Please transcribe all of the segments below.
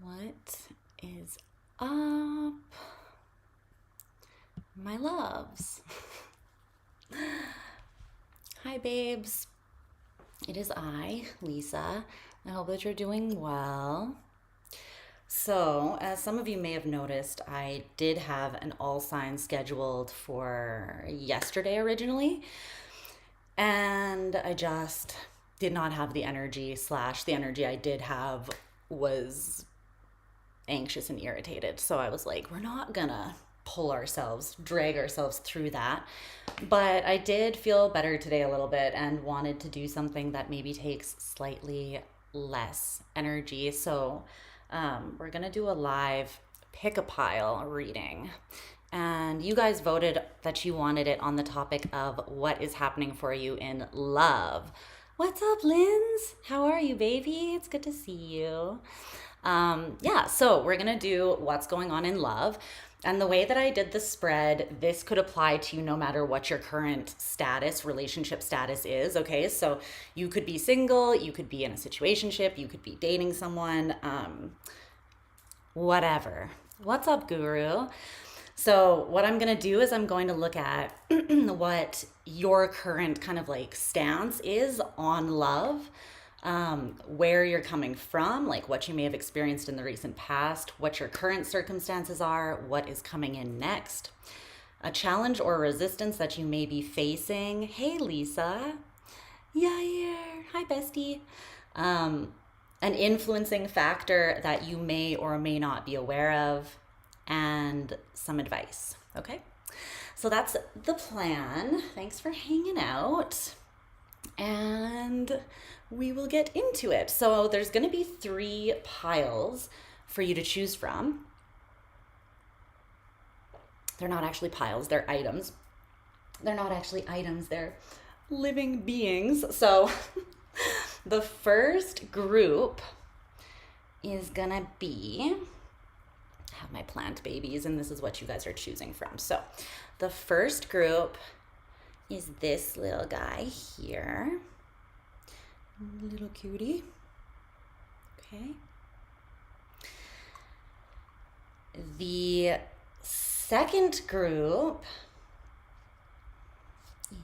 What is up, my loves? Hi, babes. It is I, Lisa. I hope that you're doing well. So, as some of you may have noticed, I did have an all signs scheduled for yesterday originally, and I just did not have the energy, slash, the energy I did have was anxious and irritated. So I was like, we're not gonna drag ourselves through that. But I did feel better today a little bit and wanted to do something that maybe takes slightly less energy. So we're gonna do a live pick a pile reading. And you guys voted that you wanted it on the topic of what is happening for you in love. What's up, Linz? How are you, baby? It's good to see you. So we're gonna do what's going on in love. And the way that I did the spread, this could apply to you no matter what your current status, relationship status is, okay? So you could be single, you could be in a situationship, you could be dating someone, whatever. What's up, guru? So what I'm going to do is I'm going to look at what your current kind of like stance is on love, where you're coming from, like what you may have experienced in the recent past, what your current circumstances are, what is coming in next, a challenge or resistance that you may be facing. Hey, Lisa. Yeah. Hi, bestie. An influencing factor that you may or may not be aware of, and some advice. Okay, so that's the plan. Thanks for hanging out, and we will get into it. So there's going to be 3 piles for you to choose from. They're not actually piles, they're items. They're not actually items, they're living beings. So the first group is gonna be, I have my plant babies, and this is what you guys are choosing from. So the first group is this little guy here. Little cutie. Okay. The second group is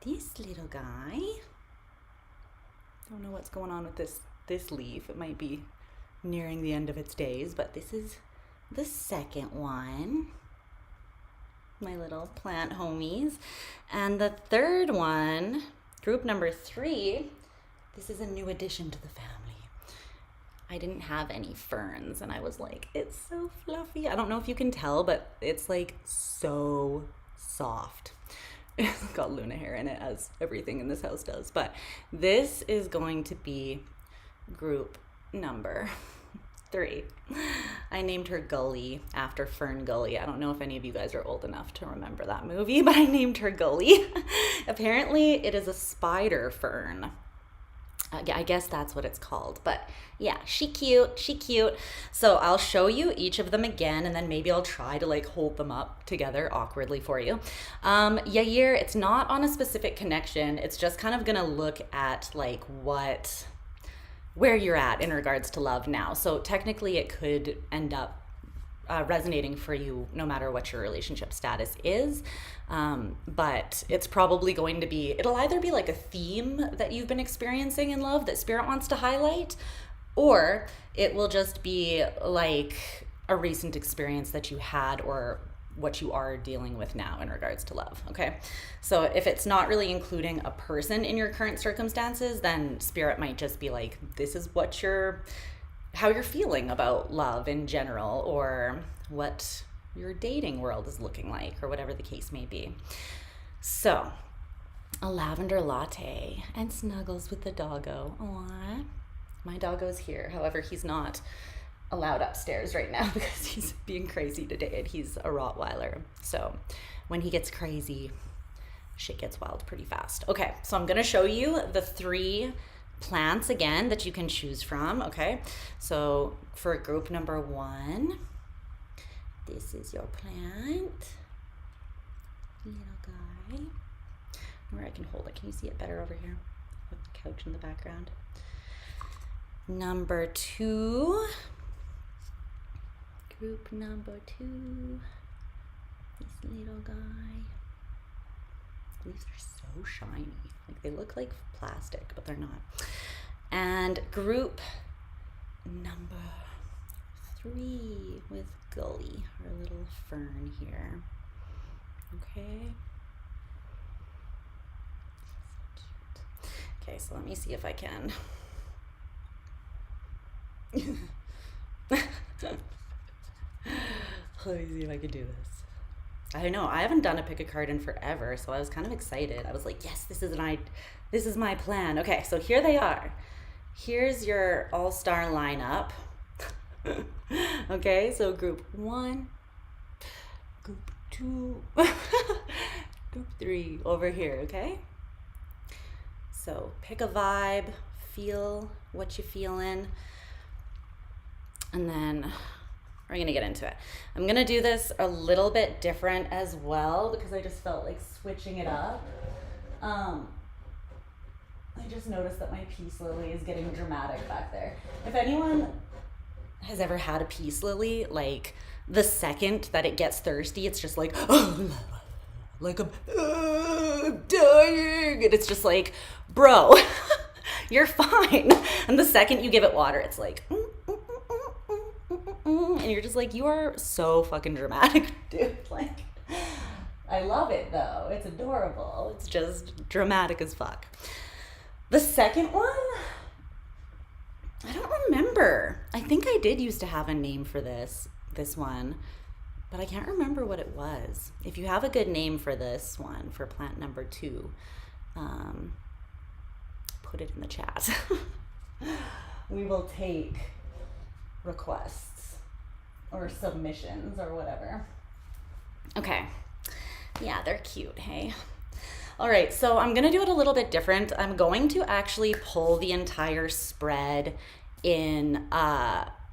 this little guy. Don't know what's going on with this leaf. It might be nearing the end of its days, but this is the second one. My little plant homies. And the third one, group number 3, this is a new addition to the family. I didn't have any ferns, and I was like, it's so fluffy. I don't know if you can tell, but it's like so soft. It's got Luna hair in it, as everything in this house does. But this is going to be group number 3. I named her Gully after Fern Gully. I don't know if any of you guys are old enough to remember that movie, but I named her Gully. Apparently, it is a spider fern. I guess that's what it's called. But yeah, she cute. So I'll show you each of them again, and then maybe I'll try to like hold them up together awkwardly for you. Yair, it's not on a specific connection. It's just kind of gonna look at like where you're at in regards to love now. So technically it could end up resonating for you no matter what your relationship status is. But it's probably going to be, it'll either be like a theme that you've been experiencing in love that Spirit wants to highlight, or it will just be like a recent experience that you had or what you are dealing with now in regards to love. Okay, so if it's not really including a person in your current circumstances, then Spirit might just be like, this is how you're feeling about love in general, or what your dating world is looking like, or whatever the case may be. So a lavender latte and snuggles with the doggo. Aww. My doggo's here. However, he's not allowed upstairs right now because he's being crazy today, and he's a Rottweiler. So when he gets crazy, shit gets wild pretty fast. Okay, so I'm gonna show you the 3 plants again that you can choose from. Okay, so for group number 1, this is your plant, little guy. Where I can hold it. Can you see it better over here with the couch in the background? Number 2 Group number 2. This little guy. Leaves are so shiny. Like they look like plastic, but they're not. And group number 3 with Gully, our little fern here. Okay. Okay, so let me see if I can. Let me see if I can do this. I know, I haven't done a pick a card in forever, so I was kind of excited. I was like, yes, this is my plan. Okay, so here they are. Here's your all-star lineup. Okay, so group 1, group 2, group 3 over here, okay? So pick a vibe, feel what you're feeling, and then we're gonna get into it. I'm gonna do this a little bit different as well because I just felt like switching it up. I just noticed that my peace lily is getting dramatic back there. If anyone has ever had a peace lily, like the second that it gets thirsty, it's just like, like I'm dying. And it's just like, bro, you're fine. And the second you give it water, it's like, and you're just like, you are so fucking dramatic, dude. Like, I love it though. It's adorable. It's just dramatic as fuck. The second one, I don't remember. I think I did used to have a name for this one, but I can't remember what it was. If you have a good name for this one, for plant number 2, put it in the chat. We will take requests or submissions or whatever. Okay. Yeah, they're cute, hey? All right, so I'm gonna do it a little bit different. I'm going to actually pull the entire spread in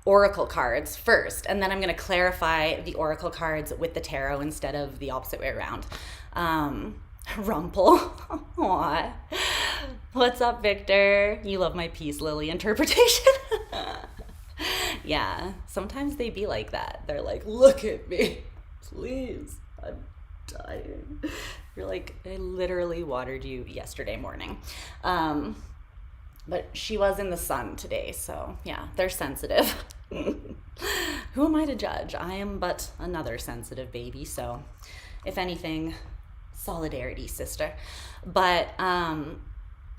oracle cards first, and then I'm gonna clarify the oracle cards with the tarot instead of the opposite way around. Rumple. Aww. What's up, Victor? You love my peace lily interpretation. Yeah, sometimes they be like that. They're like, look at me, please. I'm dying. You're like, I literally watered you yesterday morning. But she was in the sun today, so yeah, they're sensitive. Who am I to judge? I am but another sensitive baby, so if anything, solidarity, sister. But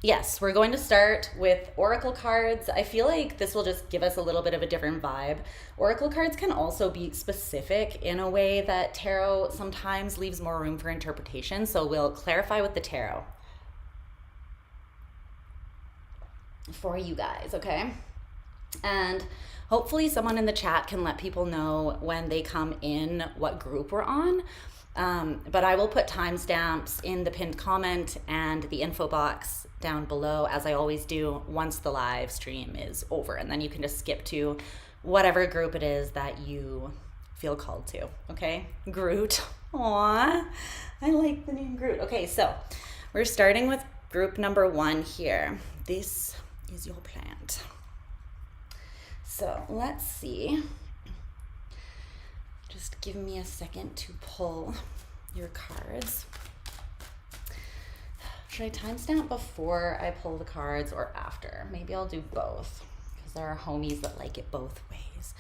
yes, we're going to start with oracle cards. I feel like this will just give us a little bit of a different vibe. Oracle cards can also be specific in a way that tarot sometimes leaves more room for interpretation. So we'll clarify with the tarot for you guys, okay? And hopefully someone in the chat can let people know when they come in what group we're on. But I will put timestamps in the pinned comment and the info box down below, as I always do, once the live stream is over. And then you can just skip to whatever group it is that you feel called to, okay? Groot. Aww, I like the name Groot. Okay, so we're starting with group number 1 here. This is your plant. So let's see. Just give me a second to pull your cards. Should I timestamp before I pull the cards or after? Maybe I'll do both, because there are homies that like it both ways.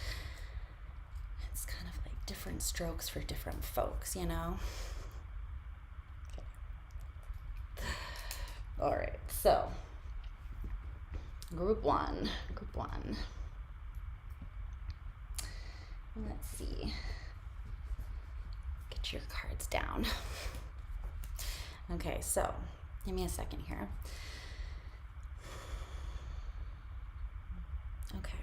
It's kind of like different strokes for different folks, you know? Okay. All right, so group 1. Let's see. Get your cards down. Okay, so give me a second here. Okay,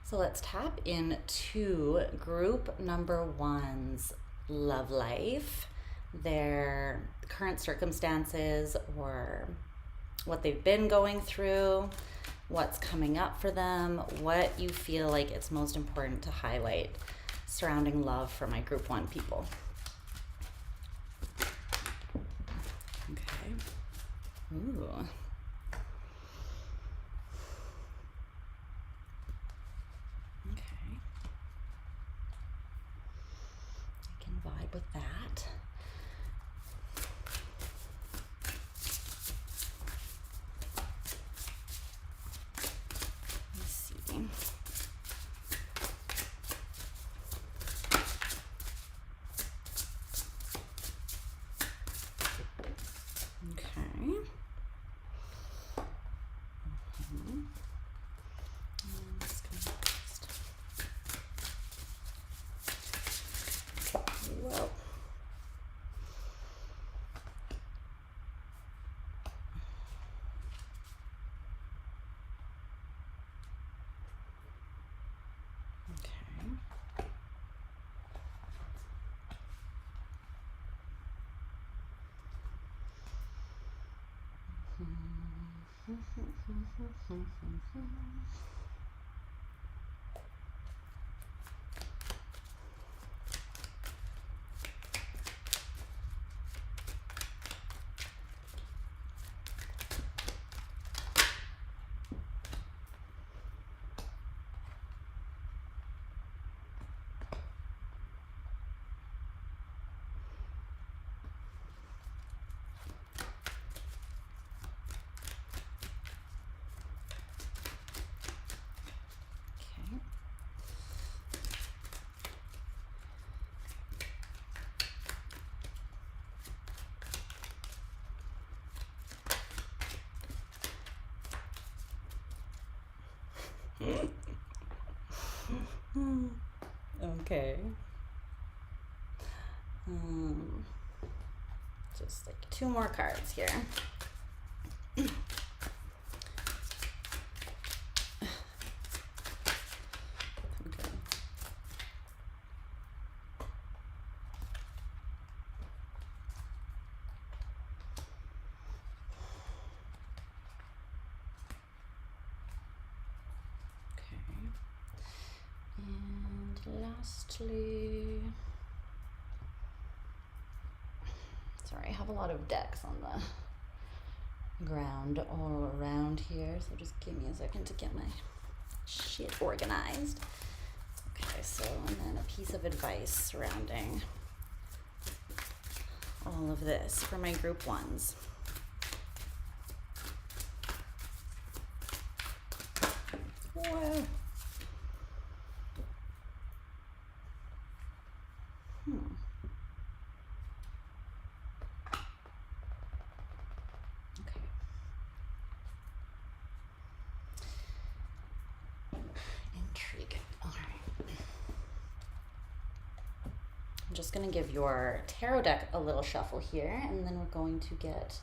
so let's tap into group number 1's love life, their current circumstances, or what they've been going through, what's coming up for them, what you feel like it's most important to highlight surrounding love for my group 1 people. Okay. Ooh. Okay. Okay. Just like 2 more cards here. Lastly, sorry, I have a lot of decks on the ground all around here, so just give me a second to get my shit organized. Okay, so, and then a piece of advice surrounding all of this for my group ones. Whoa. Okay. Intriguing. All right. I'm just going to give your tarot deck a little shuffle here, and then we're going to get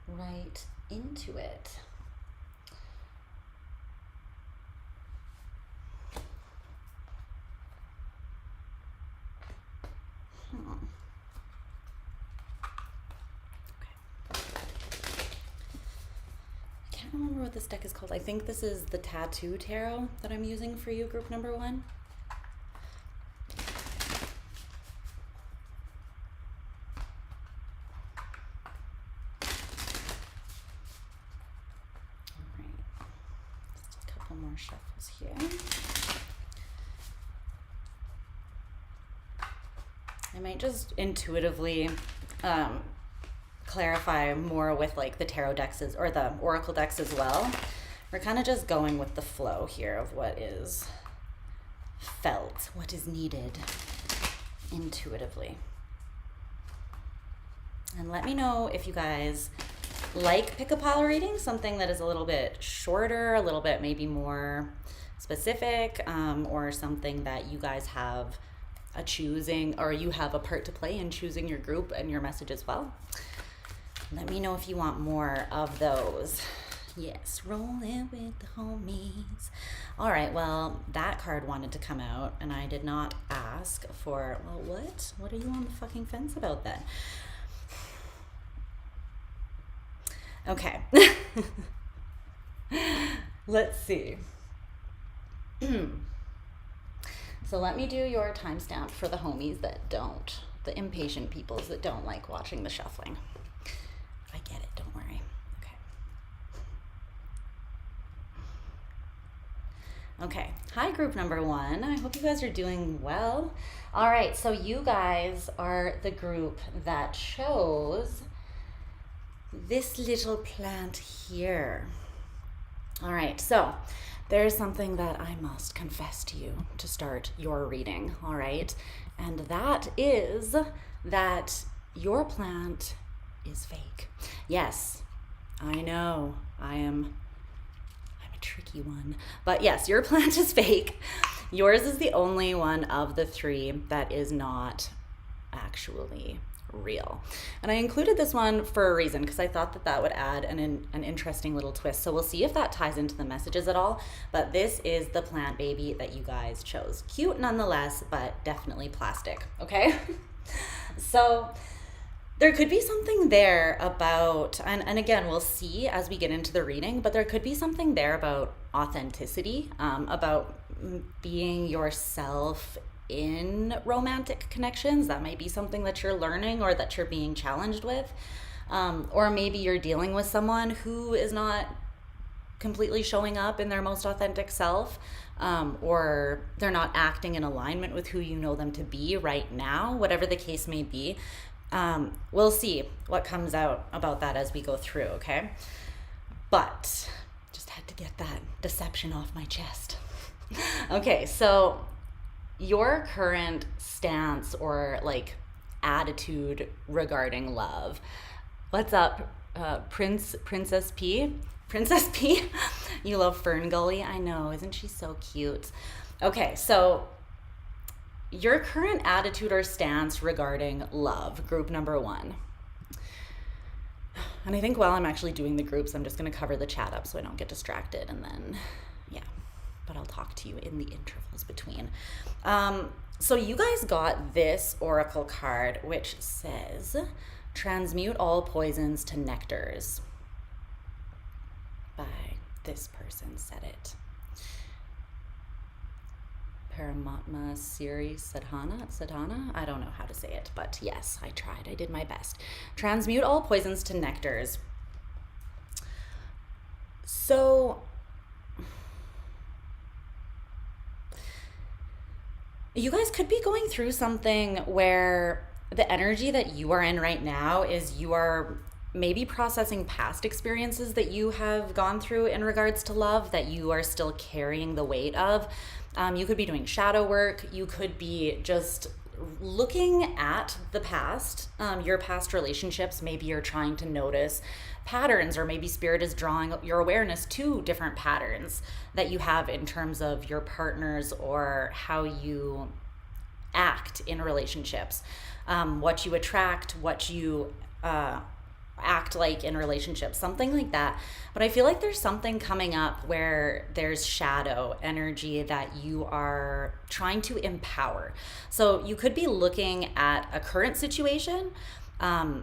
right into it. I don't remember what this deck is called. I think this is the Tattoo Tarot that I'm using for you, group number 1. All right, just a couple more shuffles here. I might just intuitively clarify more with like the tarot decks or the oracle decks as well. We're kind of just going with the flow here of what is felt, what is needed intuitively. And let me know if you guys like pick a pile reading, something that is a little bit shorter, a little bit maybe more specific, or something that you guys have a choosing, or you have a part to play in choosing your group and your message as well. Let me know if you want more of those. Yes, rolling with the homies. All right, well, that card wanted to come out, and I did not ask for, well, what? What are you on the fucking fence about then? Okay. Let's see. So let me do your timestamp for the homies that don't, the impatient peoples that don't like watching the shuffling. I get it, don't worry. Okay, hi group number 1. I hope you guys are doing well. All right, so you guys are the group that chose this little plant here. All right, so there's something that I must confess to you to start your reading, all right? And that is that your plant is fake. Yes, I know, I'm a tricky one. But yes, your plant is fake. Yours is the only one of the 3 that is not actually real. And I included this one for a reason, because I thought that that would add an interesting little twist. So we'll see if that ties into the messages at all. But this is the plant baby that you guys chose. Cute nonetheless, but definitely plastic, okay? So there could be something there about, and again, we'll see as we get into the reading, but there could be something there about authenticity, about being yourself in romantic connections. That might be something that you're learning or that you're being challenged with. Or maybe you're dealing with someone who is not completely showing up in their most authentic self, or they're not acting in alignment with who you know them to be right now, whatever the case may be. We'll see what comes out about that as we go through, okay? But just had to get that deception off my chest. Okay, so your current stance or like attitude regarding love. What's up, Princess P? Princess P? You love Fern Gully? I know, isn't she so cute? Okay, so your current attitude or stance regarding love, group number 1. And I think while I'm actually doing the groups, I'm just going to cover the chat up so I don't get distracted, and then, yeah, but I'll talk to you in the intervals between. So you guys got this oracle card, which says, transmute all poisons to nectars. By this person said it. Paramatma Siri Sadhana? I don't know how to say it, but yes, I tried. I did my best. Transmute all poisons to nectars. So you guys could be going through something where the energy that you are in right now is you are maybe processing past experiences that you have gone through in regards to love that you are still carrying the weight of. You could be doing shadow work. You could be just looking at the past, your past relationships. Maybe you're trying to notice patterns, or maybe spirit is drawing your awareness to different patterns that you have in terms of your partners or how you act in relationships, what you attract, what you act like in relationships, something like that. But I feel like there's something coming up where there's shadow energy that you are trying to empower. So you could be looking at a current situation, and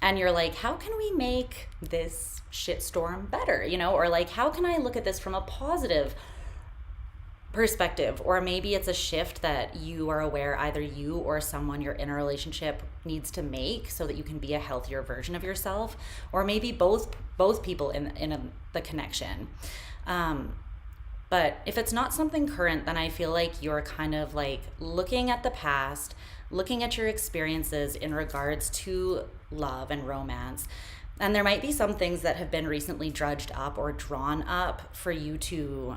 you're like, how can we make this shitstorm better? You know, or like, how can I look at this from a positive perspective? Or maybe it's a shift that you are aware either you or someone you're in a relationship needs to make so that you can be a healthier version of yourself, or maybe both people in the connection. But if it's not something current, then I feel like you're kind of like looking at the past, looking at your experiences in regards to love and romance. And there might be some things that have been recently drudged up or drawn up for you to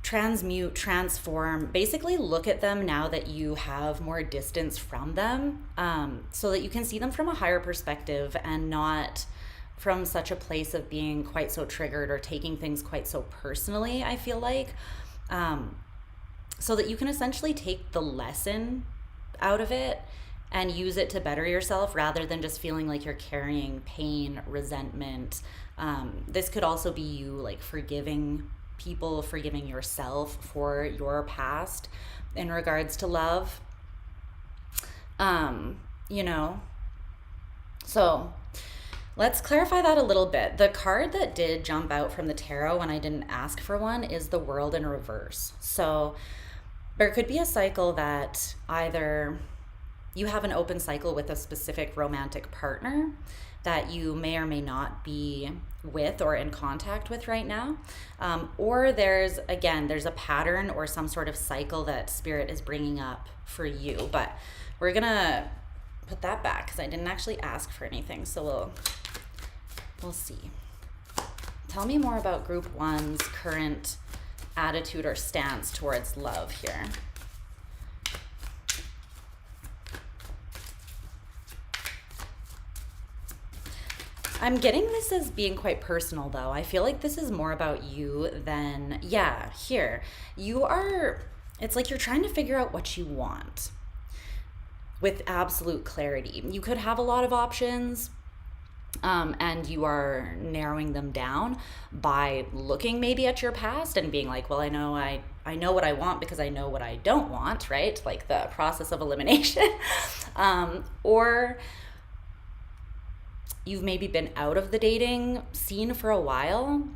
transmute, transform, basically look at them now that you have more distance from them, so that you can see them from a higher perspective and not from such a place of being quite so triggered or taking things quite so personally, I feel like, so that you can essentially take the lesson out of it and use it to better yourself rather than just feeling like you're carrying pain, resentment. This could also be you like forgiving people, forgiving yourself for your past in regards to love. You know, so let's clarify that a little bit. The card that did jump out from the tarot when I didn't ask for one is the World in reverse. So there could be a cycle that either you have an open cycle with a specific romantic partner that you may or may not be with or in contact with right now. Or there's a pattern or some sort of cycle that spirit is bringing up for you. But we're gonna put that back because I didn't actually ask for anything. So we'll see. Tell me more about group 1's current attitude or stance towards love here. I'm getting this as being quite personal, though. I feel like this is more about you than, here. It's like you're trying to figure out what you want with absolute clarity. You could have a lot of options, and you are narrowing them down by looking maybe at your past and being like, well, I know what I want because I know what I don't want, right? Like the process of elimination. Or you've maybe been out of the dating scene for a while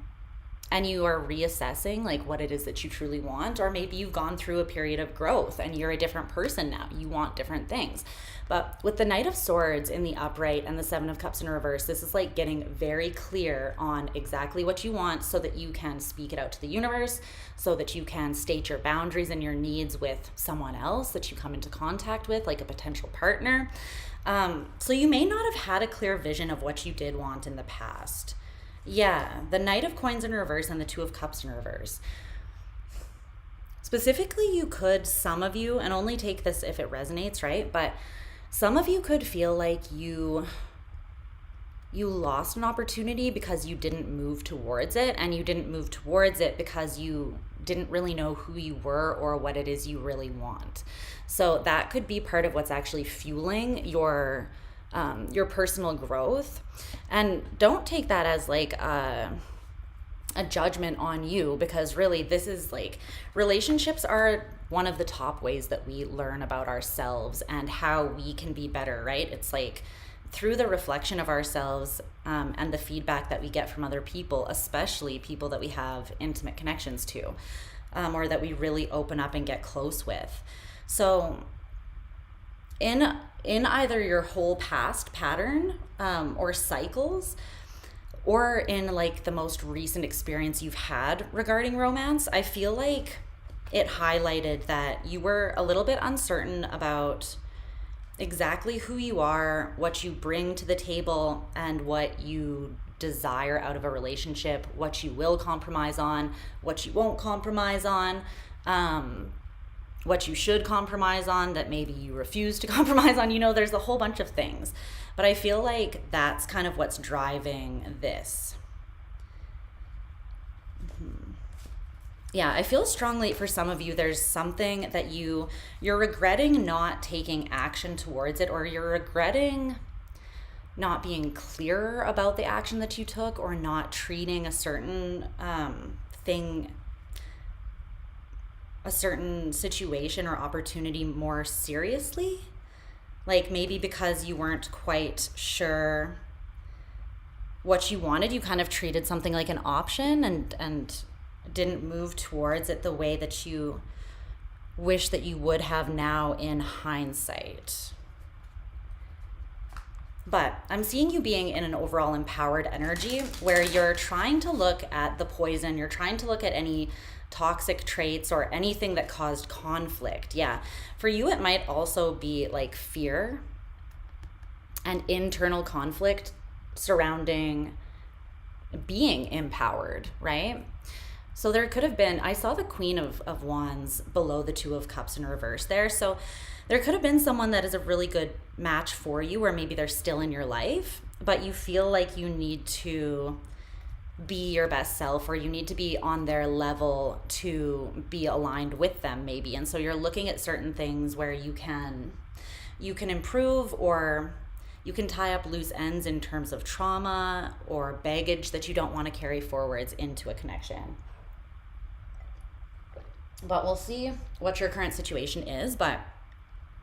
and you are reassessing like what it is that you truly want, or maybe you've gone through a period of growth and you're a different person now. You want different things. But with the Knight of Swords in the upright and the Seven of Cups in reverse, this is like getting very clear on exactly what you want so that you can speak it out to the universe, so that you can state your boundaries and your needs with someone else that you come into contact with, like a potential partner. So you may not have had a clear vision of what you did want in the past. Yeah, the Knight of Coins in reverse and the Two of Cups in reverse. Specifically, you could, some of you, and only take this if it resonates, right? But some of you could feel like you lost an opportunity because you didn't move towards it, and you didn't move towards it because you didn't really know who you were or what it is you really want. So that could be part of what's actually fueling your personal growth. And don't take that as like a judgment on you, because really this is like, relationships are one of the top ways that we learn about ourselves and how we can be better, right? It's like through the reflection of ourselves and the feedback that we get from other people, especially people that we have intimate connections to, or that we really open up and get close with. So in either your whole past pattern or cycles, or in like the most recent experience you've had regarding romance, I feel like it highlighted that you were a little bit uncertain about exactly who you are, what you bring to the table, and what you desire out of a relationship, what you will compromise on, what you won't compromise on, what you should compromise on that maybe you refuse to compromise on. You know, there's a whole bunch of things. But I feel like that's kind of what's driving this. Yeah, I feel strongly for some of you, there's something that you're regretting not taking action towards it, or you're regretting not being clearer about the action that you took, or not treating a certain thing, a certain situation or opportunity more seriously. Like maybe because you weren't quite sure what you wanted, you kind of treated something like an option and didn't move towards it the way that you wish that you would have now in hindsight. But I'm seeing you being in an overall empowered energy where you're trying to look at the poison, you're trying to look at any toxic traits or anything that caused conflict. Yeah, for you it might also be like fear and internal conflict surrounding being empowered, right? So there could have been, I saw the Queen of Wands below the Two of Cups in reverse there. So there could have been someone that is a really good match for you, or maybe they're still in your life, but you feel like you need to be your best self, or you need to be on their level to be aligned with them maybe. And so you're looking at certain things where you can improve, or you can tie up loose ends in terms of trauma or baggage that you don't want to carry forwards into a connection. But we'll see what your current situation is. But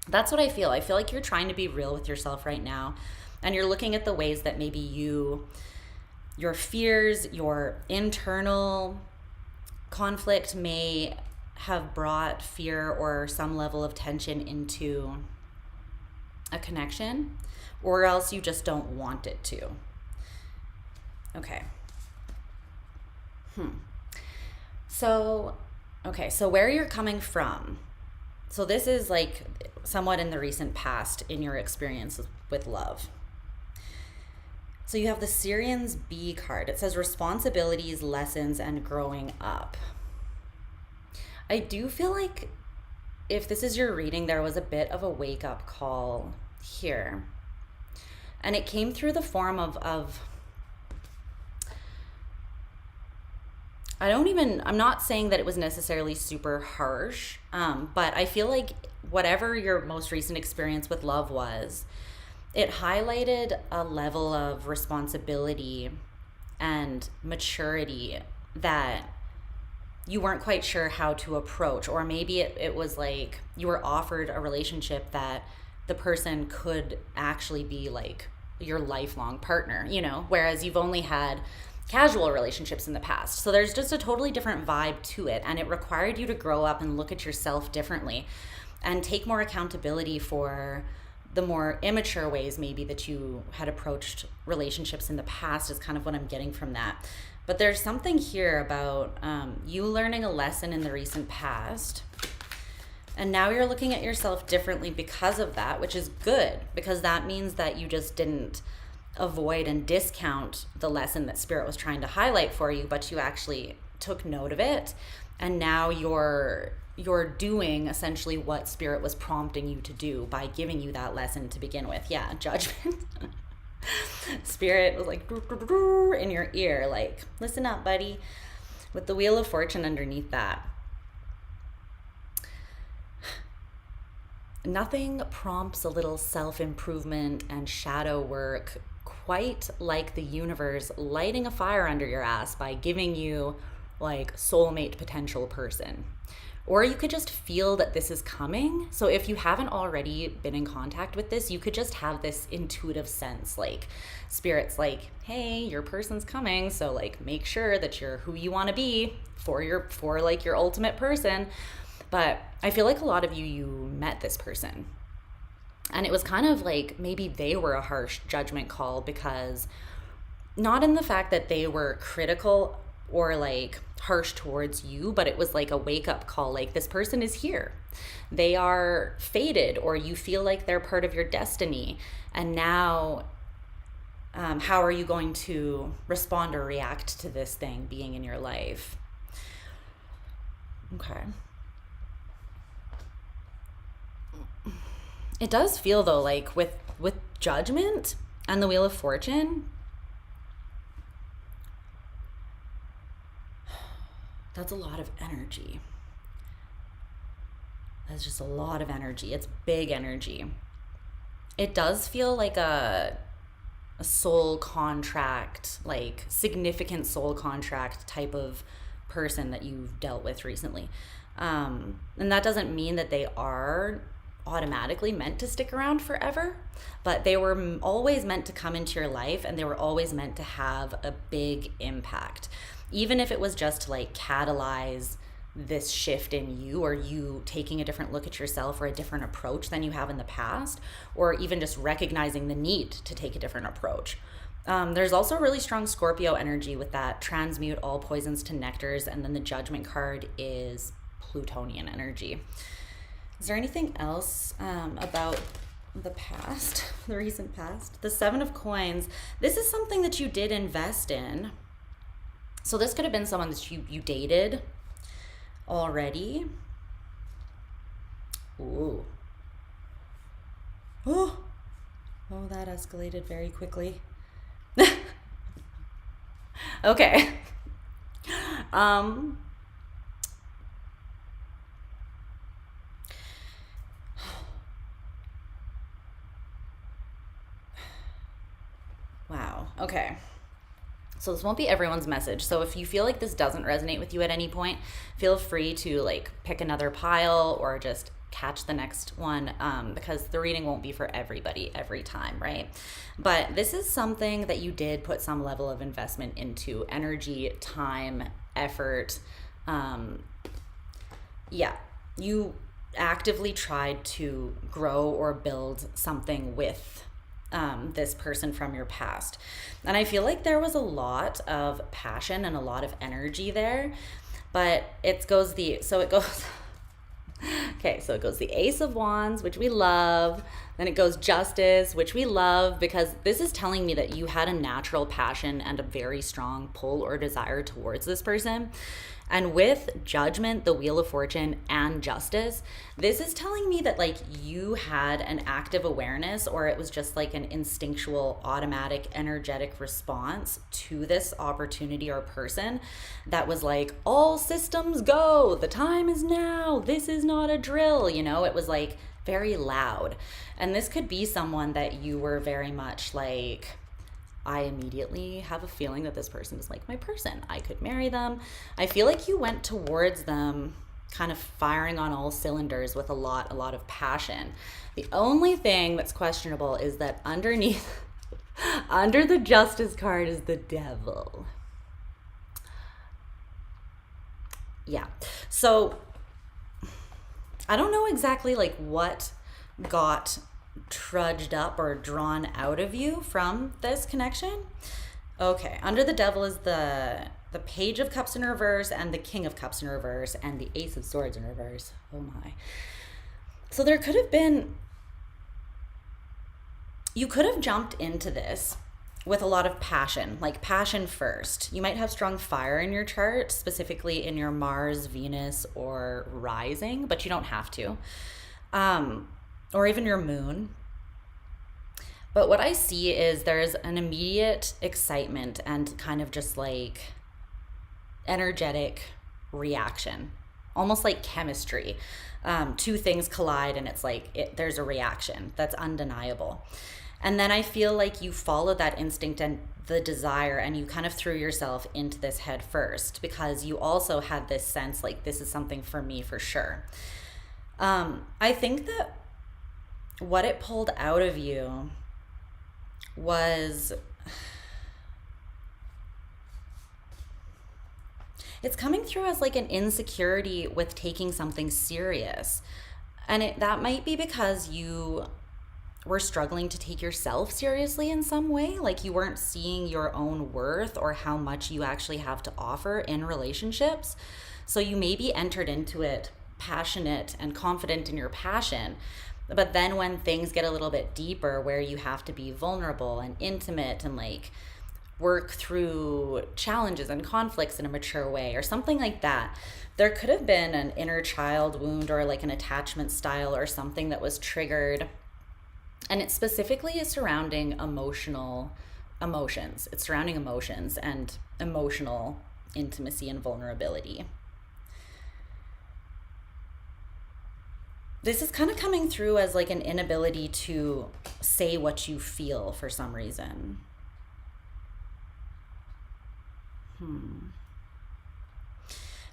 that's what I feel. I feel like you're trying to be real with yourself right now, and you're looking at the ways that maybe your fears, your internal conflict may have brought fear or some level of tension into a connection, or else you just don't want it to. Okay. So where you're coming from. So this is like somewhat in the recent past in your experience with love. So you have the Syrian's B card. It says responsibilities, lessons, and growing up. I do feel like if this is your reading, there was a bit of a wake-up call here. And it came through the form of I'm not saying that it was necessarily super harsh, but I feel like whatever your most recent experience with love was, it highlighted a level of responsibility and maturity that you weren't quite sure how to approach. Or maybe it was like you were offered a relationship that the person could actually be like your lifelong partner, you know, whereas you've only had casual relationships in the past. So there's just a totally different vibe to it, and it required you to grow up and look at yourself differently and take more accountability for the more immature ways maybe that you had approached relationships in the past, is kind of what I'm getting from that. But there's something here about you learning a lesson in the recent past, and now you're looking at yourself differently because of that, which is good, because that means that you just didn't avoid and discount the lesson that Spirit was trying to highlight for you, but you actually took note of it, and now you're doing essentially what Spirit was prompting you to do by giving you that lesson to begin with. Yeah, judgment. Spirit was like in your ear, like, listen up, buddy, with the Wheel of Fortune underneath that. Nothing prompts a little self-improvement and shadow work quite like the universe lighting a fire under your ass by giving you like soulmate potential person. Or you could just feel that this is coming. So if you haven't already been in contact with this, you could just have this intuitive sense, like Spirit's like, hey, your person's coming, so like make sure that you're who you want to be for like your ultimate person. But I feel like a lot of you met this person, and it was kind of like maybe they were a harsh judgment call, because not in the fact that they were critical or like harsh towards you, but it was like a wake-up call, like this person is here, they are fated, or you feel like they're part of your destiny, and now how are you going to respond or react to this thing being in your life? Okay. It does feel though like with judgment and the Wheel of Fortune, that's a lot of energy. That's just a lot of energy. It's big energy. It does feel like a soul contract, like significant soul contract type of person that you've dealt with recently. And that doesn't mean that they are automatically meant to stick around forever, but they were always meant to come into your life, and they were always meant to have a big impact. Even if it was just to like catalyze this shift in you, or you taking a different look at yourself or a different approach than you have in the past, or even just recognizing the need to take a different approach. There's also really strong Scorpio energy with that transmute all poisons to nectars, and then the Judgment card is Plutonian energy. Is there anything else about the past, the recent past? The Seven of Coins. This is something that you did invest in. So this could have been someone that you dated already. Ooh. Oh, that escalated very quickly. Okay. Wow. Okay. So this won't be everyone's message. So if you feel like this doesn't resonate with you at any point, feel free to like pick another pile or just catch the next one, because the reading won't be for everybody every time, right? But this is something that you did put some level of investment into: energy, time, effort. Yeah, you actively tried to grow or build something with this person from your past. And I feel like there was a lot of passion and a lot of energy there, but it goes the Ace of Wands, which we love. Then it goes Justice, which we love, because this is telling me that you had a natural passion and a very strong pull or desire towards this person. And with Judgment, the Wheel of Fortune, and Justice, this is telling me that like you had an active awareness, or it was just like an instinctual, automatic, energetic response to this opportunity or person that was like, all systems go, the time is now, this is not a drill, you know? It was like very loud. And this could be someone that you were very much like, I immediately have a feeling that this person is like my person. I could marry them. I feel like you went towards them kind of firing on all cylinders with a lot of passion. The only thing that's questionable is that underneath Under the Justice card is the Devil. Yeah. So I don't know exactly like what got trudged up or drawn out of you from this connection. Okay, under the Devil is the Page of Cups in reverse and the King of Cups in reverse and the Ace of Swords in reverse. Oh my. So there could have been, you could have jumped into this with a lot of passion, like passion first. You might have strong fire in your chart, specifically in your Mars, Venus, or rising, but you don't have to. Or even your moon. But what I see is there's an immediate excitement and kind of just like energetic reaction, almost like chemistry. Two things collide and it's like there's a reaction that's undeniable. And then I feel like you followed that instinct and the desire and you kind of threw yourself into this head first because you also had this sense like this is something for me for sure. I think that what it pulled out of you was, it's coming through as like an insecurity with taking something serious. And that might be because you were struggling to take yourself seriously in some way, like you weren't seeing your own worth or how much you actually have to offer in relationships. So you maybe entered into it passionate and confident in your passion, but then when things get a little bit deeper where you have to be vulnerable and intimate and like work through challenges and conflicts in a mature way or something like that, there could have been an inner child wound or like an attachment style or something that was triggered. And it specifically is surrounding emotions. It's surrounding emotions and emotional intimacy and vulnerability. This is kind of coming through as like an inability to say what you feel for some reason.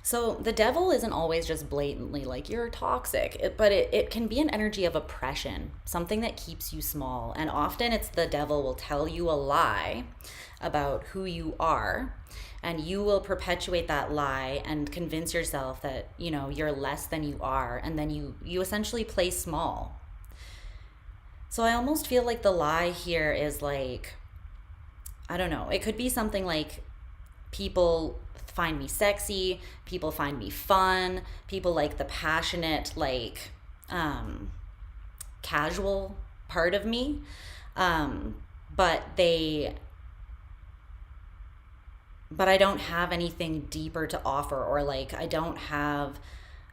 So the Devil isn't always just blatantly like you're toxic, but it can be an energy of oppression, something that keeps you small. And often it's the Devil will tell you a lie about who you are, and you will perpetuate that lie and convince yourself that, you know, you're less than you are, and then you essentially play small. So I almost feel like the lie here is like, I don't know, it could be something like people find me sexy, people find me fun, people like the passionate, like casual part of me, but I don't have anything deeper to offer, or like I don't have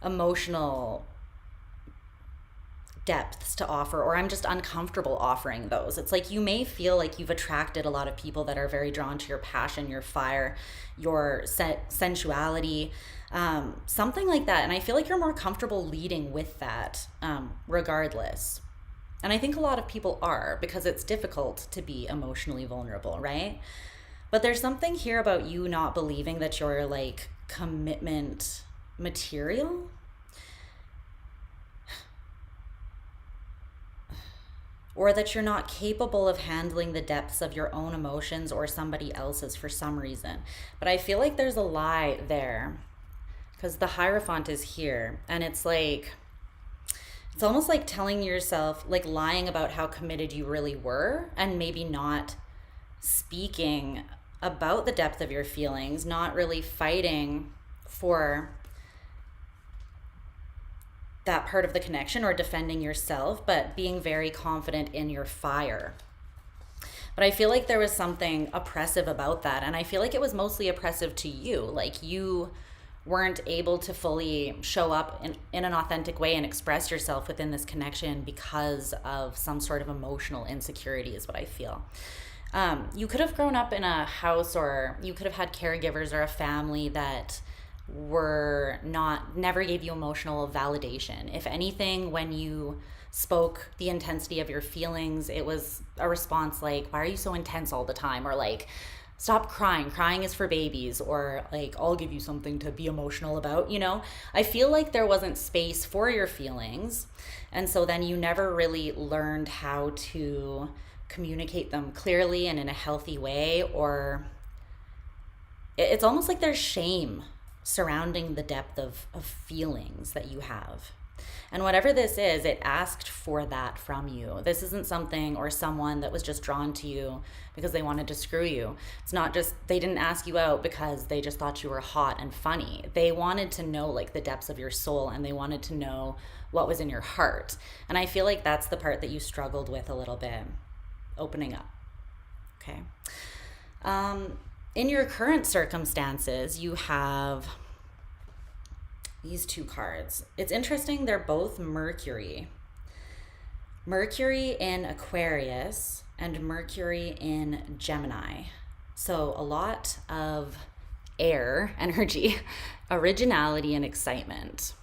emotional depths to offer, or I'm just uncomfortable offering those. It's like you may feel like you've attracted a lot of people that are very drawn to your passion, your fire, your sensuality, something like that. And I feel like you're more comfortable leading with that regardless. And I think a lot of people are, because it's difficult to be emotionally vulnerable, right? But there's something here about you not believing that you're like commitment material. Or that you're not capable of handling the depths of your own emotions or somebody else's for some reason. But I feel like there's a lie there, because the Hierophant is here, and it's like, it's almost like telling yourself, like lying about how committed you really were, and maybe not speaking about the depth of your feelings, not really fighting for that part of the connection or defending yourself, but being very confident in your fire. But I feel like there was something oppressive about that, and I feel like it was mostly oppressive to you. Like you weren't able to fully show up in an authentic way and express yourself within this connection because of some sort of emotional insecurity is what I feel. You could have grown up in a house, or you could have had caregivers or a family that never gave you emotional validation. If anything, when you spoke the intensity of your feelings, it was a response like, why are you so intense all the time? Or like, stop crying. Crying is for babies. Or like, I'll give you something to be emotional about, you know? I feel like there wasn't space for your feelings. And so then you never really learned how to communicate them clearly and in a healthy way, or it's almost like there's shame surrounding the depth of feelings that you have. And whatever this is, it asked for that from you. This isn't something or someone that was just drawn to you because they wanted to screw you. It's not just, they didn't ask you out because they just thought you were hot and funny. They wanted to know like the depths of your soul, and they wanted to know what was in your heart. And I feel like that's the part that you struggled with a little bit, opening up. Okay. In your current circumstances, you have these two cards. It's interesting, they're both Mercury. Mercury in Aquarius and Mercury in Gemini. So a lot of air energy, originality and excitement.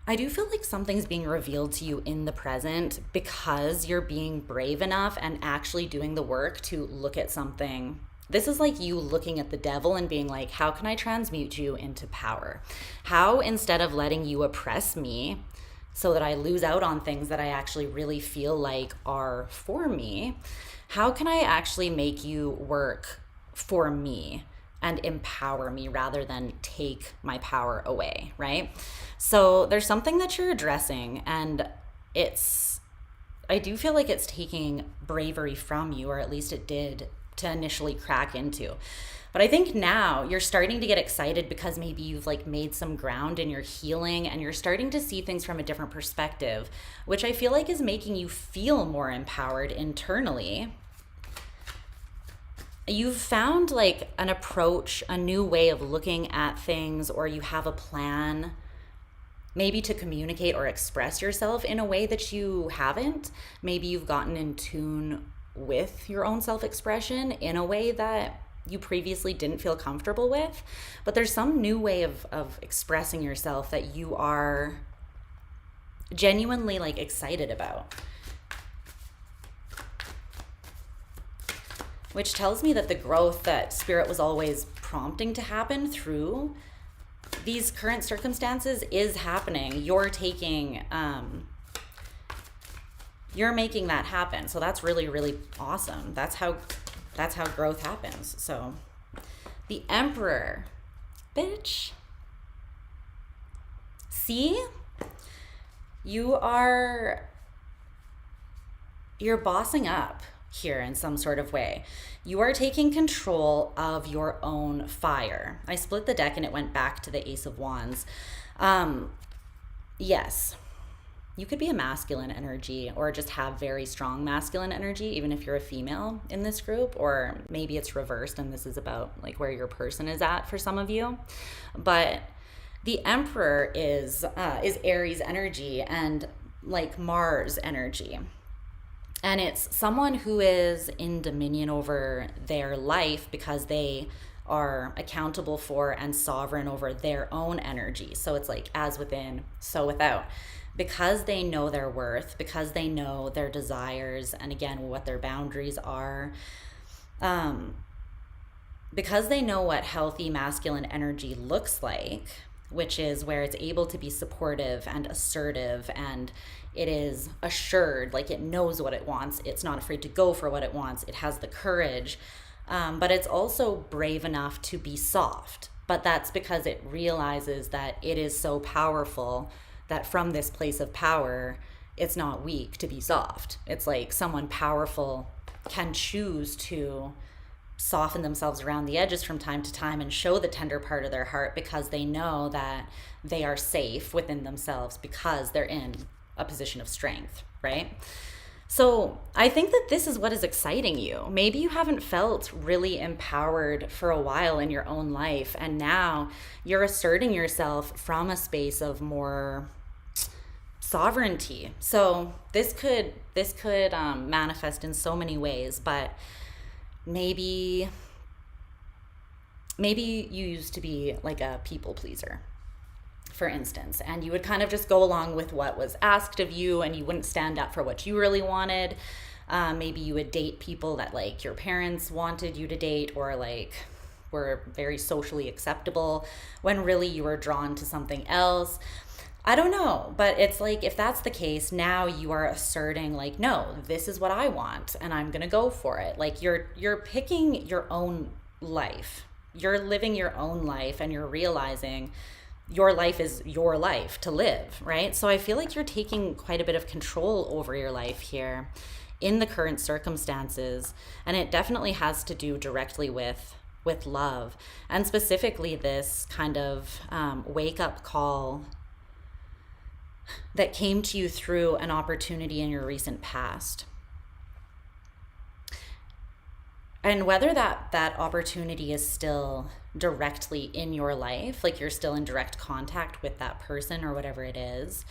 I do feel like something's being revealed to you in the present because you're being brave enough and actually doing the work to look at something. This is like you looking at the devil and being like, how can I transmute you into power? How, instead of letting you oppress me so that I lose out on things that I actually really feel like are for me, how can I actually make you work for me and empower me rather than take my power away, right? So there's something that you're addressing, and I do feel like it's taking bravery from you, or at least it did to initially crack into. But I think now you're starting to get excited because maybe you've like made some ground in your healing, and you're starting to see things from a different perspective, which I feel like is making you feel more empowered internally. You've found like an approach, a new way of looking at things, or you have a plan maybe to communicate or express yourself in a way that you haven't. Maybe you've gotten in tune with your own self-expression in a way that you previously didn't feel comfortable with. But there's some new way of expressing yourself that you are genuinely like excited about. Which tells me that the growth that Spirit was always prompting to happen through these current circumstances is happening. You're making that happen. So that's really, really awesome. That's how growth happens. So the Emperor, bitch. See? You're bossing up here in some sort of way. You are taking control of your own fire. I split the deck and it went back to the Ace of Wands. Yes, you could be a masculine energy or just have very strong masculine energy, even if you're a female in this group, or maybe it's reversed and this is about like where your person is at for some of you. But the Emperor is Aries energy and like Mars energy. And it's someone who is in dominion over their life because they are accountable for and sovereign over their own energy. So it's like as within, so without. Because they know their worth, because they know their desires, and again, what their boundaries are. Because they know what healthy masculine energy looks like, which is where it's able to be supportive and assertive, and it is assured, like it knows what it wants. It's not afraid to go for what it wants. It has the courage, but it's also brave enough to be soft. But that's because it realizes that it is so powerful that from this place of power, it's not weak to be soft. It's like someone powerful can choose to soften themselves around the edges from time to time and show the tender part of their heart because they know that they are safe within themselves because they're in a position of strength, right? So I think that this is what is exciting you. Maybe you haven't felt really empowered for a while in your own life, and now you're asserting yourself from a space of more sovereignty. So this could manifest in so many ways, but maybe you used to be like a people pleaser, for instance, and you would kind of just go along with what was asked of you and you wouldn't stand up for what you really wanted. Maybe you would date people that like your parents wanted you to date or like were very socially acceptable when really you were drawn to something else. I don't know, but it's like, if that's the case, now you are asserting like, no, this is what I want and I'm going to go for it. Like you're picking your own life. You're living your own life, and you're realizing your life is your life to live, right? So I feel like you're taking quite a bit of control over your life here in the current circumstances, and it definitely has to do directly with love, and specifically this kind of wake up call that came to you through an opportunity in your recent past. And whether that opportunity is still directly in your life, like you're still in direct contact with that person or whatever it is,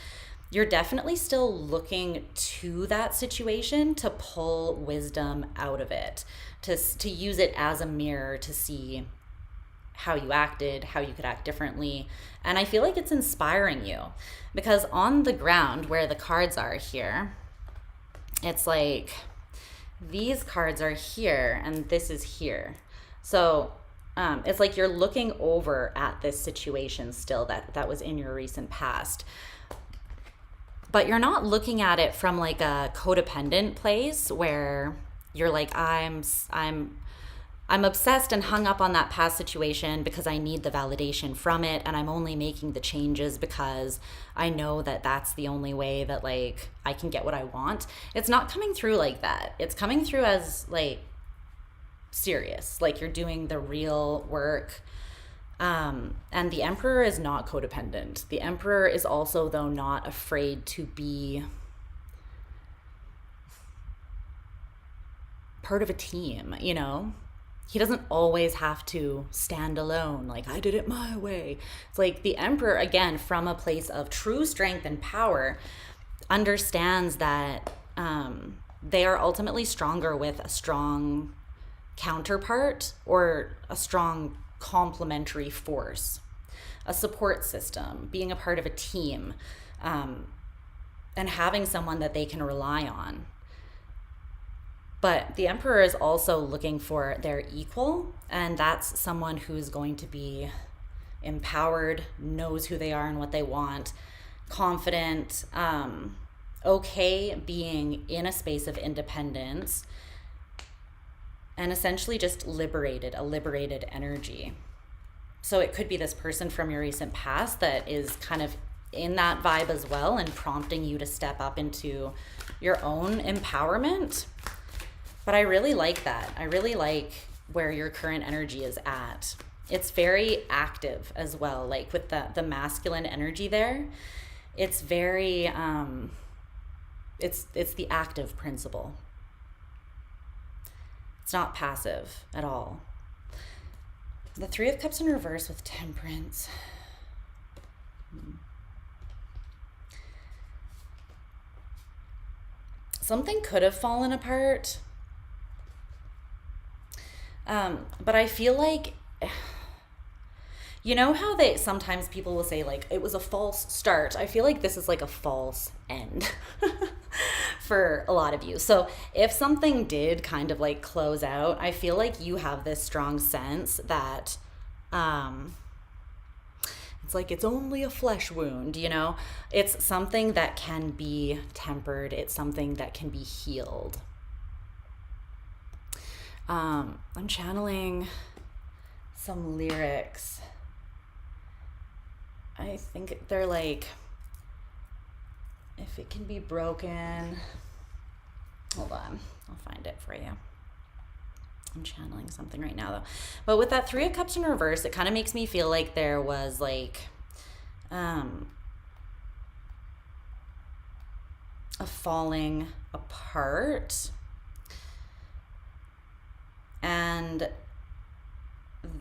you're definitely still looking to that situation to pull wisdom out of it, to use it as a mirror to see how you acted, how you could act differently. And I feel like it's inspiring you, because on the ground where the cards are here, it's like these cards are here and this is here. So it's like you're looking over at this situation still that was in your recent past. But you're not looking at it from like a codependent place where you're like, I'm obsessed and hung up on that past situation because I need the validation from it, and I'm only making the changes because I know that that's the only way that like I can get what I want. It's not coming through like that. It's coming through as like serious, like you're doing the real work. And the Emperor is not codependent. The Emperor is also, though, not afraid to be part of a team, you know? He doesn't always have to stand alone, like, I did it my way. It's like the Emperor, again, from a place of true strength and power, understands that they are ultimately stronger with a strong counterpart or a strong complementary force, a support system, being a part of a team, and having someone that they can rely on. But the Emperor is also looking for their equal, and that's someone who's going to be empowered, knows who they are and what they want, confident, okay being in a space of independence, and essentially just a liberated energy. So it could be this person from your recent past that is kind of in that vibe as well, and prompting you to step up into your own empowerment. But I really like that. I really like where your current energy is at. It's very active as well, like with the masculine energy there. It's very, it's the active principle. It's not passive at all. The Three of Cups in reverse with Temperance. Something could have fallen apart. But I feel like, you know how sometimes people will say like, it was a false start. I feel like this is like a false end for a lot of you. So if something did kind of like close out, I feel like you have this strong sense that, it's like, it's only a flesh wound, you know? It's something that can be tempered. It's something that can be healed. I'm channeling some lyrics. I think they're like, if it can be broken. Hold on, I'll find it for you. I'm channeling something right now though. But with that Three of Cups in reverse, it kind of makes me feel like there was like a falling apart. And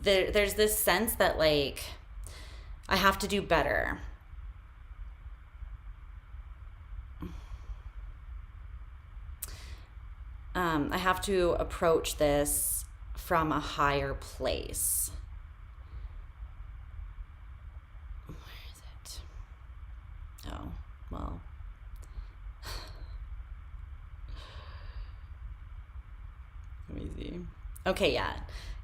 there's this sense that like, I have to do better. I have to approach this from a higher place. Where is it? Oh, well. Let me see. Okay, yeah.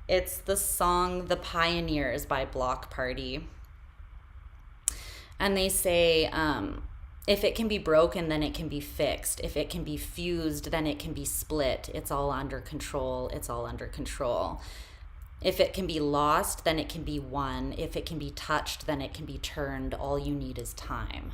It's the song The Pioneers by Block Party. And they say, if it can be broken, then it can be fixed. If it can be fused, then it can be split. It's all under control. It's all under control. If it can be lost, then it can be won. If it can be touched, then it can be turned. All you need is time.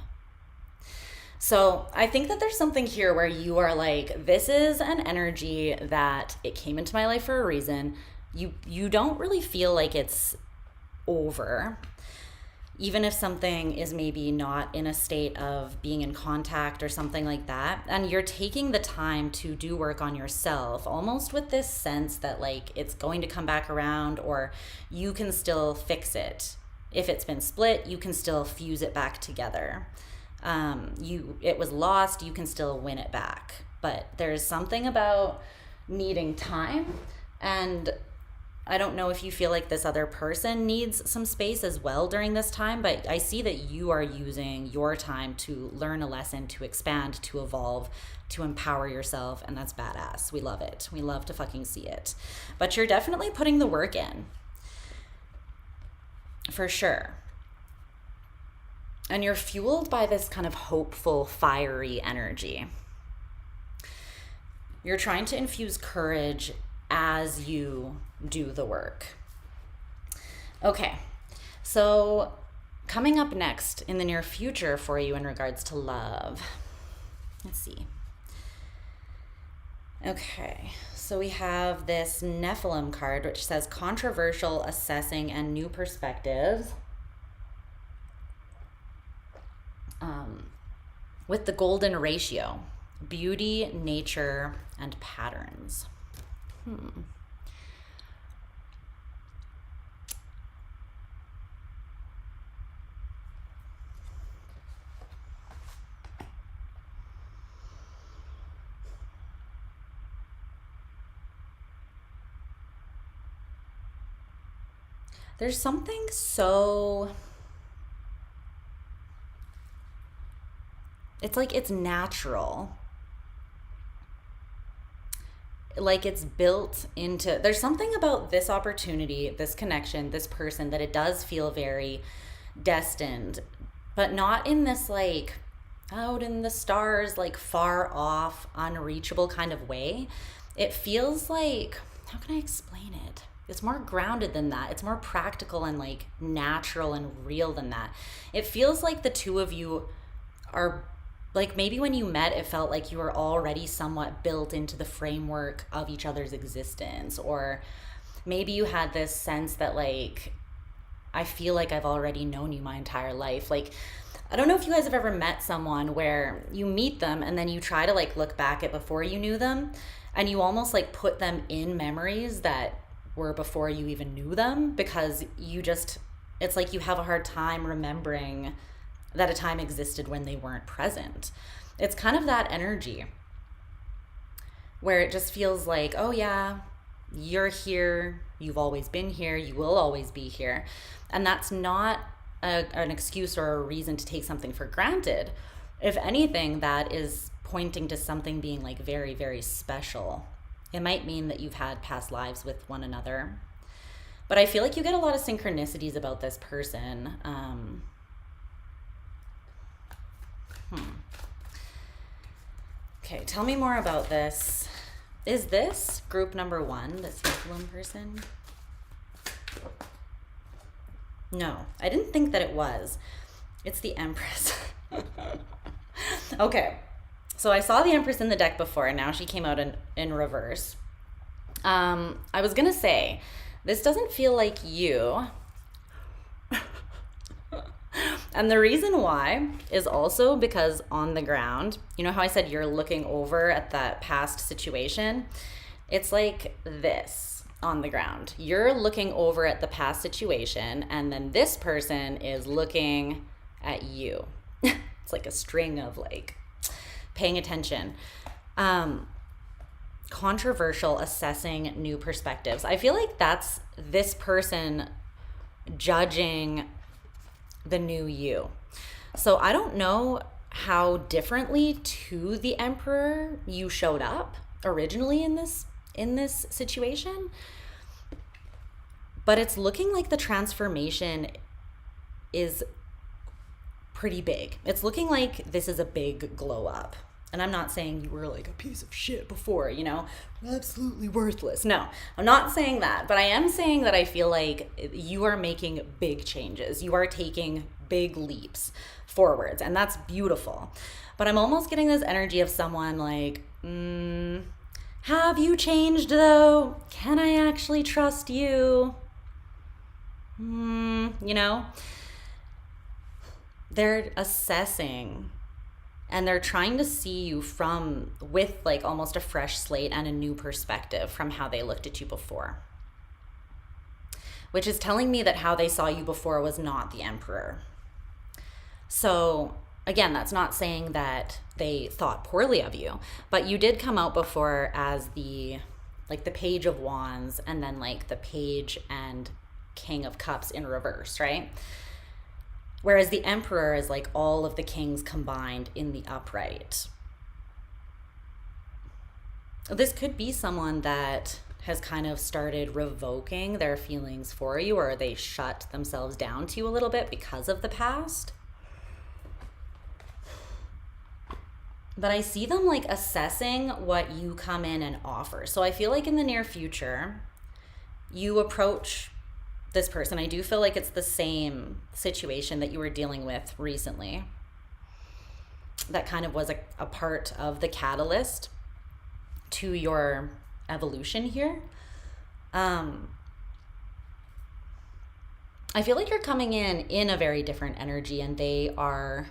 So I think that there's something here where you are like, this is an energy that it came into my life for a reason. You don't really feel like it's over. Even if something is maybe not in a state of being in contact or something like that, and you're taking the time to do work on yourself, almost with this sense that like it's going to come back around, or you can still fix it. If it's been split, you can still fuse it back together. It was lost, you can still win it back. But there's something about needing time, and I don't know if you feel like this other person needs some space as well during this time, but I see that you are using your time to learn a lesson, to expand, to evolve, to empower yourself, and that's badass. We love it. We love to fucking see it. But you're definitely putting the work in, for sure. And you're fueled by this kind of hopeful, fiery energy. You're trying to infuse courage as you do the work. Okay, so coming up next in the near future for you in regards to love. Let's see. Okay, so we have this Nephilim card, which says controversial, assessing, and new perspectives. With the golden ratio, beauty, nature, and patterns. There's something so... it's like it's natural. Like it's built into... there's something about this opportunity, this connection, this person, that it does feel very destined, but not in this like out in the stars, like far off, unreachable kind of way. It feels like, how can I explain it? It's more grounded than that. It's more practical and like natural and real than that. It feels like the two of you are like, maybe when you met, it felt like you were already somewhat built into the framework of each other's existence. Or maybe you had this sense that like, I feel like I've already known you my entire life. Like, I don't know if you guys have ever met someone where you meet them and then you try to like look back at before you knew them, and you almost like put them in memories that were before you even knew them, because you just, it's like you have a hard time remembering that a time existed when they weren't present. It's kind of that energy where it just feels like, oh yeah, you're here, you've always been here, you will always be here. And that's not an excuse or a reason to take something for granted. If anything, that is pointing to something being like very, very special. It might mean that you've had past lives with one another. But I feel like you get a lot of synchronicities about this person. Okay, tell me more about this. Is this group number one, this Nephilim person? No, I didn't think that it was. It's the Empress. Okay, so I saw the Empress in the deck before, and now she came out in reverse. I was gonna say, this doesn't feel like you. And the reason why is also because on the ground, you know how I said you're looking over at that past situation? It's like this on the ground. You're looking over at the past situation, and then this person is looking at you. It's like a string of like paying attention. Controversial, assessing, new perspectives. I feel like that's this person judging the new you. So I don't know how differently to the Emperor you showed up originally in this situation, but it's looking like the transformation is pretty big. It's looking like this is a big glow up. And I'm not saying you were like a piece of shit before, you know, absolutely worthless. No, I'm not saying that. But I am saying that I feel like you are making big changes. You are taking big leaps forwards. And that's beautiful. But I'm almost getting this energy of someone like, have you changed though? Can I actually trust you? You know, they're assessing. And they're trying to see you with like almost a fresh slate and a new perspective from how they looked at you before. Which is telling me that how they saw you before was not the Emperor. So again, that's not saying that they thought poorly of you, but you did come out before as the Page of Wands and then like the Page and King of Cups in reverse, right? Whereas the Emperor is like all of the kings combined in the upright. This could be someone that has kind of started revoking their feelings for you, or they shut themselves down to you a little bit because of the past. But I see them like assessing what you come in and offer. So I feel like in the near future, you approach this person. I do feel like it's the same situation that you were dealing with recently. That kind of was a part of the catalyst to your evolution here. I feel like you're coming in a very different energy, and they are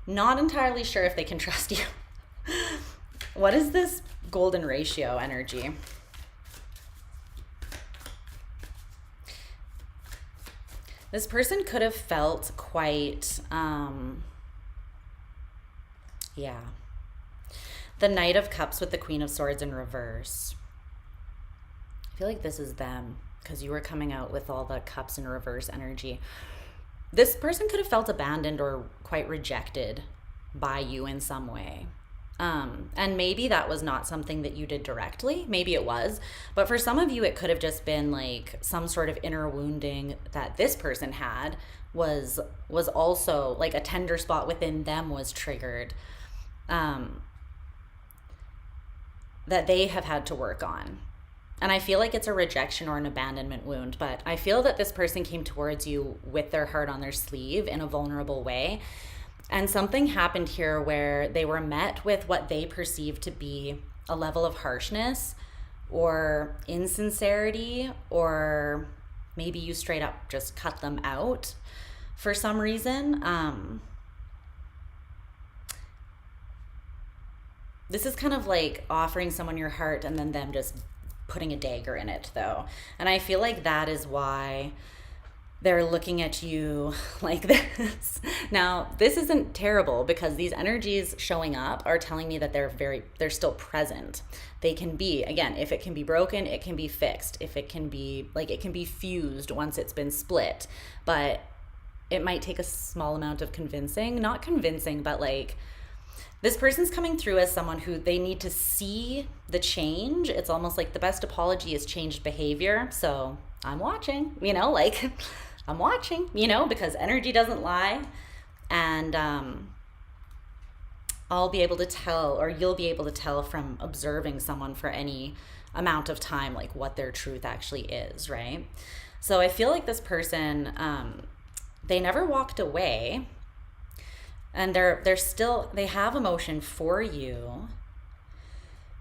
not entirely sure if they can trust you. What is this golden ratio energy? This person could have felt quite, the Knight of Cups with the Queen of Swords in reverse. I feel like this is them because you were coming out with all the cups in reverse energy. This person could have felt abandoned or quite rejected by you in some way. And maybe that was not something that you did directly. Maybe it was. But for some of you, it could have just been like some sort of inner wounding that this person had was also like a tender spot within them was triggered, that they have had to work on. And I feel like it's a rejection or an abandonment wound. But I feel that this person came towards you with their heart on their sleeve in a vulnerable way. And something happened here where they were met with what they perceived to be a level of harshness or insincerity, or maybe you straight up just cut them out for some reason. This is kind of like offering someone your heart and then them just putting a dagger in it, though. And I feel like that is why they're looking at you like this. Now, this isn't terrible because these energies showing up are telling me that they're still present. They can be, again, if it can be broken, it can be fixed. If it can be, it can be fused once it's been split. But it might take a small amount of convincing. Not convincing, but this person's coming through as someone who they need to see the change. It's almost like the best apology is changed behavior. So I'm watching, I'm watching, because energy doesn't lie. And I'll be able to tell, or you'll be able to tell from observing someone for any amount of time, what their truth actually is, right? So I feel like this person, they never walked away, and they have emotion for you,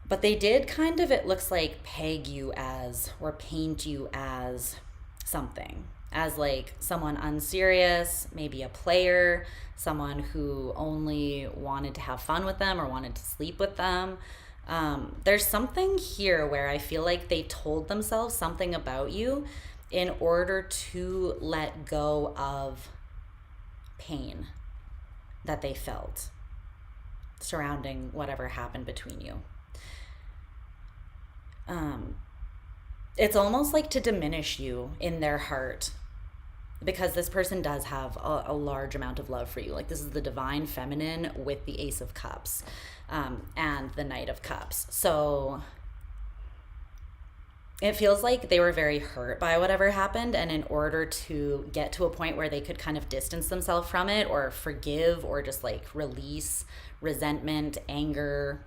but they did kind of, it looks like, peg you as, or paint you as something, as someone unserious, maybe a player, someone who only wanted to have fun with them or wanted to sleep with them. There's something here where I feel like they told themselves something about you in order to let go of pain that they felt surrounding whatever happened between you. It's almost like to diminish you in their heart, because this person does have a large amount of love for you. This is the divine feminine with the Ace of Cups, and the Knight of Cups. So it feels like they were very hurt by whatever happened, and in order to get to a point where they could kind of distance themselves from it or forgive or just like release resentment, anger,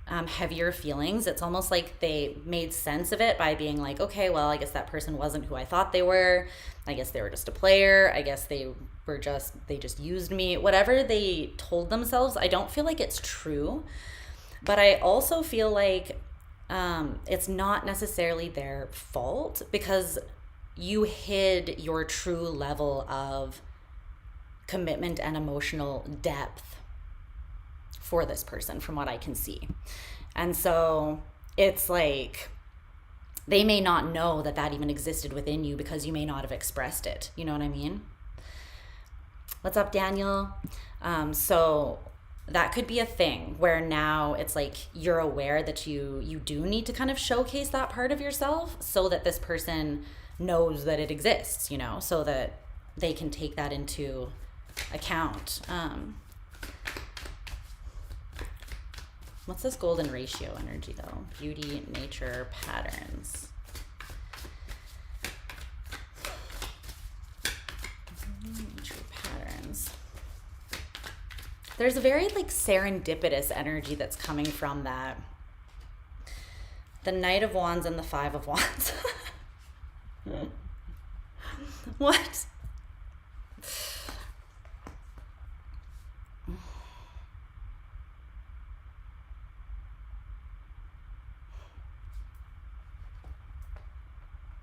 heavier feelings, it's almost like they made sense of it by being like, okay, well, I guess that person wasn't who I thought they were. I guess they were just a player. I guess they just used me. Whatever they told themselves, I don't feel like it's true, but I also feel like it's not necessarily their fault, because you hid your true level of commitment and emotional depth for this person, from what I can see. And so it's like they may not know that that even existed within you because you may not have expressed it. You know what I mean? What's up, Daniel? So that could be a thing where now it's like you're aware that you do need to kind of showcase that part of yourself so that this person knows that it exists, so that they can take that into account. What's this golden ratio energy though? Beauty, nature, patterns. Nature, patterns. There's a very like serendipitous energy that's coming from that. The Knight of Wands and the Five of Wands. What?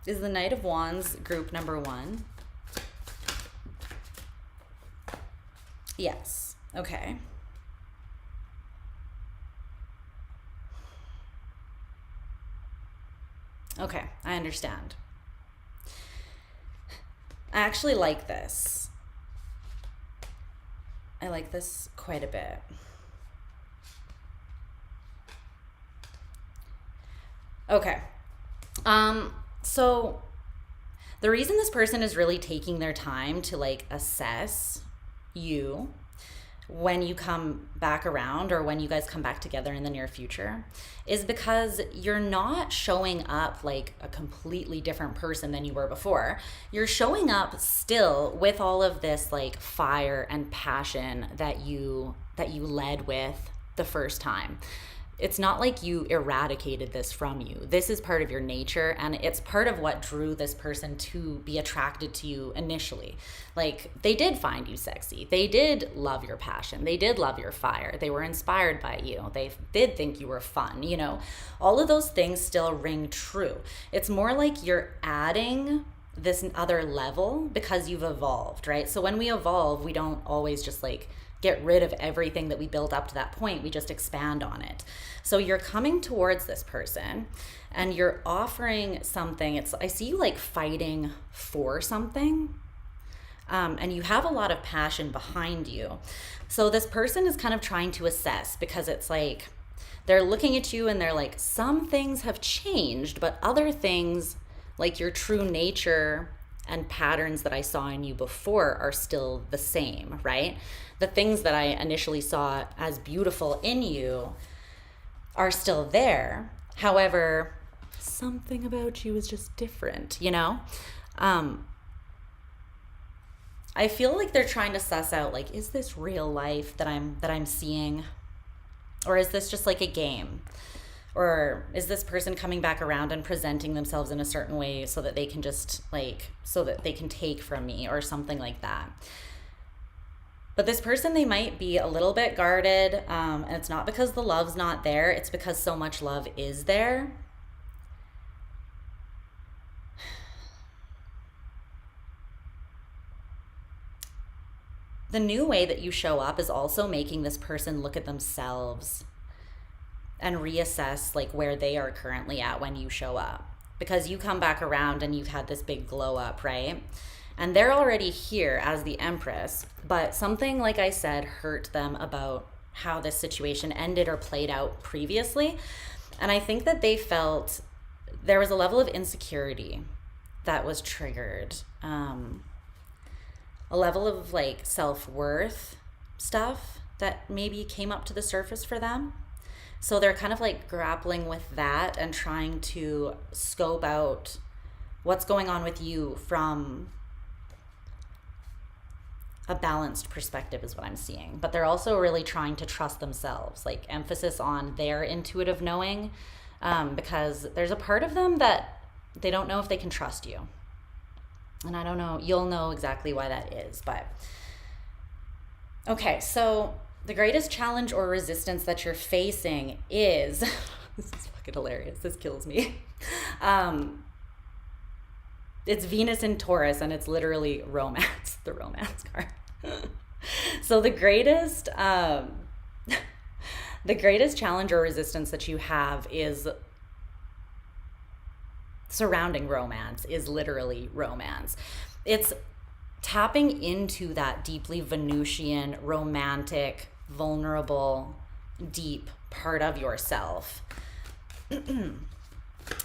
Is the Knight of Wands group number 1? Yes. Okay. Okay, I understand. I actually like this. I like this quite a bit. Okay. So the reason this person is really taking their time to like assess you when you come back around, or when you guys come back together in the near future, is because you're not showing up like a completely different person than you were before. You're showing up still with all of this like fire and passion that you led with the first time. It's not like you eradicated this from you. This is part of your nature, and it's part of what drew this person to be attracted to you initially. Like, they did find you sexy. They did love your passion. They did love your fire. They were inspired by you. They did think you were fun, All of those things still ring true. It's more like you're adding this other level because you've evolved, right? So when we evolve, we don't always just like get rid of everything that we built up to that point. We just expand on it. So you're coming towards this person and you're offering something. I see you like fighting for something. And you have a lot of passion behind you. So this person is kind of trying to assess, because it's like they're looking at you and they're like, some things have changed, but other things like your true nature and patterns that I saw in you before are still the same, right? The things that I initially saw as beautiful in you are still there. However, something about you is just different, I feel like they're trying to suss out, like, is this real life that I'm seeing? Or is this just like a game? Or is this person coming back around and presenting themselves in a certain way so that they can just so that they can take from me, or something like that? But this person, they might be a little bit guarded, and it's not because the love's not there, it's because so much love is there. The new way that you show up is also making this person look at themselves and reassess like where they are currently at when you show up, because you come back around and you've had this big glow up, right? And they're already here as the Empress, but something, like I said, hurt them about how this situation ended or played out previously. And I think that they felt there was a level of insecurity that was triggered, a level of like self-worth stuff that maybe came up to the surface for them. So they're kind of like grappling with that and trying to scope out what's going on with you from a balanced perspective is what I'm seeing. But they're also really trying to trust themselves, like emphasis on their intuitive knowing, because there's a part of them that they don't know if they can trust you. And I don't know, you'll know exactly why that is. But okay, so the greatest challenge or resistance that you're facing is, this is fucking hilarious, this kills me. It's Venus in Taurus, and it's literally romance, the romance card. So the greatest challenge or resistance that you have is surrounding romance, is literally romance. It's tapping into that deeply Venusian, romantic, vulnerable, deep part of yourself.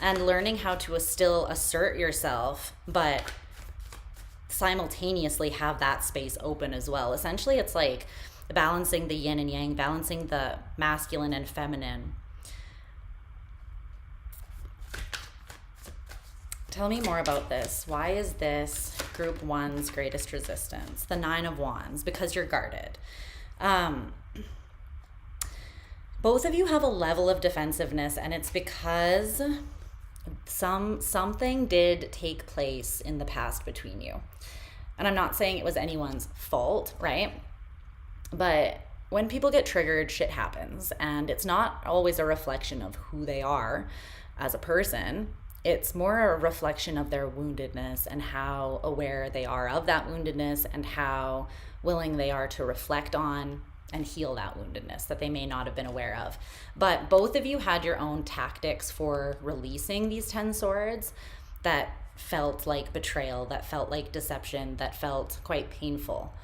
And learning how to still assert yourself, but simultaneously have that space open as well. Essentially, it's like balancing the yin and yang, balancing the masculine and feminine. Tell me more about this. Why is this group one's greatest resistance? The 9 of Wands, because you're guarded. Both of you have a level of defensiveness, and it's because something did take place in the past between you. And I'm not saying it was anyone's fault, right? But when people get triggered, shit happens. And it's not always a reflection of who they are as a person. It's more a reflection of their woundedness and how aware they are of that woundedness and how willing they are to reflect on and heal that woundedness that they may not have been aware of. But both of you had your own tactics for releasing these 10 swords that felt like betrayal, that felt like deception, that felt quite painful.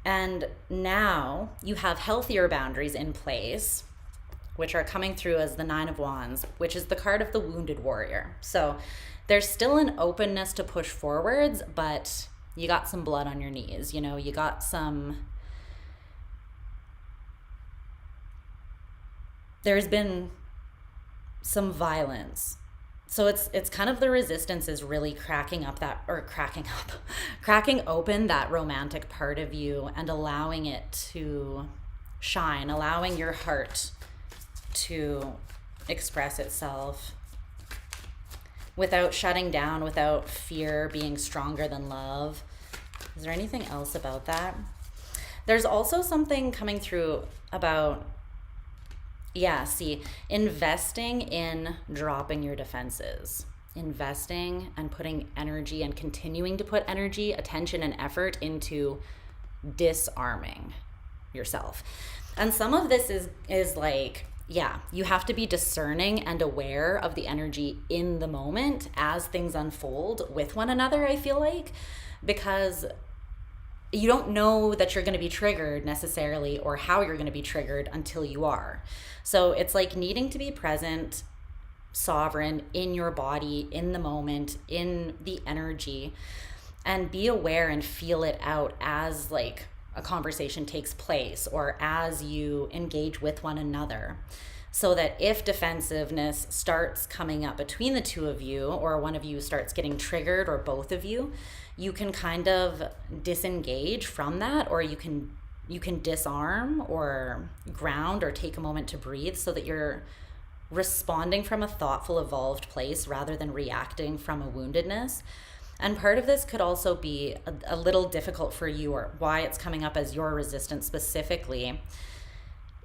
And now you have healthier boundaries in place, which are coming through as the 9 of Wands, which is the card of the wounded warrior. So there's still an openness to push forwards, but you got some blood on your knees, you know, you got there's been some violence. So it's kind of the resistance is really cracking open that romantic part of you and allowing it to shine, allowing your heart to express itself without shutting down, without fear being stronger than love. Is there anything else about that? There's also something coming through about, investing in dropping your defenses, investing and putting energy and continuing to put energy, attention, and effort into disarming yourself. And some of this is like, you have to be discerning and aware of the energy in the moment as things unfold with one another, I feel like, because you don't know that you're going to be triggered necessarily or how you're going to be triggered until you are. So it's like needing to be present, sovereign in your body, in the moment, in the energy, and be aware and feel it out as like a conversation takes place or as you engage with one another. So that if defensiveness starts coming up between the two of you, or one of you starts getting triggered, or both of you, you can kind of disengage from that, or you can disarm or ground or take a moment to breathe so that you're responding from a thoughtful, evolved place rather than reacting from a woundedness. And part of this could also be a little difficult for you, or why it's coming up as your resistance specifically,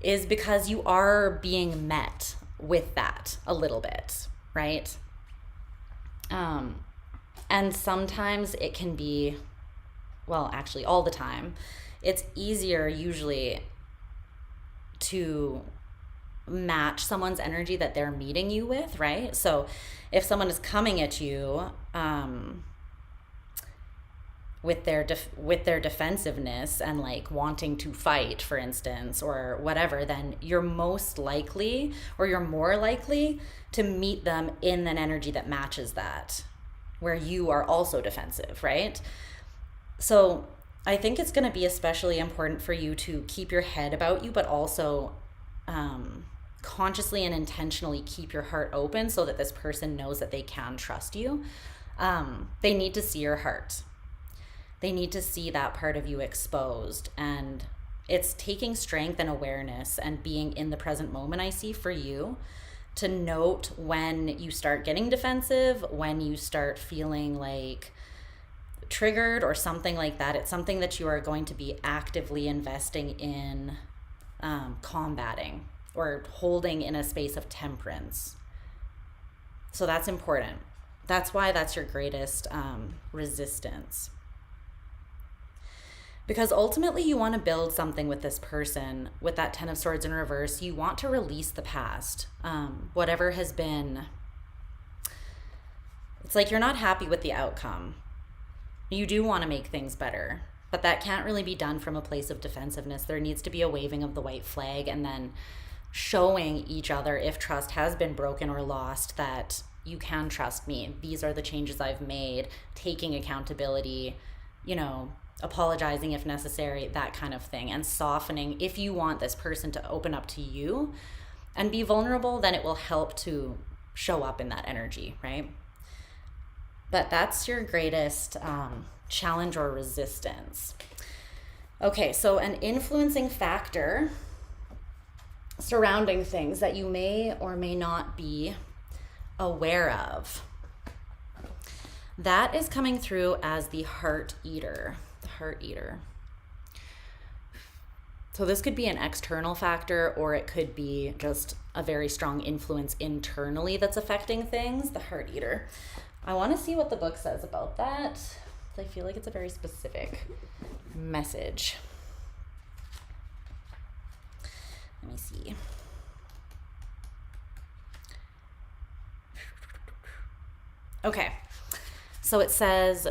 is because you are being met with that a little bit, right? And sometimes it can be, well, actually all the time, it's easier usually to match someone's energy that they're meeting you with, right? So if someone is coming at you with their defensiveness and like wanting to fight, for instance, or whatever, then you're most likely, or you're more likely to meet them in an energy that matches that, where you are also defensive, right? So I think it's going to be especially important for you to keep your head about you, but also consciously and intentionally keep your heart open so that this person knows that they can trust you. They need to see your heart. They need to see that part of you exposed. And it's taking strength and awareness and being in the present moment, I see, for you, to note when you start getting defensive, when you start feeling like triggered or something like that. It's something that you are going to be actively investing in combating or holding in a space of temperance. So that's important. That's why that's your greatest resistance. Because ultimately you want to build something with this person. With that 10 of Swords in reverse, you want to release the past. Whatever has been, it's like you're not happy with the outcome. You do want to make things better, but that can't really be done from a place of defensiveness. There needs to be a waving of the white flag and then showing each other, if trust has been broken or lost, that you can trust me. These are the changes I've made, taking accountability, apologizing if necessary, that kind of thing, and softening. If you want this person to open up to you and be vulnerable, then it will help to show up in that energy, right? But that's your greatest challenge or resistance. Okay, so an influencing factor surrounding things that you may or may not be aware of. That is coming through as the heart eater. The heart eater. So this could be an external factor, or it could be just a very strong influence internally that's affecting things. The heart eater. I want to see what the book says about that. I feel like it's a very specific message. Let me see. Okay. So it says,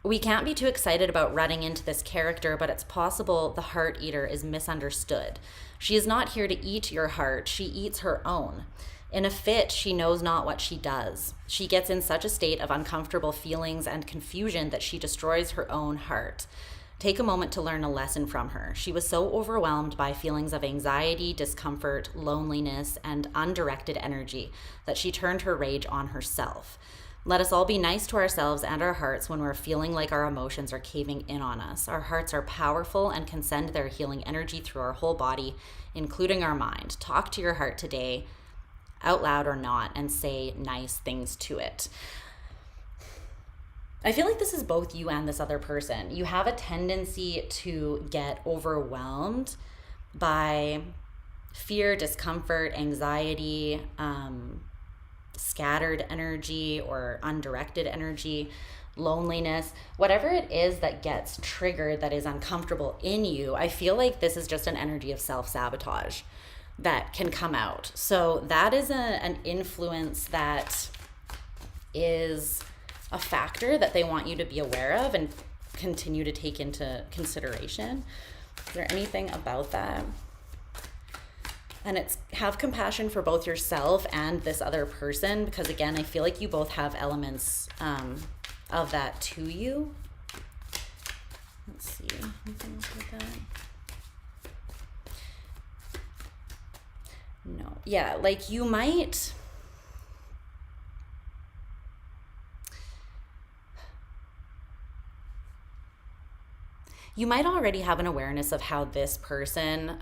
we can't be too excited about running into this character, but it's possible the heart eater is misunderstood. She is not here to eat your heart. She eats her own. In a fit, she knows not what she does. She gets in such a state of uncomfortable feelings and confusion that she destroys her own heart. Take a moment to learn a lesson from her. She was so overwhelmed by feelings of anxiety, discomfort, loneliness, and undirected energy that she turned her rage on herself. Let us all be nice to ourselves and our hearts when we're feeling like our emotions are caving in on us. Our hearts are powerful and can send their healing energy through our whole body, including our mind. Talk to your heart today, out loud or not, and say nice things to it. I feel like this is both you and this other person. You have a tendency to get overwhelmed by fear, discomfort, anxiety, scattered energy or undirected energy, loneliness, whatever it is that gets triggered that is uncomfortable in you. I feel like this is just an energy of self-sabotage that can come out. So that is an influence that is a factor that they want you to be aware of and continue to take into consideration. Is there anything about that? And it's have compassion for both yourself and this other person, because again, I feel like you both have elements of that to you. Let's see, anything else with that? No, yeah, like you might already have an awareness of how this person,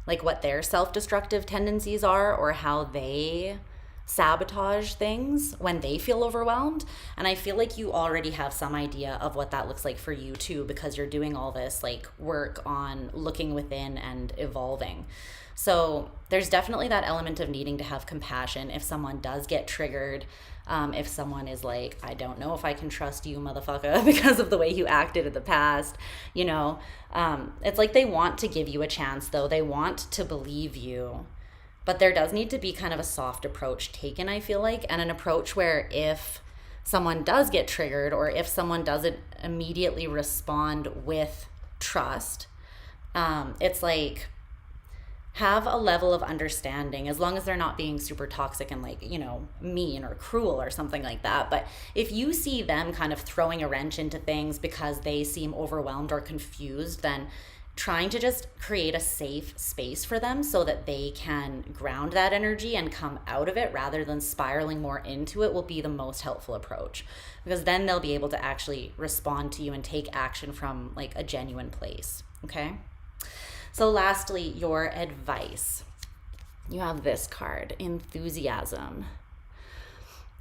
like what their self-destructive tendencies are, or how they sabotage things when they feel overwhelmed. And I feel like you already have some idea of what that looks like for you too, because you're doing all this like work on looking within and evolving. So there's definitely that element of needing to have compassion if someone does get triggered. If someone is like, I don't know if I can trust you, motherfucker, because of the way you acted in the past, it's like they want to give you a chance, though. They want to believe you. But there does need to be kind of a soft approach taken, I feel like, and an approach where if someone does get triggered or if someone doesn't immediately respond with trust, it's like, have a level of understanding, as long as they're not being super toxic and like, mean or cruel or something like that. But if you see them kind of throwing a wrench into things because they seem overwhelmed or confused, then trying to just create a safe space for them so that they can ground that energy and come out of it rather than spiraling more into it will be the most helpful approach, because then they'll be able to actually respond to you and take action from like a genuine place. Okay. So lastly, your advice. You have this card, enthusiasm.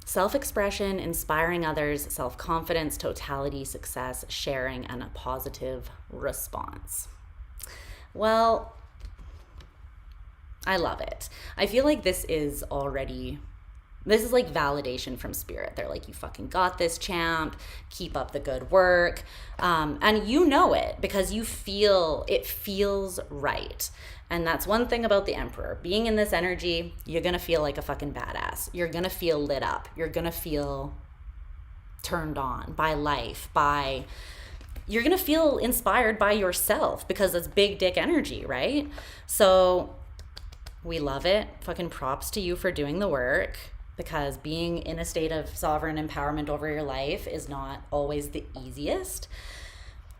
Self-expression, inspiring others, self-confidence, totality, success, sharing, and a positive response. Well, I love it. I feel like this is like validation from spirit. They're like, you fucking got this, champ. Keep up the good work. And you know it because it feels right. And that's one thing about the Emperor. Being in this energy, you're going to feel like a fucking badass. You're going to feel lit up. You're going to feel turned on by life, you're going to feel inspired by yourself because it's big dick energy, right? So we love it. Fucking props to you for doing the work, because being in a state of sovereign empowerment over your life is not always the easiest.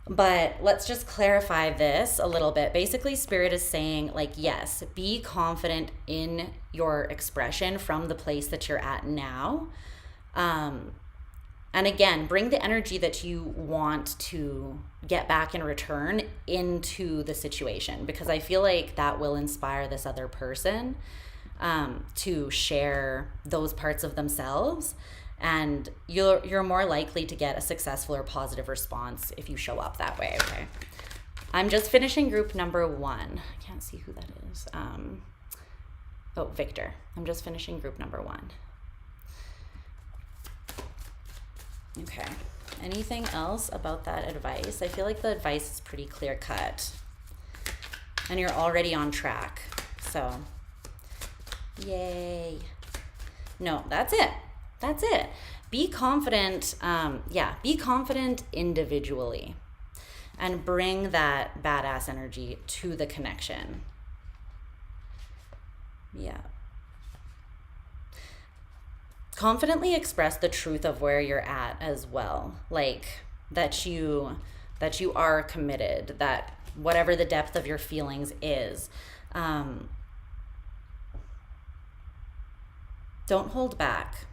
But let's just clarify this a little bit. Basically, Spirit is saying, like, yes, be confident in your expression from the place that you're at now. And again, bring the energy that you want to get back in return into the situation, because I feel like that will inspire this other person to share those parts of themselves. And you're more likely to get a successful or positive response if you show up that way, okay? I'm just finishing group number 1. I can't see who that is. Victor. I'm just finishing group number 1. Okay. Anything else about that advice? I feel like the advice is pretty clear cut. And you're already on track. So, yay. No, that's it. That's it. Be confident. Be confident individually and bring that badass energy to the connection. Yeah. Confidently express the truth of where you're at as well. Like that you are committed, that whatever the depth of your feelings is, don't hold back.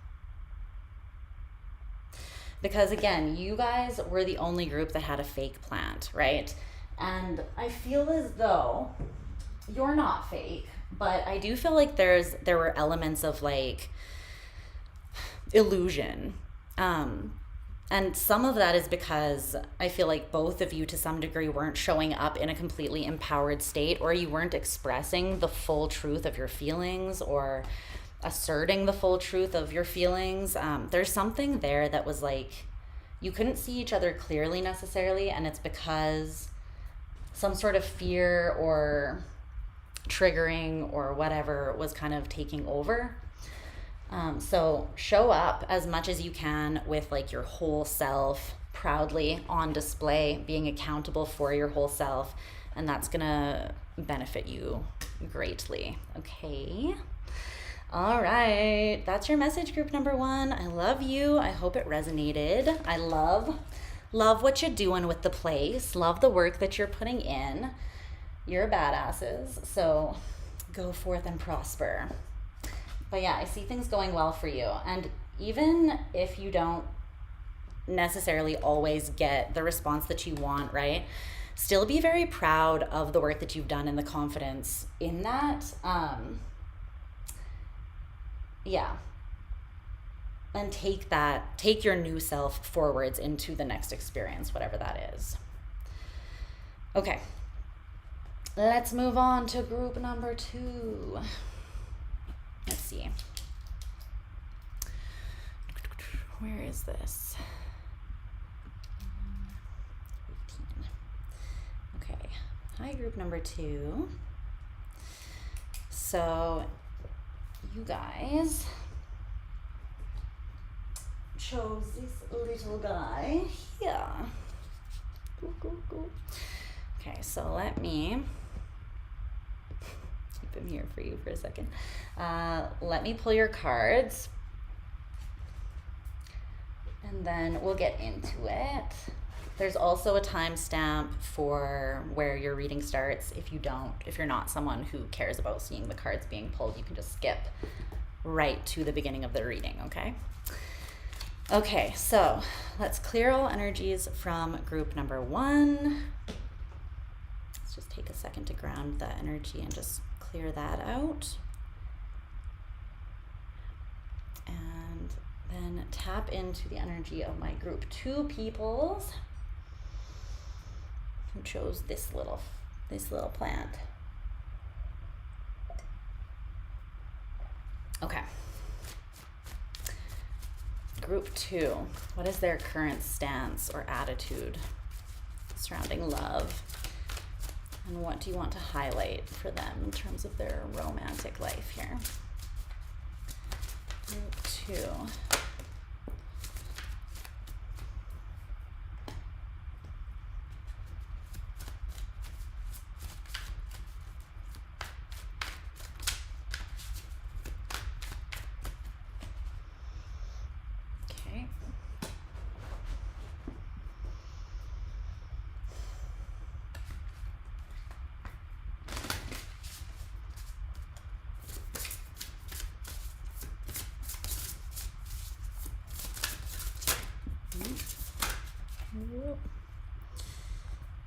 Because again, you guys were the only group that had a fake plant, right? And I feel as though you're not fake, but I do feel like there were elements of like illusion. And some of that is because I feel like both of you to some degree weren't showing up in a completely empowered state, or you weren't expressing the full truth of your feelings or asserting the full truth of your feelings. There's something there that was like, you couldn't see each other clearly necessarily, and it's because some sort of fear or triggering or whatever was kind of taking over. So show up as much as you can with like your whole self proudly on display, being accountable for your whole self, and that's gonna benefit you greatly. Okay. All right, that's your message, group number 1. I love you. I hope it resonated. I love what you're doing with the place. Love the work that you're putting in. You're badasses, so go forth and prosper. But yeah, I see things going well for you. And even if you don't necessarily always get the response that you want, right? Still be very proud of the work that you've done and the confidence in that. And take your new self forwards into the next experience, whatever that is. Okay. Let's move on to group number 2. Let's see. Where is this? 15. Okay. Hi, group number 2. So, you guys chose this little guy here. Go. Okay, so let me keep him here for you for a second. Let me pull your cards, and then we'll get into it. There's also a timestamp for where your reading starts. If you're not someone who cares about seeing the cards being pulled, you can just skip right to the beginning of the reading, okay? Okay, so let's clear all energies from group number 1. Let's just take a second to ground that energy and just clear that out. And then tap into the energy of my group 2 peoples who chose this little plant. Okay. Group 2, what is their current stance or attitude surrounding love? And what do you want to highlight for them in terms of their romantic life here? Group 2.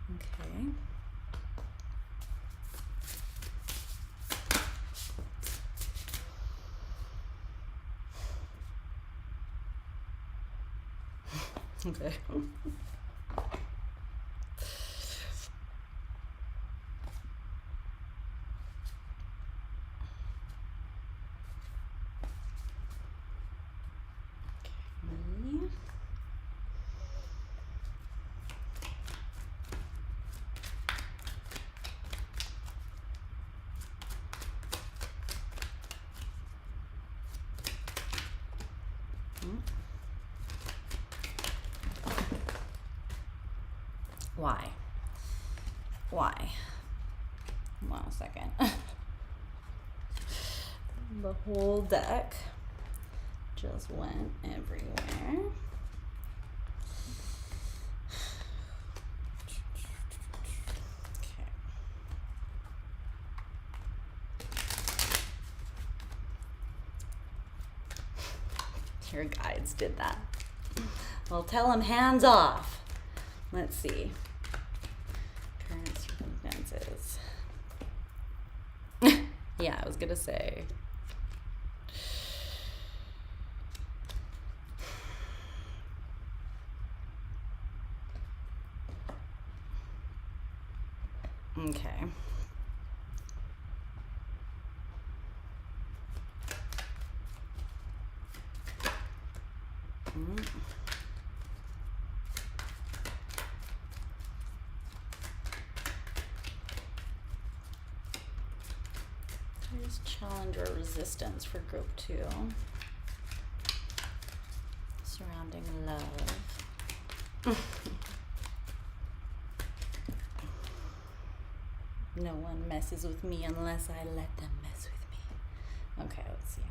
Okay. Okay. Why? Hold on a second. The whole deck just went everywhere. Okay. Your guides did that. Well, tell them hands off. Let's see. Current circumstances. Yeah, I was gonna say. Okay. There's challenge or resistance for group 2. Surrounding love. No one messes with me unless I let them mess with me. Okay, let's see.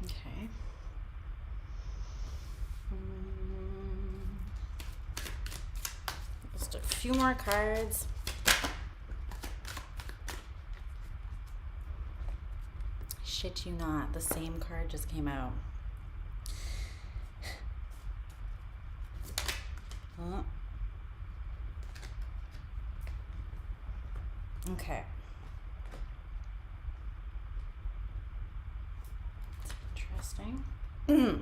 Okay. Just a few more cards. Shit you not, the same card just came out. Okay. That's interesting. Okay.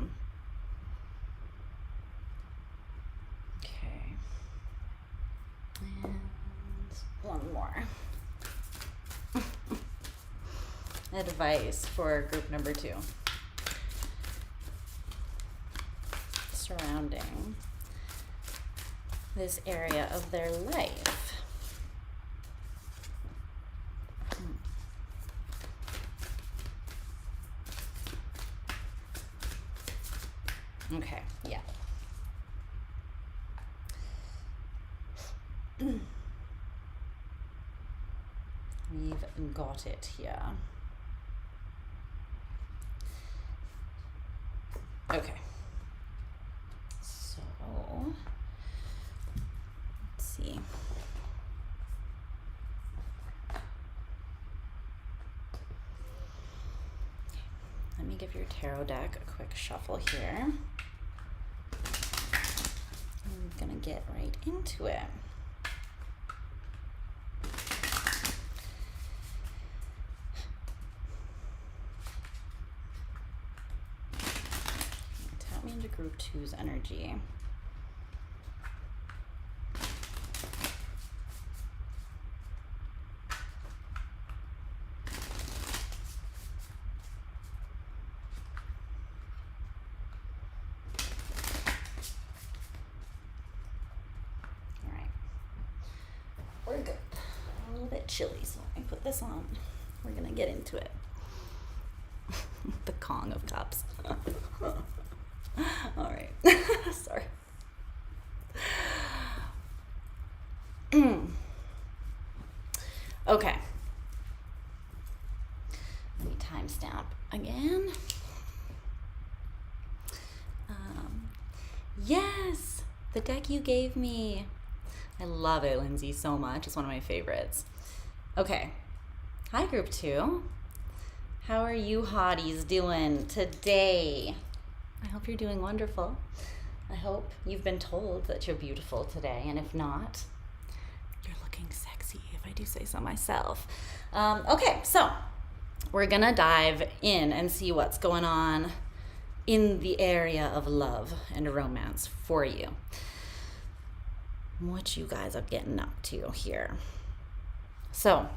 And one more. Advice for group number 2. Surrounding this area of their life. Okay, yeah. We've got it here. Okay. So, let's see. Let me give your tarot deck a quick shuffle here. I'm gonna get right into it. Tap me into group 2's energy. We're good. A little bit chilly, so I put this on. We're gonna get into it. The Kong of Cups. All right. Sorry. Okay. Let me timestamp again. Yes, the deck you gave me. I love it, Lindsay, so much. It's one of my favorites. Okay. Hi, group 2. How are you hotties doing today? I hope you're doing wonderful. I hope you've been told that you're beautiful today, and if not, you're looking sexy, if I do say so myself. Okay, so we're gonna dive in and see what's going on in the area of love and romance for you. What you guys are getting up to here. So,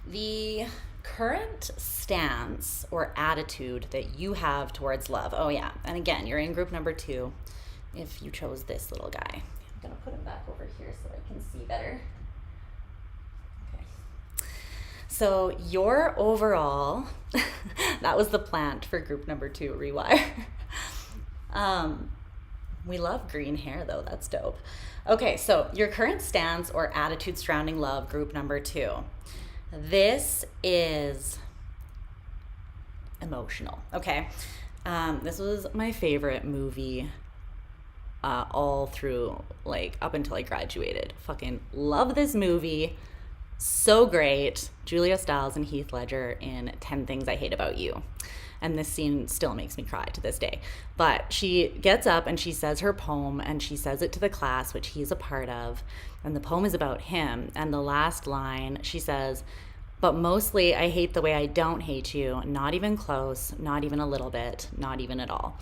the current stance or attitude that you have towards love. Oh yeah, and again, you're in group number 2 if you chose this little guy. I'm gonna put him back over here so I can see better. Okay. So your overall, that was the plant for group number 2, rewire. We love green hair though, that's dope. Okay, so your current stance or attitude surrounding love, group number 2. This is emotional, okay? This was my favorite movie all through, like, up until I graduated. Fucking love this movie. So great. Julia Stiles and Heath Ledger in 10 Things I Hate About You. And this scene still makes me cry to this day. But she gets up and she says her poem, and she says it to the class, which he's a part of. And the poem is about him. And the last line, she says, "But mostly I hate the way I don't hate you. Not even close, not even a little bit, not even at all."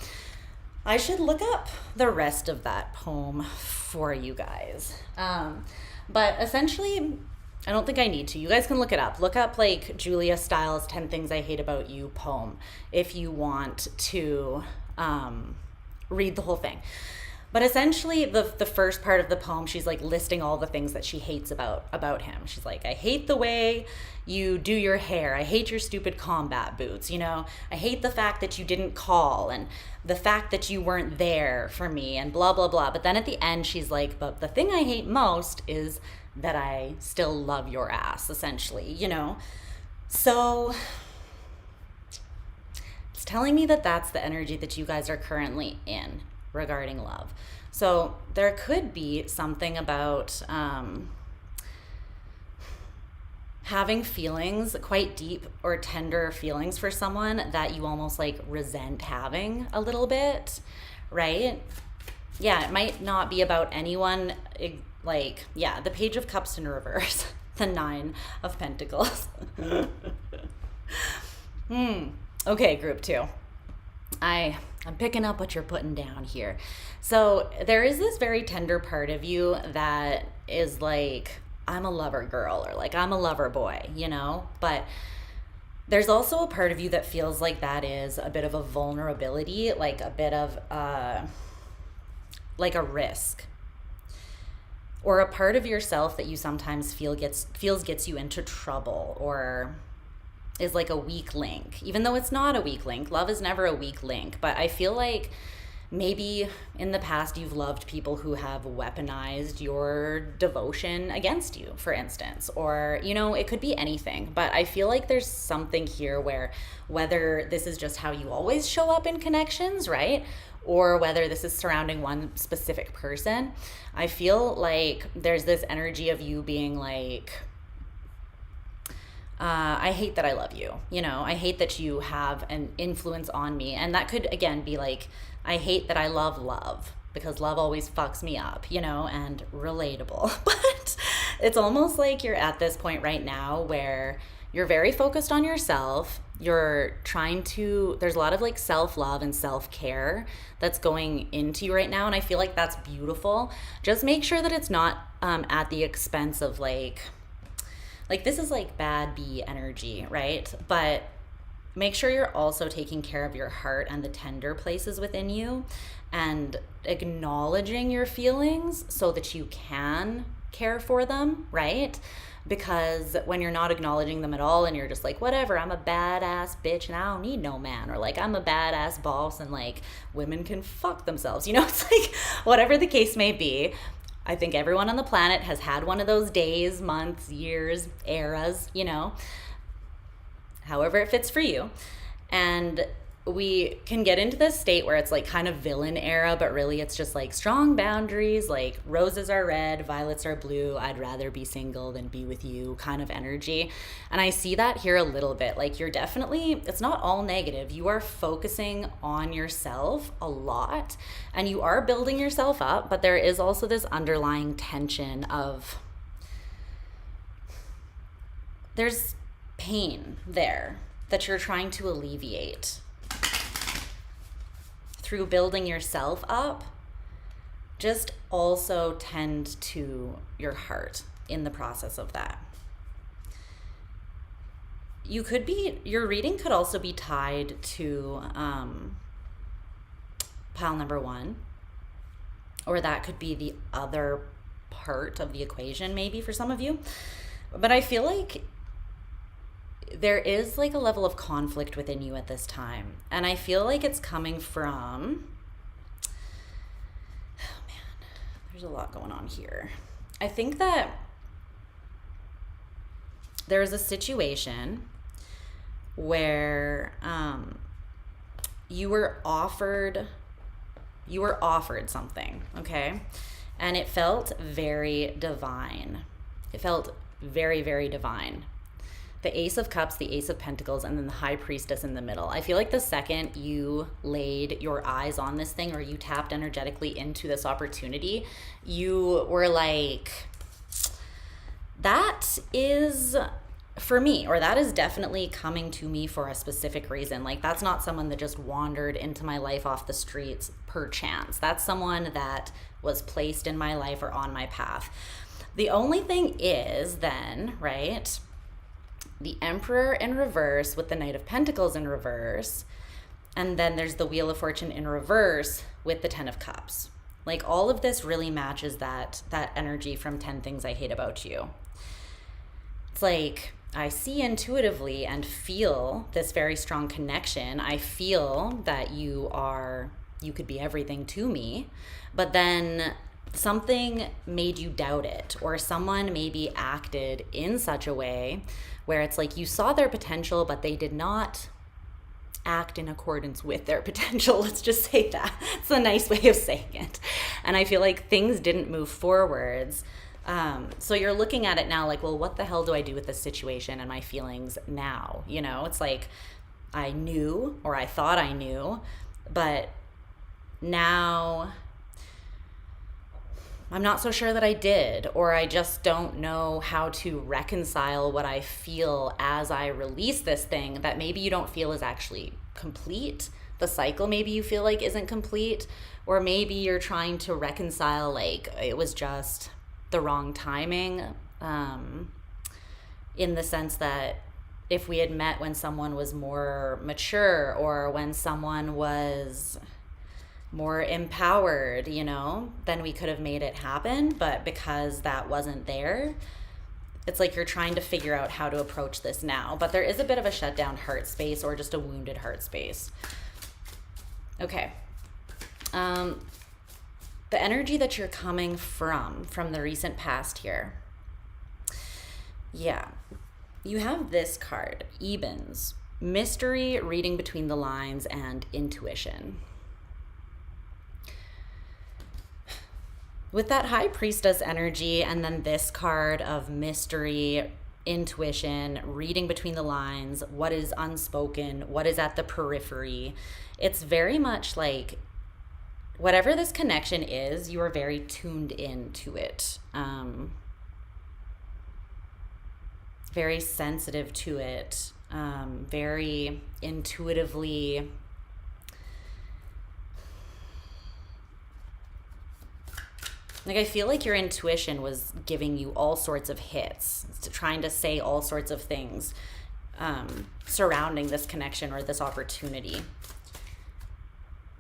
I should look up the rest of that poem for you guys. But essentially, I don't think I need to. You guys can look it up. Look up like Julia Stiles' 10 Things I Hate About You poem if you want to read the whole thing. But essentially, the first part of the poem, she's like listing all the things that she hates about him. She's like, "I hate the way you do your hair. I hate your stupid combat boots. You know, I hate the fact that you didn't call, and the fact that you weren't there for me, and blah, blah, blah." But then at the end, she's like, "But the thing I hate most is that I still love your ass," essentially, you know? So it's telling me that that's the energy that you guys are currently in regarding love. So there could be something about having feelings, quite deep or tender feelings for someone that you almost like resent having a little bit, right? Yeah, it might not be about anyone. Like, yeah, the Page of Cups in reverse, the 9 of Pentacles. Okay, group 2. I'm picking up what you're putting down here. So there is this very tender part of you that is like, I'm a lover girl, or like, I'm a lover boy, you know? But there's also a part of you that feels like that is a bit of a vulnerability, like a bit of like a risk. Or a part of yourself that you sometimes feels gets you into trouble, or is like a weak link, even though it's not a weak link. Love is never a weak link, but I feel like maybe in the past you've loved people who have weaponized your devotion against you, for instance, or, you know, it could be anything. But I feel like there's something here where, whether this is just how you always show up in connections, right? Or whether this is surrounding one specific person, I feel like there's this energy of you being like, I hate that I love you. You know, I hate that you have an influence on me. And that could, again, be like, I hate that I love, because love always fucks me up, you know, and relatable. But it's almost like you're at this point right now where you're very focused on yourself. You're trying to, there's a lot of like self-love and self-care that's going into you right now. And I feel like that's beautiful. Just make sure that it's not at the expense of like this is like bad bee energy, right? But make sure you're also taking care of your heart and the tender places within you and acknowledging your feelings so that you can care for them, right? Because when you're not acknowledging them at all and you're just like, whatever, I'm a badass bitch and I don't need no man, or like I'm a badass boss and like women can fuck themselves, you know, it's like whatever the case may be. I think everyone on the planet has had one of those days, months, years, eras, you know, however it fits for you. And we can get into this state where it's like kind of villain era, but really it's just like strong boundaries, like roses are red, violets are blue, I'd rather be single than be with you kind of energy. And I see that here a little bit. Like you're definitely, it's not all negative. You are focusing on yourself a lot and you are building yourself up, but there is also this underlying tension of, there's pain there that you're trying to alleviate through building yourself up. Just also tend to your heart in the process of that. Your reading could also be tied to pile number 1, or that could be the other part of the equation maybe for some of you. But I feel like there is like a level of conflict within you at this time. And I feel like it's coming from, oh man, there's a lot going on here. I think that there's a situation where you were offered something, okay? And it felt very divine. It felt very, very divine. The Ace of Cups, the Ace of Pentacles, and then the High Priestess in the middle. I feel like the second you laid your eyes on this thing or you tapped energetically into this opportunity, you were like, that is for me, or that is definitely coming to me for a specific reason. Like that's not someone that just wandered into my life off the streets per chance. That's someone that was placed in my life or on my path. The only thing is then, right, the Emperor in reverse with the Knight of Pentacles in reverse, and then there's the Wheel of Fortune in reverse with the 10 of Cups. Like all of this really matches that energy from 10 Things I Hate About You. It's like I see intuitively and feel this very strong connection. I feel that you could be everything to me, but then something made you doubt it, or someone maybe acted in such a way where it's like you saw their potential, but they did not act in accordance with their potential. Let's just say that. It's a nice way of saying it. And I feel like things didn't move forwards. So you're looking at it now like, well, what the hell do I do with this situation and my feelings now? You know, it's like I knew, or I thought I knew, but now I'm not so sure that I did, or I just don't know how to reconcile what I feel as I release this thing that maybe you don't feel is actually complete. The cycle maybe you feel like isn't complete, or maybe you're trying to reconcile like it was just the wrong timing, in the sense that if we had met when someone was more mature or when someone was more empowered, you know, then we could have made it happen. But because that wasn't there, it's like you're trying to figure out how to approach this now. But there is a bit of a shut down heart space, or just a wounded heart space. Okay. The energy that you're coming from the recent past here. Yeah. You have this card, Ebens, mystery, reading between the lines, and intuition. With that High Priestess energy and then this card of mystery, intuition, reading between the lines, what is unspoken, what is at the periphery, it's very much like whatever this connection is, you are very tuned into it. Very sensitive to it, very intuitively. Like, I feel like your intuition was giving you all sorts of hits, trying to say all sorts of things surrounding this connection or this opportunity.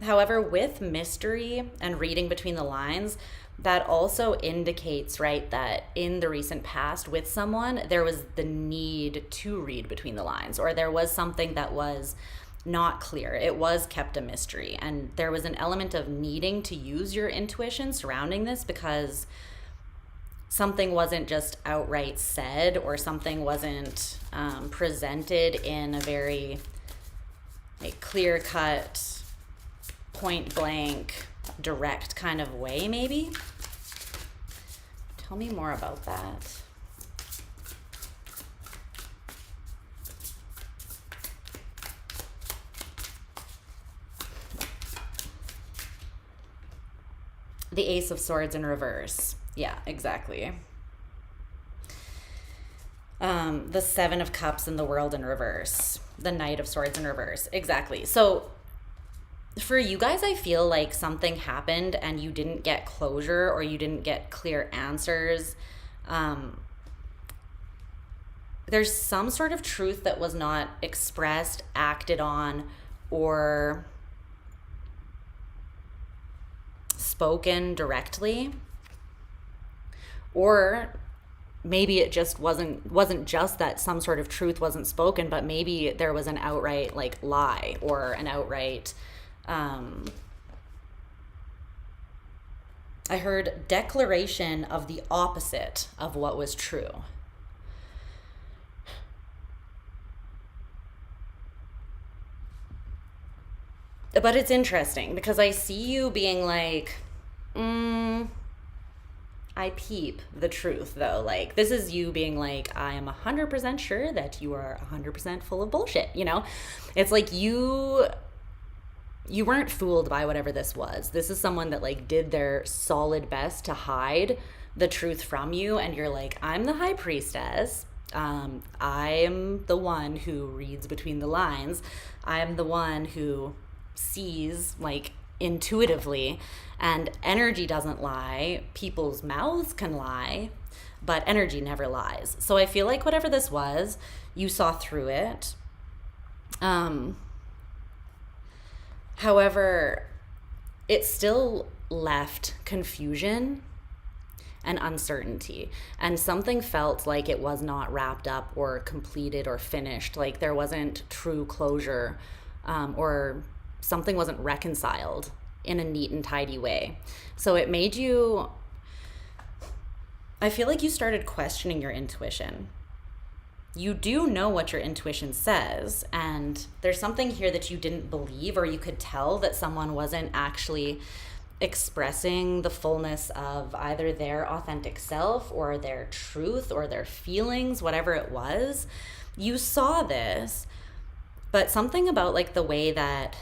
However, with mystery and reading between the lines, that also indicates, right, that in the recent past with someone, there was the need to read between the lines, or there was something that was not clear. It was kept a mystery, and there was an element of needing to use your intuition surrounding this because something wasn't just outright said, or something wasn't presented in a very clear-cut, point-blank, direct kind of way, maybe. Tell me more about that. The Ace of Swords in reverse. Yeah, exactly. The Seven of Cups in the World in reverse. The Knight of Swords in reverse. Exactly. So for you guys, I feel like something happened and you didn't get closure, or you didn't get clear answers. There's some sort of truth that was not expressed, acted on, or spoken directly. Or maybe it just wasn't just that some sort of truth wasn't spoken, but maybe there was an outright lie, or an outright I heard declaration of the opposite of what was true. But it's interesting because I see you being like, I peep the truth, though. Like, this is you being like, I am 100% sure that you are 100% full of bullshit, you know? It's like you weren't fooled by whatever this was. This is someone that did their solid best to hide the truth from you, and you're like, I'm the High Priestess. I'm the one who reads between the lines. I'm the one who sees intuitively, and energy doesn't lie. People's mouths can lie, but energy never lies. So I feel like whatever this was, you saw through it. However, it still left confusion and uncertainty, and something felt like it was not wrapped up or completed or finished. Like there wasn't true closure, or something wasn't reconciled in a neat and tidy way. So it made you, I feel like you started questioning your intuition. You do know what your intuition says, and there's something here that you didn't believe, or you could tell that someone wasn't actually expressing the fullness of either their authentic self or their truth or their feelings, whatever it was. You saw this, but something about the way that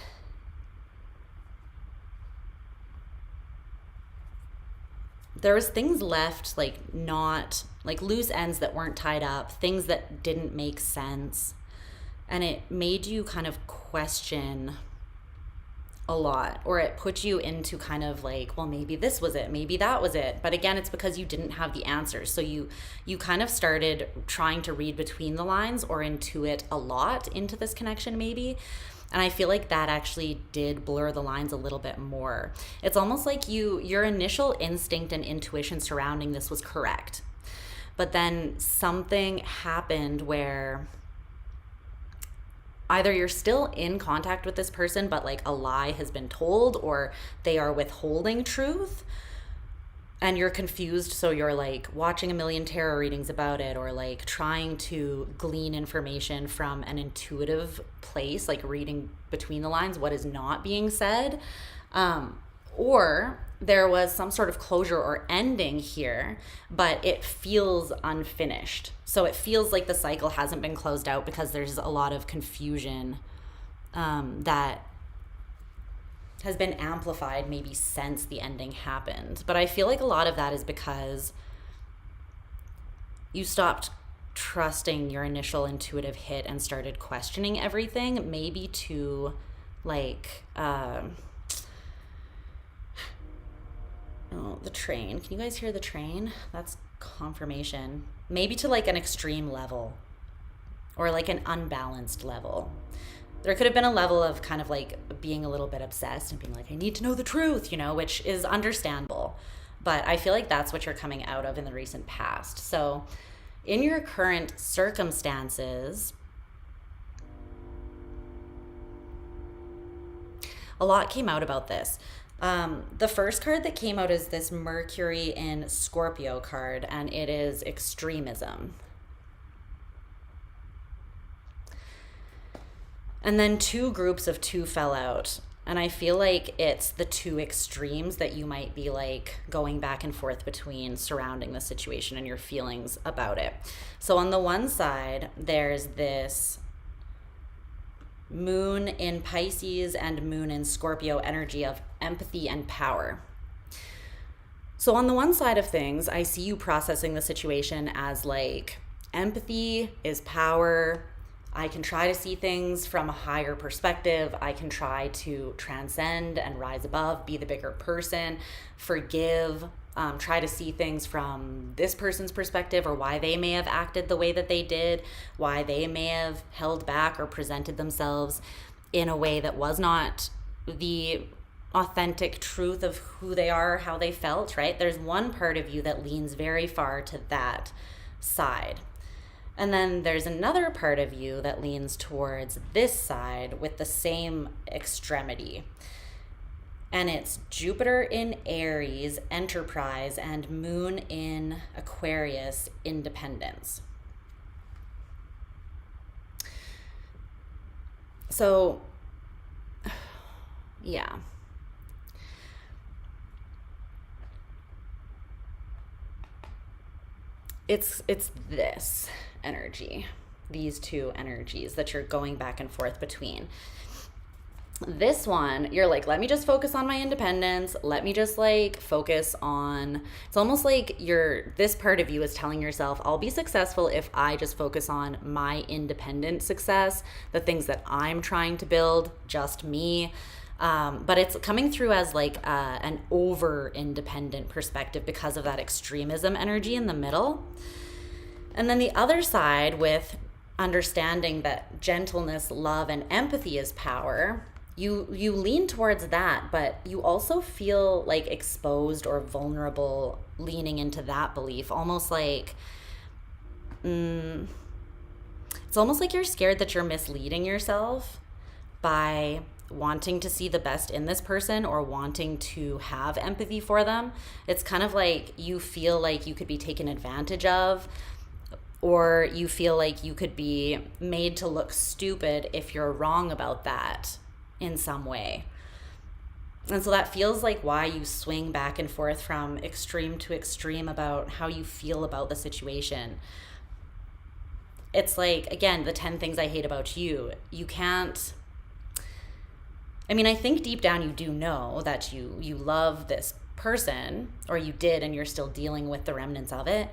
there was things left, not loose ends that weren't tied up, things that didn't make sense. And it made you kind of question a lot, or it put you into kind of well, maybe this was it, maybe that was it. But again, it's because you didn't have the answers. So you kind of started trying to read between the lines or intuit a lot into this connection maybe. And I feel like that actually did blur the lines a little bit more. It's almost like your initial instinct and intuition surrounding this was correct. But then something happened where either you're still in contact with this person, but like a lie has been told, or they are withholding truth and you're confused. So you're like watching a million tarot readings about it, or like trying to glean information from an intuitive place, like reading between the lines what is not being said. Or there was some sort of closure or ending here, but it feels unfinished. So it feels like the cycle hasn't been closed out because there's a lot of confusion that has been amplified maybe since the ending happened. But I feel like a lot of that is because you stopped trusting your initial intuitive hit and started questioning everything, maybe to like... Oh, the train. Can you guys hear the train? That's confirmation. Maybe to like an extreme level or like an unbalanced level. There could have been a level of kind of like being a little bit obsessed and being like, I need to know the truth, you know, which is understandable. But I feel like that's what you're coming out of in the recent past. So in your current circumstances, a lot came out about this. The first card that came out is this Mercury in Scorpio card, and it is extremism. And then two groups of two fell out. And I feel like it's the two extremes that you might be like going back and forth between surrounding the situation and your feelings about it. So on the one side, there's this Moon in Pisces and Moon in Scorpio energy of empathy and power. So on the one side of things, I see you processing the situation as like empathy is power. I can try to see things from a higher perspective. I can try to transcend and rise above, be the bigger person, forgive, try to see things from this person's perspective, or why they may have acted the way that they did, why they may have held back or presented themselves in a way that was not the authentic truth of who they are, how they felt, right? There's one part of you that leans very far to that side. And then there's another part of you that leans towards this side with the same extremity. And it's Jupiter in Aries, enterprise, and Moon in Aquarius, independence. So, yeah. It's this energy, these two energies that you're going back and forth between. This one, you're like, let me just focus on my independence. Let me just like focus on, it's almost like this part of you is telling yourself, I'll be successful if I just focus on my independent success, the things that I'm trying to build, just me. But it's coming through as like an over independent perspective because of that extremism energy in the middle. And then the other side with understanding that gentleness, love, and empathy is power. You lean towards that, but you also feel like exposed or vulnerable leaning into that belief. Almost like, it's almost like you're scared that you're misleading yourself by wanting to see the best in this person or wanting to have empathy for them. It's kind of like you feel like you could be taken advantage of, or you feel like you could be made to look stupid if you're wrong about that in some way. And so that feels like why you swing back and forth from extreme to extreme about how you feel about the situation. It's like, again, the 10 things I hate about you. You can't, I mean, I think deep down you do know that you love this person, or you did, and you're still dealing with the remnants of it.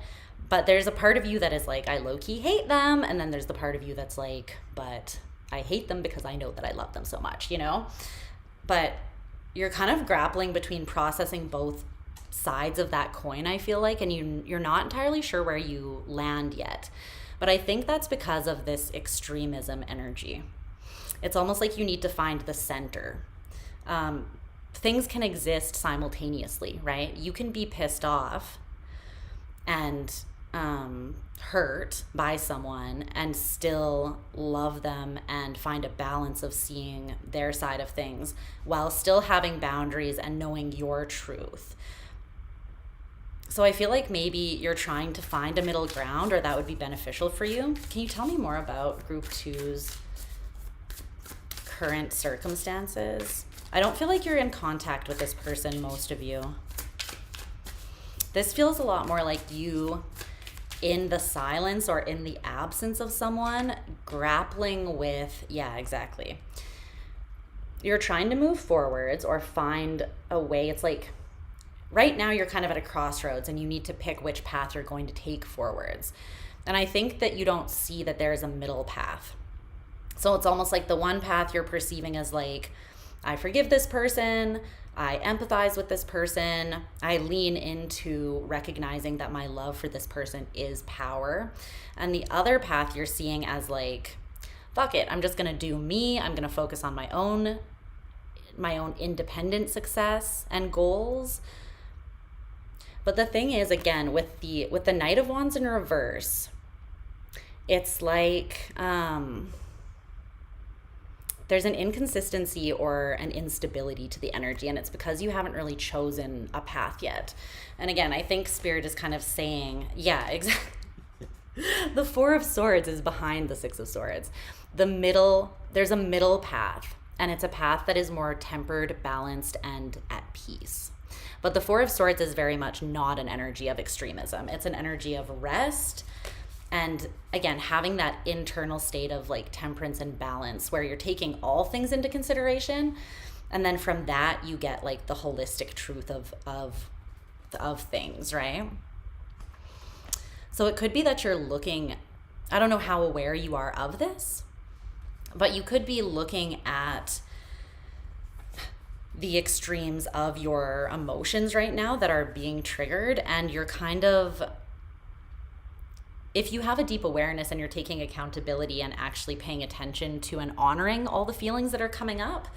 But there's a part of you that is like, I low-key hate them. And then there's the part of you that's like, but I hate them because I know that I love them so much, you know? But you're kind of grappling between processing both sides of that coin, I feel like, and you're not entirely sure where you land yet. But I think that's because of this extremism energy. It's almost like you need to find the center. Things can exist simultaneously, right? You can be pissed off and hurt by someone and still love them and find a balance of seeing their side of things while still having boundaries and knowing your truth. So I feel like maybe you're trying to find a middle ground, or that would be beneficial for you. Can you tell me more about Group 2's current circumstances? I don't feel like you're in contact with this person, most of you. This feels a lot more like you in the silence or in the absence of someone grappling with, yeah, exactly. You're trying to move forwards or find a way. It's like right now you're kind of at a crossroads and you need to pick which path you're going to take forwards. And I think that you don't see that there is a middle path. So it's almost like the one path you're perceiving as like, I forgive this person, I empathize with this person, I lean into recognizing that my love for this person is power. And the other path you're seeing as like, fuck it, I'm just gonna do me, I'm gonna focus on my own independent success and goals. But the thing is, again, with the Knight of Wands in reverse, it's like there's an inconsistency or an instability to the energy, and it's because you haven't really chosen a path yet. And again, I think Spirit is kind of saying, yeah, exactly. The Four of Swords is behind the Six of Swords. There's a middle path, and it's a path that is more tempered, balanced, and at peace. But the Four of Swords is very much not an energy of extremism. It's an energy of rest. And again, having that internal state of like temperance and balance where you're taking all things into consideration. And then from that, you get like the holistic truth of things, right? So it could be that you're looking, I don't know how aware you are of this, but you could be looking at the extremes of your emotions right now that are being triggered, and you're kind of, if you have a deep awareness and you're taking accountability and actually paying attention to and honoring all the feelings that are coming up,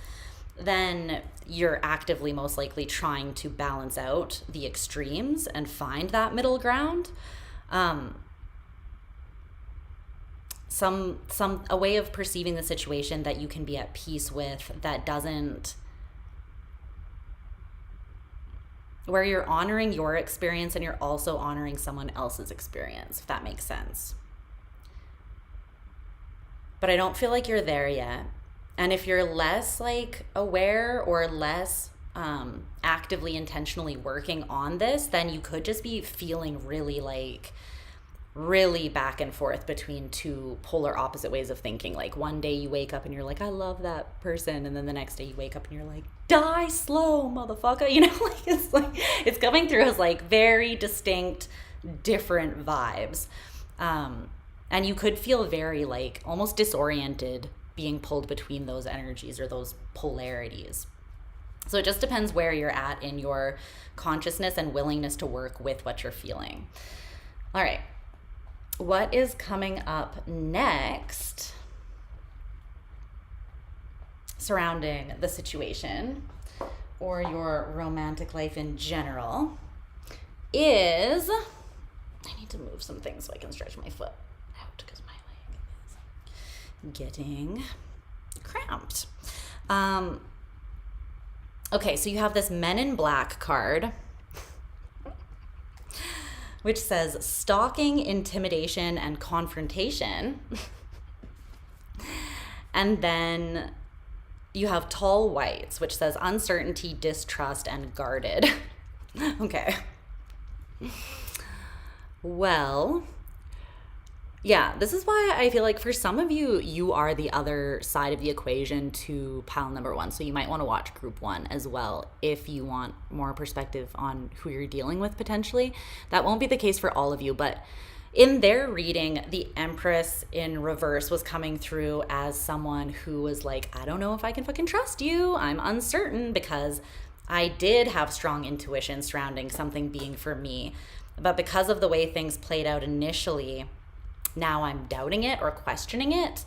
then you're actively most likely trying to balance out the extremes and find that middle ground. A way of perceiving the situation that you can be at peace with, that doesn't, where you're honoring your experience and you're also honoring someone else's experience, if that makes sense. But I don't feel like you're there yet. And if you're less like aware or less actively, intentionally working on this, then you could just be feeling really back and forth between two polar opposite ways of thinking. Like one day you wake up and you're like, I love that person, and then the next day you wake up and you're like, die slow, motherfucker. You know, it's coming through as like very distinct, different vibes. And you could feel very like almost disoriented being pulled between those energies or those polarities. So it just depends where you're at in your consciousness and willingness to work with what you're feeling. All right. What is coming up next surrounding the situation or your romantic life in general is, I need to move some things so I can stretch my foot out because my leg is getting cramped. Okay, so you have this Men in Black card, which says stalking, intimidation, and confrontation. And then you have Tall Whites, which says uncertainty, distrust, and guarded. Okay. Well, yeah, this is why I feel like for some of you, you are the other side of the equation to pile number one. So you might want to watch group one as well if you want more perspective on who you're dealing with potentially. That won't be the case for all of you, but in their reading, the Empress in reverse was coming through as someone who was like, I don't know if I can fucking trust you. I'm uncertain because I did have strong intuition surrounding something being for me. But because of the way things played out initially, now I'm doubting it or questioning it.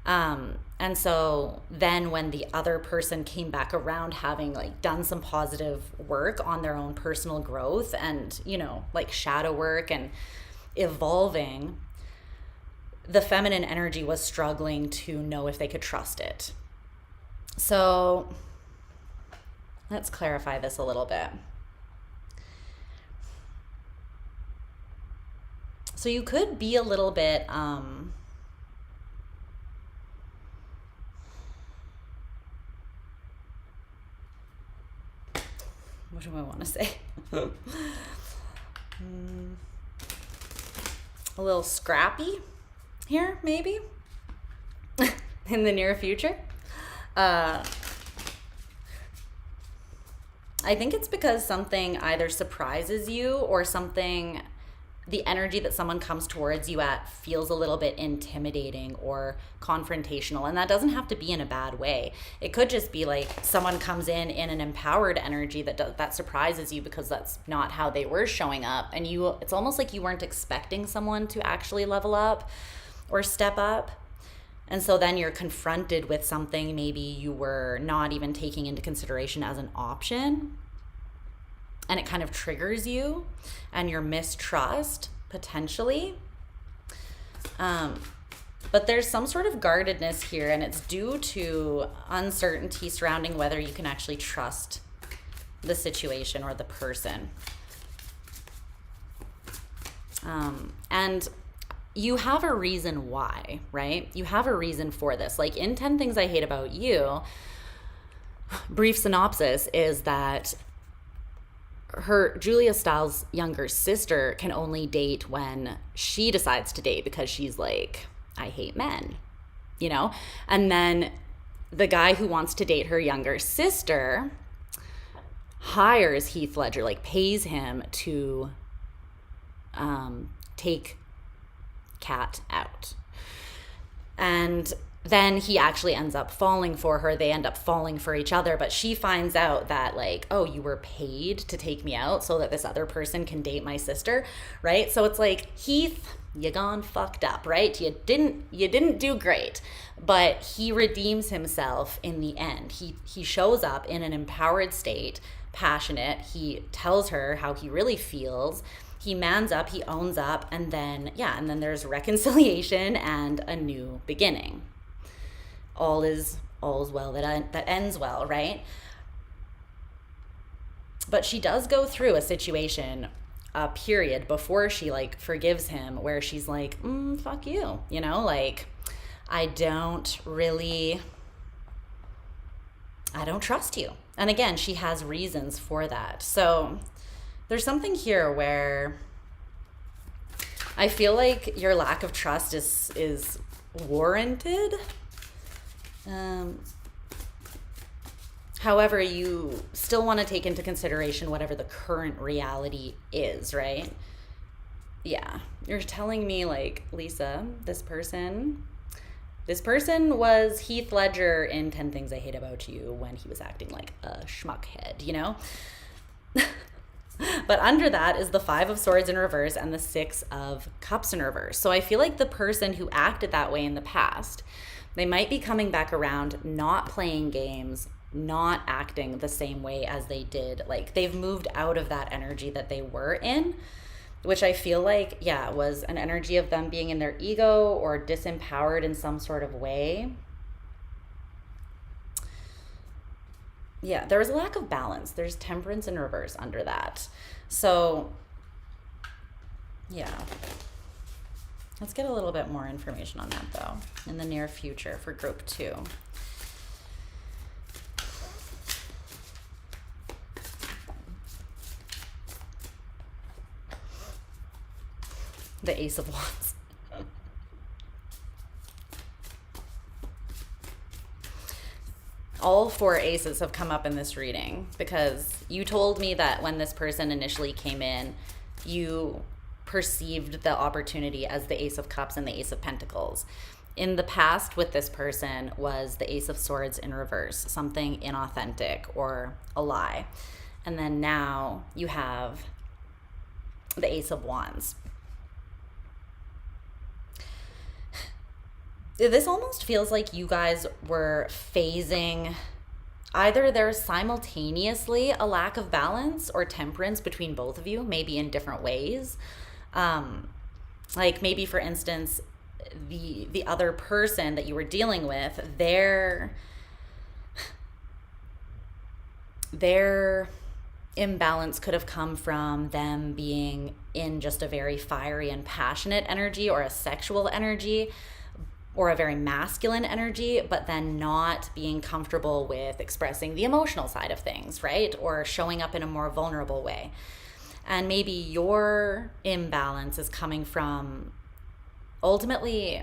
And so then when the other person came back around having like done some positive work on their own personal growth and, you know, like shadow work and evolving, the feminine energy was struggling to know if they could trust it. So let's clarify this a little bit. So you could be a little bit, what do I want to say? A little scrappy here, maybe, in the near future. I think it's because something either surprises you or something, the energy that someone comes towards you at feels a little bit intimidating or confrontational. And that doesn't have to be in a bad way. It could just be like someone comes in an empowered energy that surprises you because that's not how they were showing up. And it's almost like you weren't expecting someone to actually level up or step up. And so then you're confronted with something maybe you were not even taking into consideration as an option. And it kind of triggers you and your mistrust, potentially. But there's some sort of guardedness here, and it's due to uncertainty surrounding whether you can actually trust the situation or the person. And you have a reason why, right? You have a reason for this. Like in 10 Things I Hate About You, brief synopsis is that Julia Stiles' younger sister can only date when she decides to date because she's like, I hate men, you know? And then the guy who wants to date her younger sister hires Heath Ledger, like pays him to take Kat out. And then he actually ends up falling for her. They end up falling for each other, but she finds out that like, oh, you were paid to take me out so that this other person can date my sister, right? So it's like, Heath, you gone fucked up, right? You didn't do great, but he redeems himself in the end. He shows up in an empowered state, passionate. He tells her how he really feels. He mans up, he owns up, and then there's reconciliation and a new beginning. All is well that ends well, right? But she does go through a situation, a period before she like forgives him, where she's like, fuck you, you know, like I don't trust you. And again, she has reasons for that. So there's something here where I feel like your lack of trust is warranted. However, you still want to take into consideration whatever the current reality is, right? Yeah. You're telling me like, Lisa, this person was Heath Ledger in 10 Things I Hate About You when he was acting like a schmuckhead, you know? But under that is the 5 of Swords in reverse and the 6 of Cups in reverse. So I feel like the person who acted that way in the past, they might be coming back around, not playing games, not acting the same way as they did. Like they've moved out of that energy that they were in, which I feel like, was an energy of them being in their ego or disempowered in some sort of way. Yeah, there was a lack of balance. There's temperance in reverse under that. So, yeah. Let's get a little bit more information on that, though, in the near future for group 2. The Ace of Wands. All 4 aces have come up in this reading because you told me that when this person initially came in, you perceived the opportunity as the Ace of Cups and the Ace of Pentacles. In the past with this person was the Ace of Swords in reverse, something inauthentic or a lie. And then now you have the Ace of Wands. This almost feels like you guys were phasing, either there's simultaneously a lack of balance or temperance between both of you, maybe in different ways. Like maybe, for instance, the other person that you were dealing with, their imbalance could have come from them being in just a very fiery and passionate energy, or a sexual energy, or a very masculine energy, but then not being comfortable with expressing the emotional side of things, right? Or showing up in a more vulnerable way. And maybe your imbalance is coming from ultimately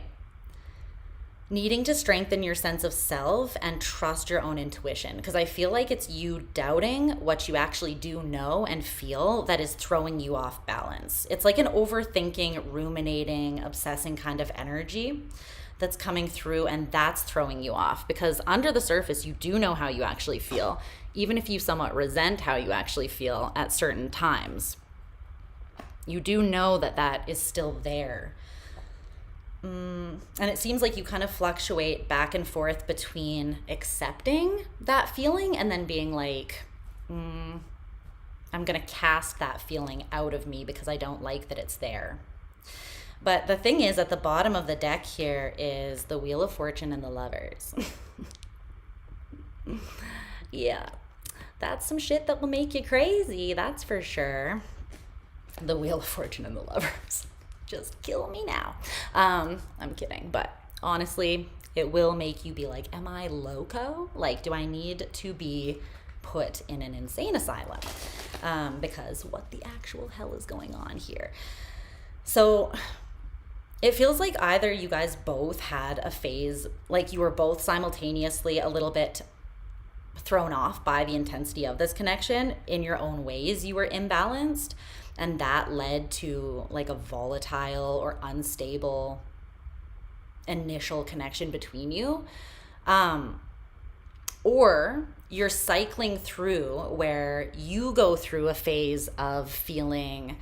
needing to strengthen your sense of self and trust your own intuition. Because I feel like it's you doubting what you actually do know and feel that is throwing you off balance. It's like an overthinking, ruminating, obsessing kind of energy that's coming through, and that's throwing you off. Because under the surface, you do know how you actually feel, even if you somewhat resent how you actually feel at certain times. You do know that that is still there. And it seems like you kind of fluctuate back and forth between accepting that feeling and then being like, I'm going to cast that feeling out of me because I don't like that it's there. But the thing is, at the bottom of the deck here is the Wheel of Fortune and the Lovers. Yeah, that's some shit that will make you crazy, that's for sure. The Wheel of Fortune and the Lovers. Just kill me now. I'm kidding, but honestly, it will make you be like, am I loco? Like, do I need to be put in an insane asylum? Because what the actual hell is going on here? So it feels like either you guys both had a phase, like you were both simultaneously a little bit thrown off by the intensity of this connection. In your own ways, you were imbalanced, and that led to like a volatile or unstable initial connection between you. Or you're cycling through where you go through a phase of feeling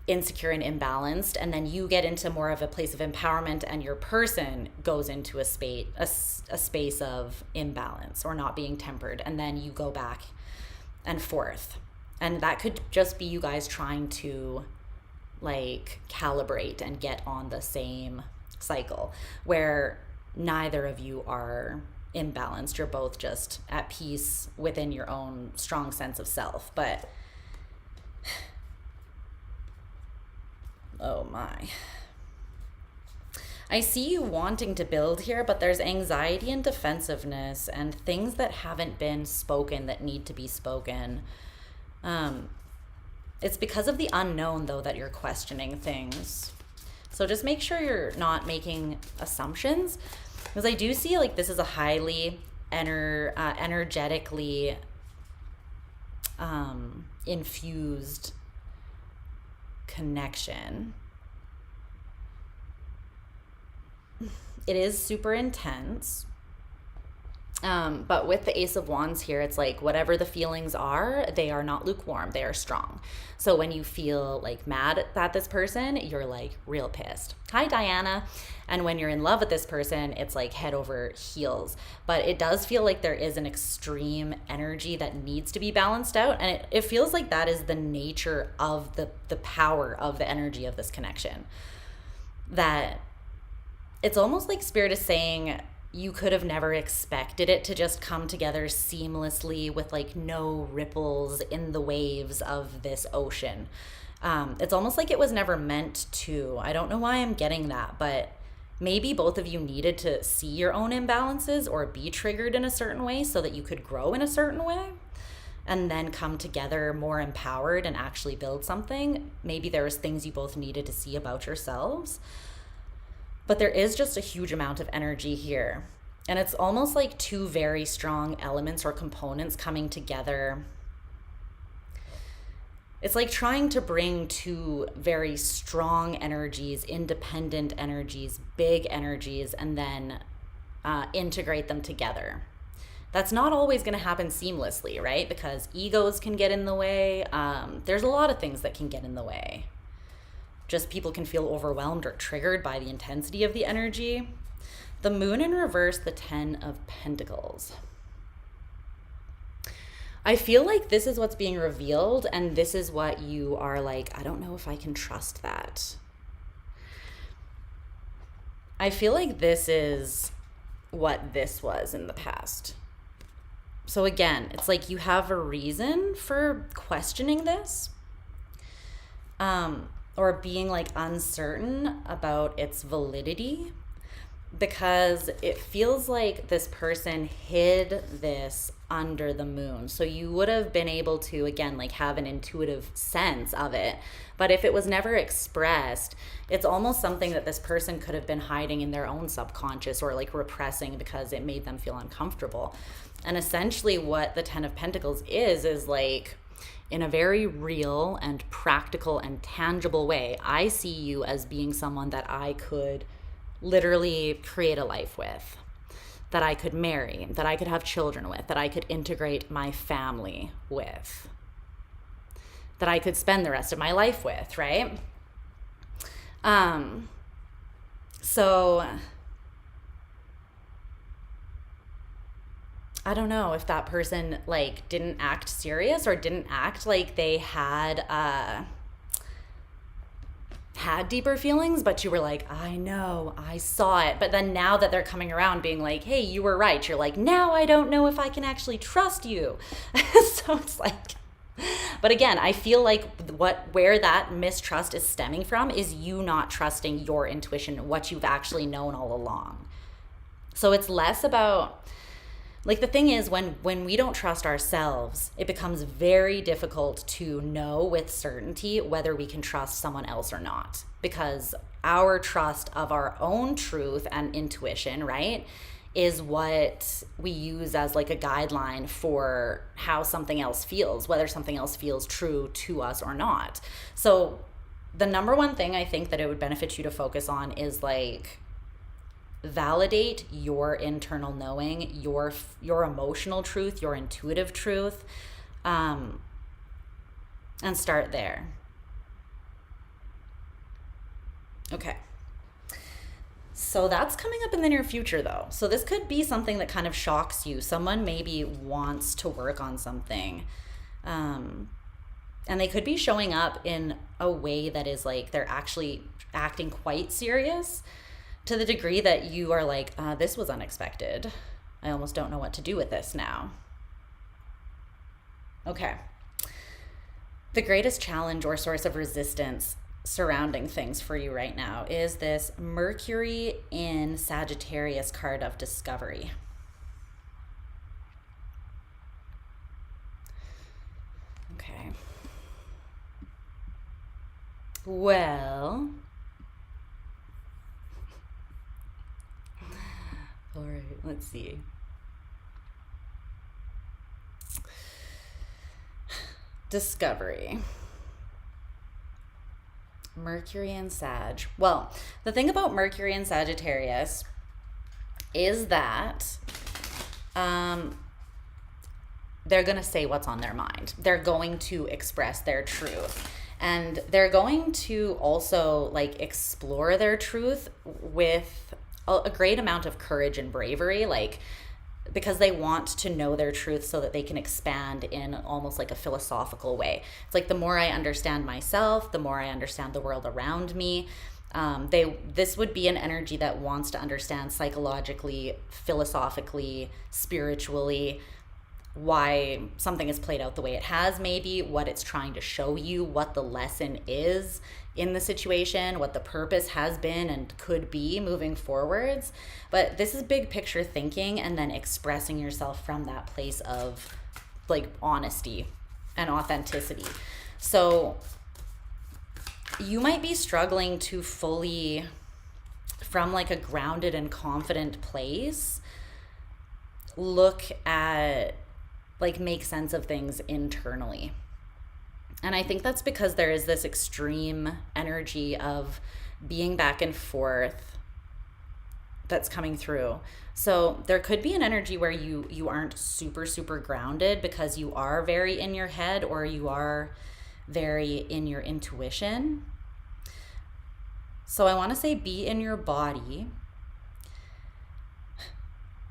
insecure and imbalanced, and then you get into more of a place of empowerment, and your person goes into a space of imbalance or not being tempered, and then you go back and forth. And that could just be you guys trying to like calibrate and get on the same cycle where neither of you are imbalanced. You're both just at peace within your own strong sense of self. But oh my. I see you wanting to build here, but there's anxiety and defensiveness and things that haven't been spoken that need to be spoken. It's because of the unknown, though, that you're questioning things. So just make sure you're not making assumptions, because I do see like this is a highly energetically infused connection. It is super intense. But with the Ace of Wands here, it's like whatever the feelings are, they are not lukewarm, they are strong. So when you feel like mad at this person, you're like real pissed. Hi, Diana. And when you're in love with this person, it's like head over heels. But it does feel like there is an extreme energy that needs to be balanced out. And it feels like that is the nature of the power of the energy of this connection. That it's almost like Spirit is saying, you could have never expected it to just come together seamlessly with like no ripples in the waves of this ocean. It's almost like it was never meant to. I don't know why I'm getting that, but maybe both of you needed to see your own imbalances or be triggered in a certain way so that you could grow in a certain way and then come together more empowered and actually build something. Maybe there was things you both needed to see about yourselves. But there is just a huge amount of energy here. And it's almost like two very strong elements or components coming together. It's like trying to bring two very strong energies, independent energies, big energies, and then integrate them together. That's not always going to happen seamlessly, right? Because egos can get in the way. There's a lot of things that can get in the way. Just people can feel overwhelmed or triggered by the intensity of the energy. The Moon in reverse, the 10 of Pentacles. I feel like this is what's being revealed, and this is what you are like, I don't know if I can trust that. I feel like this is what this was in the past. So again, it's like you have a reason for questioning this, or being like uncertain about its validity, because it feels like this person hid this under the moon. So you would have been able to, again, like have an intuitive sense of it. But if it was never expressed, it's almost something that this person could have been hiding in their own subconscious or like repressing because it made them feel uncomfortable. And essentially what the 10 of Pentacles is like, in a very real and practical and tangible way, I see you as being someone that I could literally create a life with, that I could marry, that I could have children with, that I could integrate my family with, that I could spend the rest of my life with, right? So I don't know if that person like didn't act serious or didn't act like they had deeper feelings, but you were like, I know, I saw it. But then now that they're coming around being like, hey, you were right, you're like, now I don't know if I can actually trust you. So it's like, but again, I feel like where that mistrust is stemming from is you not trusting your intuition, what you've actually known all along. So it's less about, like, the thing is, when we don't trust ourselves, it becomes very difficult to know with certainty whether we can trust someone else or not, because our trust of our own truth and intuition, right, is what we use as like a guideline for how something else feels, whether something else feels true to us or not. So the number one thing I think that it would benefit you to focus on is like, validate your internal knowing, your emotional truth, your intuitive truth, and start there. Okay. So that's coming up in the near future though. So this could be something that kind of shocks you. Someone maybe wants to work on something. And they could be showing up in a way that is like they're actually acting quite serious, to the degree that you are like, this was unexpected. I almost don't know what to do with this now. Okay. The greatest challenge or source of resistance surrounding things for you right now is this Mercury in Sagittarius card of discovery. Okay. Well, all right, let's see. Discovery. Mercury and Sag. Well, the thing about Mercury and Sagittarius is that they're going to say what's on their mind. They're going to express their truth. And they're going to also like explore their truth with a great amount of courage and bravery, like, because they want to know their truth so that they can expand in almost like a philosophical way. It's like, the more I understand myself, the more I understand the world around me. This would be an energy that wants to understand psychologically, philosophically, spiritually, why something is played out the way it has, maybe what it's trying to show you, what the lesson is in the situation, what the purpose has been and could be moving forwards. But this is big picture thinking, and then expressing yourself from that place of like honesty and authenticity. So you might be struggling to fully, from like a grounded and confident place, look at, like, make sense of things internally. And I think that's because there is this extreme energy of being back and forth that's coming through. So there could be an energy where you aren't super, super grounded because you are very in your head, or you are very in your intuition. So I want to say, be in your body.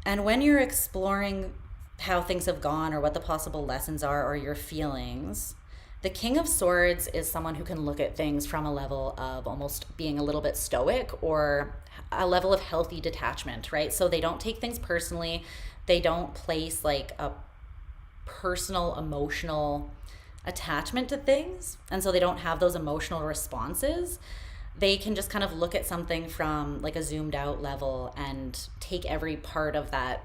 And when you're exploring how things have gone or what the possible lessons are or your feelings, The King of Swords is someone who can look at things from a level of almost being a little bit stoic or a level of healthy detachment, right? So they don't take things personally. They don't place like a personal, emotional attachment to things. And so they don't have those emotional responses. They can just kind of look at something from like a zoomed out level and take every part of that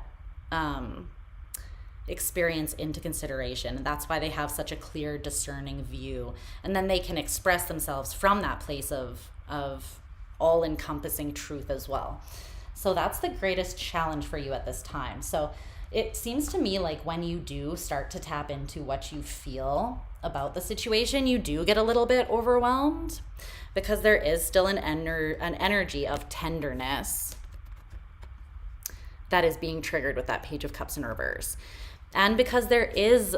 experience into consideration. And that's why they have such a clear, discerning view. And then they can express themselves from that place of all-encompassing truth as well. So that's the greatest challenge for you at this time. So it seems to me like when you do start to tap into what you feel about the situation, you do get a little bit overwhelmed because there is still an energy of tenderness that is being triggered with that Page of Cups in reverse. And because there is,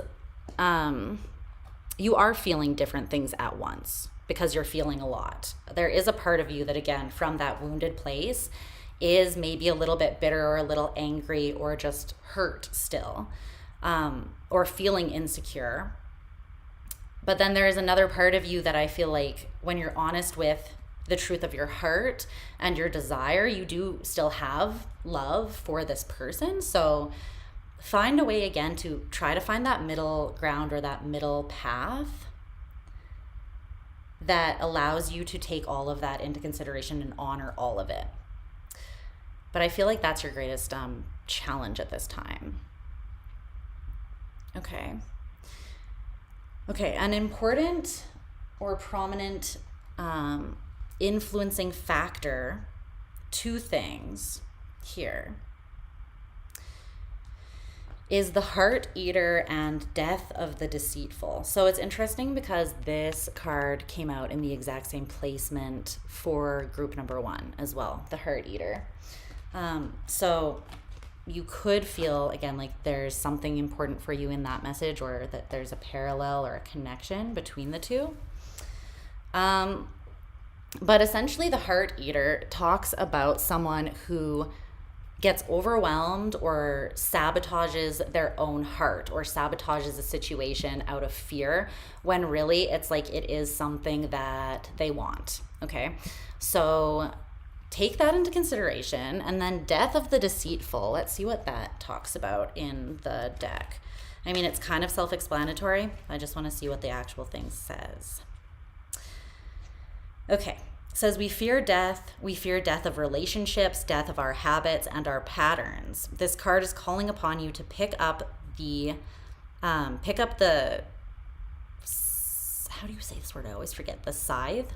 you are feeling different things at once because you're feeling a lot. There is a part of you that, again, from that wounded place is maybe a little bit bitter or a little angry or just hurt still, or feeling insecure. But then there is another part of you that I feel like when you're honest with the truth of your heart and your desire, you do still have love for this person. So find a way again to try to find that middle ground or that middle path that allows you to take all of that into consideration and honor all of it. But I feel like that's your greatest challenge at this time. Okay, an important or prominent influencing factor, two things here, is the Heart Eater and Death of the Deceitful. So it's interesting because this card came out in the exact same placement for group number 1 as well, the Heart Eater. So you could feel, again, like there's something important for you in that message, or that there's a parallel or a connection between the two. But essentially the Heart Eater talks about someone who gets overwhelmed or sabotages their own heart or sabotages a situation out of fear, when really it's like it is something that they want. Okay, so take that into consideration. And then Death of the Deceitful, let's see what that talks about in the deck. I mean, it's kind of self-explanatory. I just want to see what the actual thing says. Okay, it says we fear death of relationships, death of our habits and our patterns. This card is calling upon you to pick up the how do you say this word? I always forget. The scythe,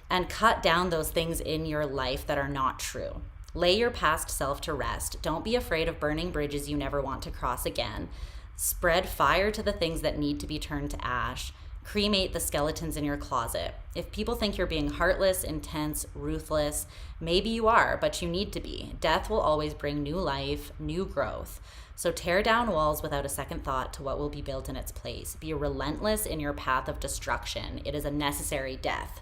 and cut down those things in your life that are not true. Lay your past self to rest. Don't be afraid of burning bridges you never want to cross again. Spread fire to the things that need to be turned to ash. Cremate the skeletons in your closet. If people think you're being heartless, intense, ruthless, maybe you are, but you need to be. Death will always bring new life, new growth. So tear down walls without a second thought to what will be built in its place. Be relentless in your path of destruction. It is a necessary death.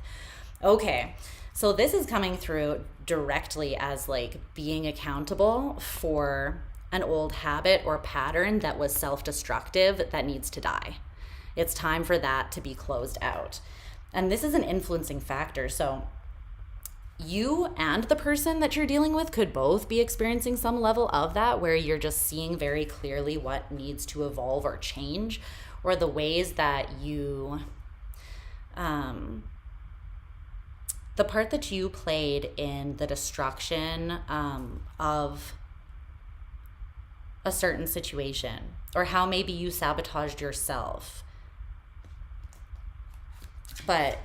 Okay, so this is coming through directly as like being accountable for an old habit or pattern that was self-destructive that needs to die. It's time for that to be closed out. And this is an influencing factor. So you and the person that you're dealing with could both be experiencing some level of that, where you're just seeing very clearly what needs to evolve or change, or the ways that you, the part that you played in the destruction of a certain situation, or how maybe you sabotaged yourself. But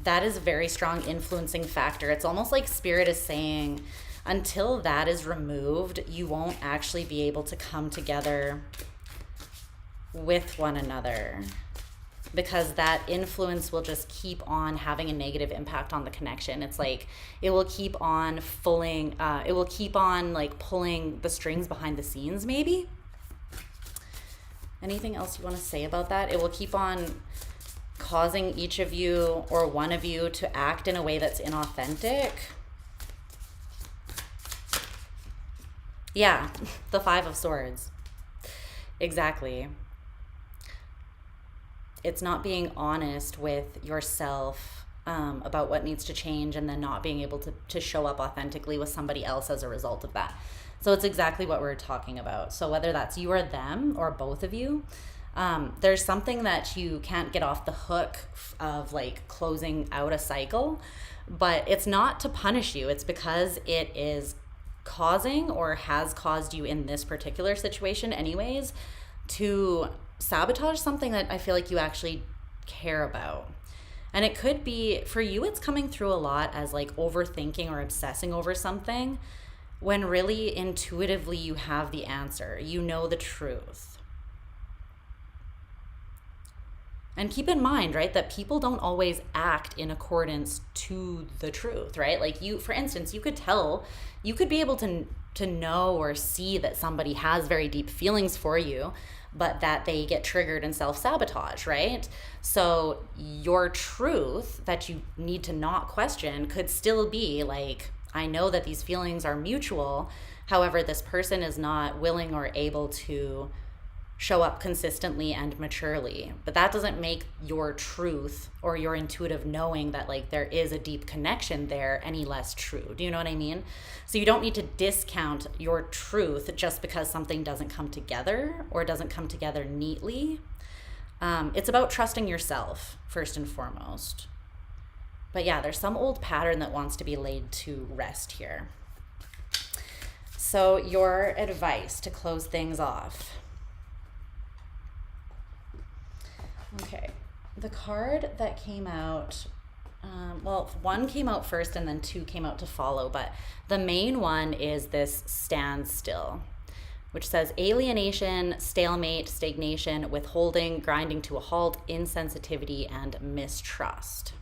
that is a very strong influencing factor. It's almost like Spirit is saying, until that is removed, you won't actually be able to come together with one another, because that influence will just keep on having a negative impact on the connection. It's like it will keep on pulling the strings behind the scenes, maybe. Anything else you want to say about that? It will keep on causing each of you or one of you to act in a way that's inauthentic. Yeah, the 5 of Swords. Exactly. it's not being honest with yourself about what needs to change, and then not being able to show up authentically with somebody else as a result of that. So it's exactly what we're talking about. So whether that's you or them or both of you, there's something that you can't get off the hook of, like closing out a cycle, but it's not to punish you. It's because it is causing, or has caused you in this particular situation anyways, to sabotage something that I feel like you actually care about. And it could be, for you, it's coming through a lot as like overthinking or obsessing over something, when really intuitively you have the answer. You know the truth. And keep in mind, right, that people don't always act in accordance to the truth, right? Like you, for instance, you could be able to know or see that somebody has very deep feelings for you, but that they get triggered and self-sabotage, right? So your truth that you need to not question could still be like, I know that these feelings are mutual. However, this person is not willing or able to show up consistently and maturely. But that doesn't make your truth or your intuitive knowing that like there is a deep connection there any less true. Do you know what I mean? So you don't need to discount your truth just because something doesn't come together or doesn't come together neatly. It's about trusting yourself first and foremost. But yeah, there's some old pattern that wants to be laid to rest here. So your advice to close things off. Okay, the card that came out, well, one came out first and then two came out to follow, but the main one is this standstill, which says alienation, stalemate, stagnation, withholding, grinding to a halt, insensitivity, and mistrust.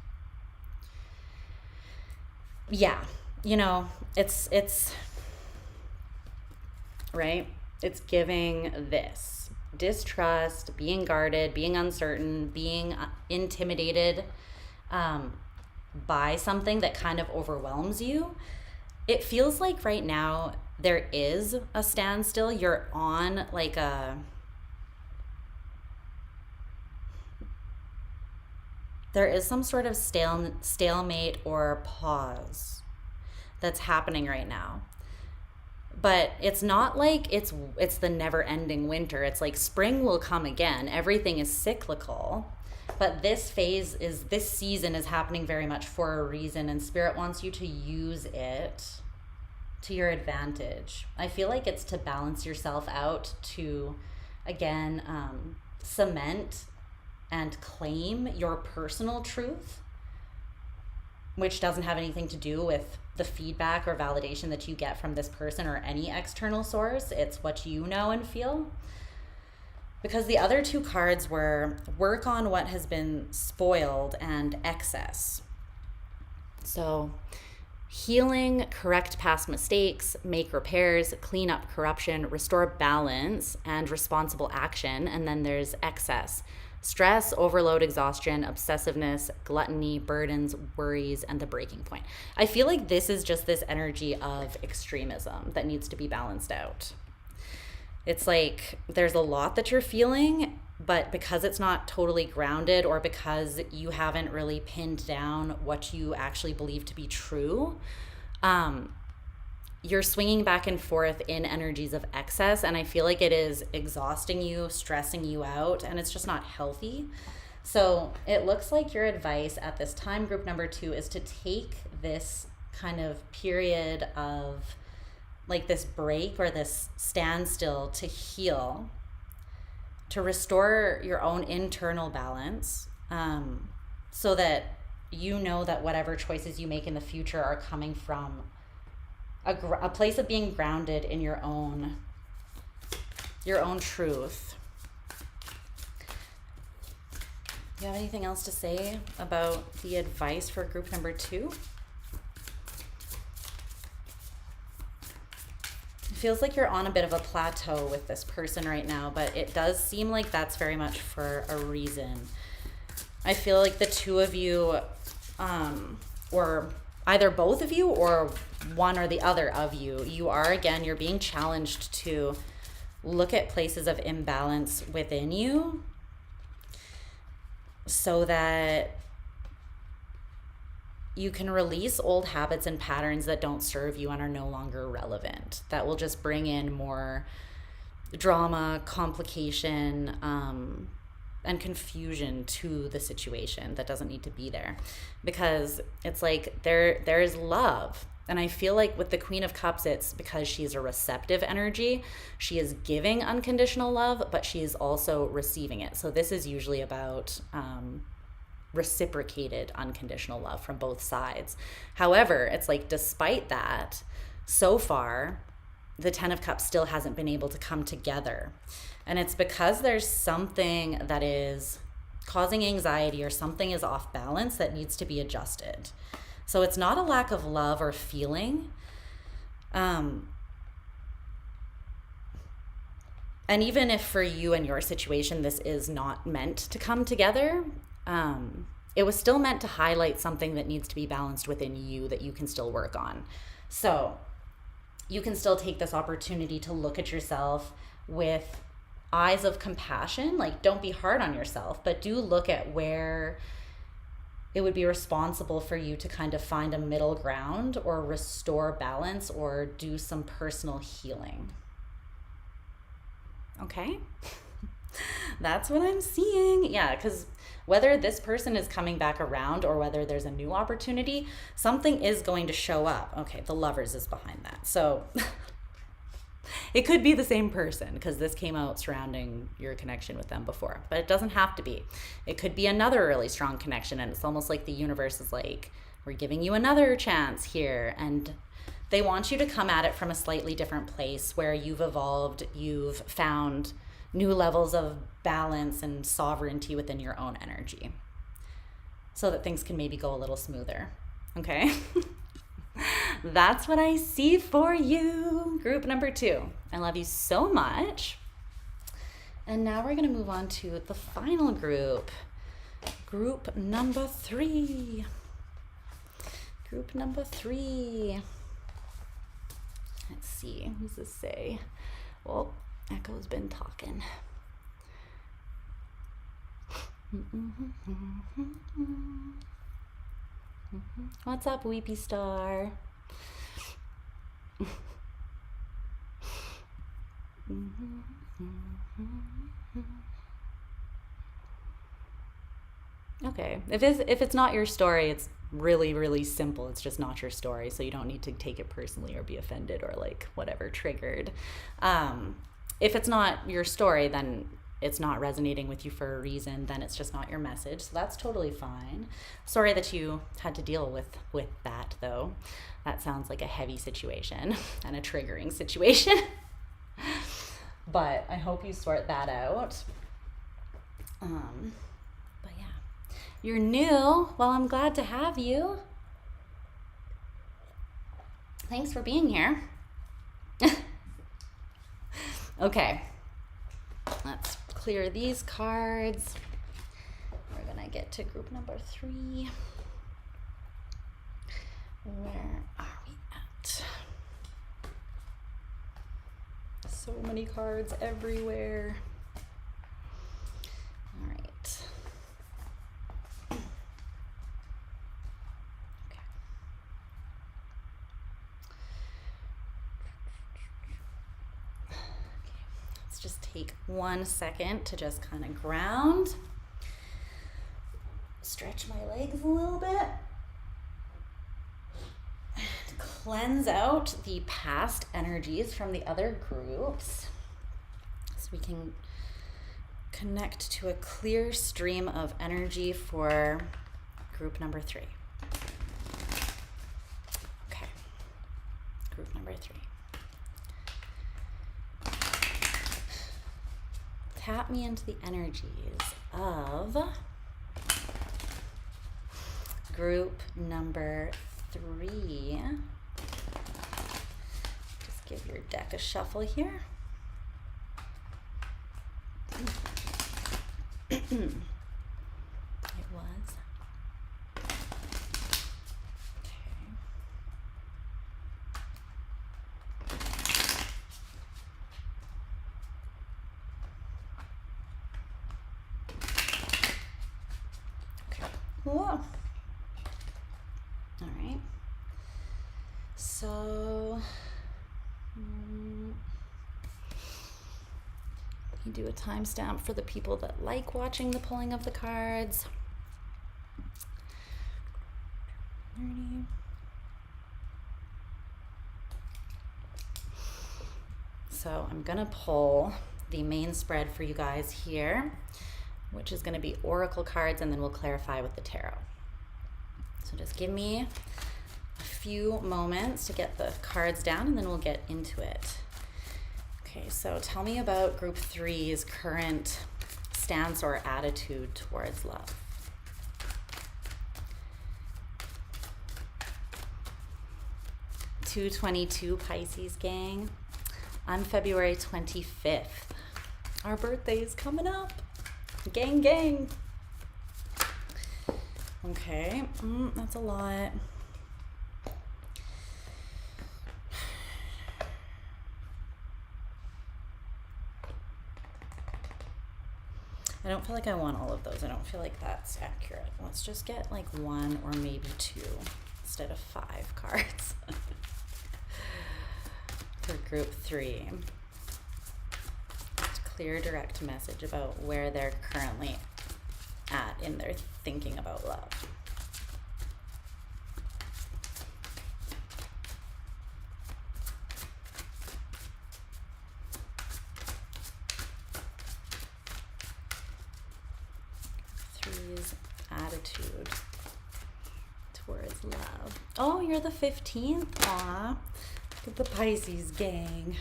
Yeah, you know, it's right? It's giving this. Distrust, being guarded, being uncertain, being intimidated by something that kind of overwhelms you. It feels like right now there is a standstill. You're on like there is some sort of stalemate or pause that's happening right now. But it's not like it's the never-ending winter. It's like spring will come again. Everything is cyclical. But this season is happening very much for a reason, and Spirit wants you to use it to your advantage. I feel like it's to balance yourself out, to, again, cement and claim your personal truth, which doesn't have anything to do with the feedback or validation that you get from this person or any external source. It's what you know and feel. Because the other two cards were work on what has been spoiled and excess. So healing, correct past mistakes, make repairs, clean up corruption, restore balance, and responsible action. And then there's excess. Stress, overload, exhaustion, obsessiveness, gluttony, burdens, worries, and the breaking point. I feel like this is just this energy of extremism that needs to be balanced out. It's like there's a lot that you're feeling, but because it's not totally grounded, or because you haven't really pinned down what you actually believe to be true, you're swinging back and forth in energies of excess, and I feel like it is exhausting you, stressing you out, and it's just not healthy. So it looks like your advice at this time, group number 2, is to take this kind of period of like this break or this standstill to heal, to restore your own internal balance, so that you know that whatever choices you make in the future are coming from a place of being grounded in your own truth. Do you have anything else to say about the advice for group number 2? It feels like you're on a bit of a plateau with this person right now, but it does seem like that's very much for a reason. I feel like the two of you, or either both of you or one or the other of you, you're being challenged to look at places of imbalance within you so that you can release old habits and patterns that don't serve you and are no longer relevant. That will just bring in more drama, complication, and confusion to the situation that doesn't need to be there. Because it's like there is love. And I feel like with the Queen of Cups, it's because she's a receptive energy. She is giving unconditional love, but she is also receiving it. So this is usually about reciprocated unconditional love from both sides. However, it's like despite that, so far, the Ten of Cups still hasn't been able to come together. And it's because there's something that is causing anxiety or something is off balance that needs to be adjusted. So it's not a lack of love or feeling. And even if for you and your situation, this is not meant to come together, it was still meant to highlight something that needs to be balanced within you that you can still work on. So you can still take this opportunity to look at yourself with eyes of compassion. Like, don't be hard on yourself, but do look at where it would be responsible for you to kind of find a middle ground or restore balance or do some personal healing. Okay? That's what I'm seeing. Yeah, because whether this person is coming back around or whether there's a new opportunity, something is going to show up. Okay, the Lovers is behind that. So it could be the same person because this came out surrounding your connection with them before, but it doesn't have to be. It could be another really strong connection, and it's almost like the universe is like, we're giving you another chance here, and they want you to come at it from a slightly different place where you've evolved, you've found new levels of balance and sovereignty within your own energy so that things can maybe go a little smoother. Okay? That's what I see for you. Group number 2. I love you so much. And now we're going to move on to the final group. Group number 3. Group number 3. Let's see. What does this say? Well, Echo's been talking. What's up, Weepy Star? Okay, if it's not your story, it's really, really simple. It's just not your story, so you don't need to take it personally or be offended or like whatever, triggered. If it's not your story, then it's not resonating with you for a reason, then it's just not your message. So that's totally fine. Sorry that you had to deal with that, though. That sounds like a heavy situation and a triggering situation. But I hope you sort that out. But yeah, you're new. Well, I'm glad to have you. Thanks for being here. Okay, let's clear these cards. We're gonna get to group number 3. Where are we at? So many cards everywhere. All right. Okay. Let's just take 1 second to just kind of ground. Stretch my legs a little bit. To cleanse out the past energies from the other groups so we can connect to a clear stream of energy for group number 3. Okay, group number 3. Tap me into the energies of group number 3. Just give your deck a shuffle here. It was. Okay. Whoa. All right. So, you do a timestamp for the people that like watching the pulling of the cards. 30. So I'm gonna pull the main spread for you guys here, which is gonna be oracle cards, and then we'll clarify with the tarot. So just give me a few moments to get the cards down, and then we'll get into it. Okay, so tell me about group 3's current stance or attitude towards love. (222) Pisces gang. On February 25th. Our birthday is coming up. Gang, gang. Okay, that's a lot. I don't feel like I want all of those. I don't feel like that's accurate. Let's just get like 1 or maybe 2 instead of 5 cards. For group 3. Clear, direct message about where they're currently at in their thinking about love. Three's attitude towards love. Oh, you're the 15th? Aw. Look at the Pisces gang.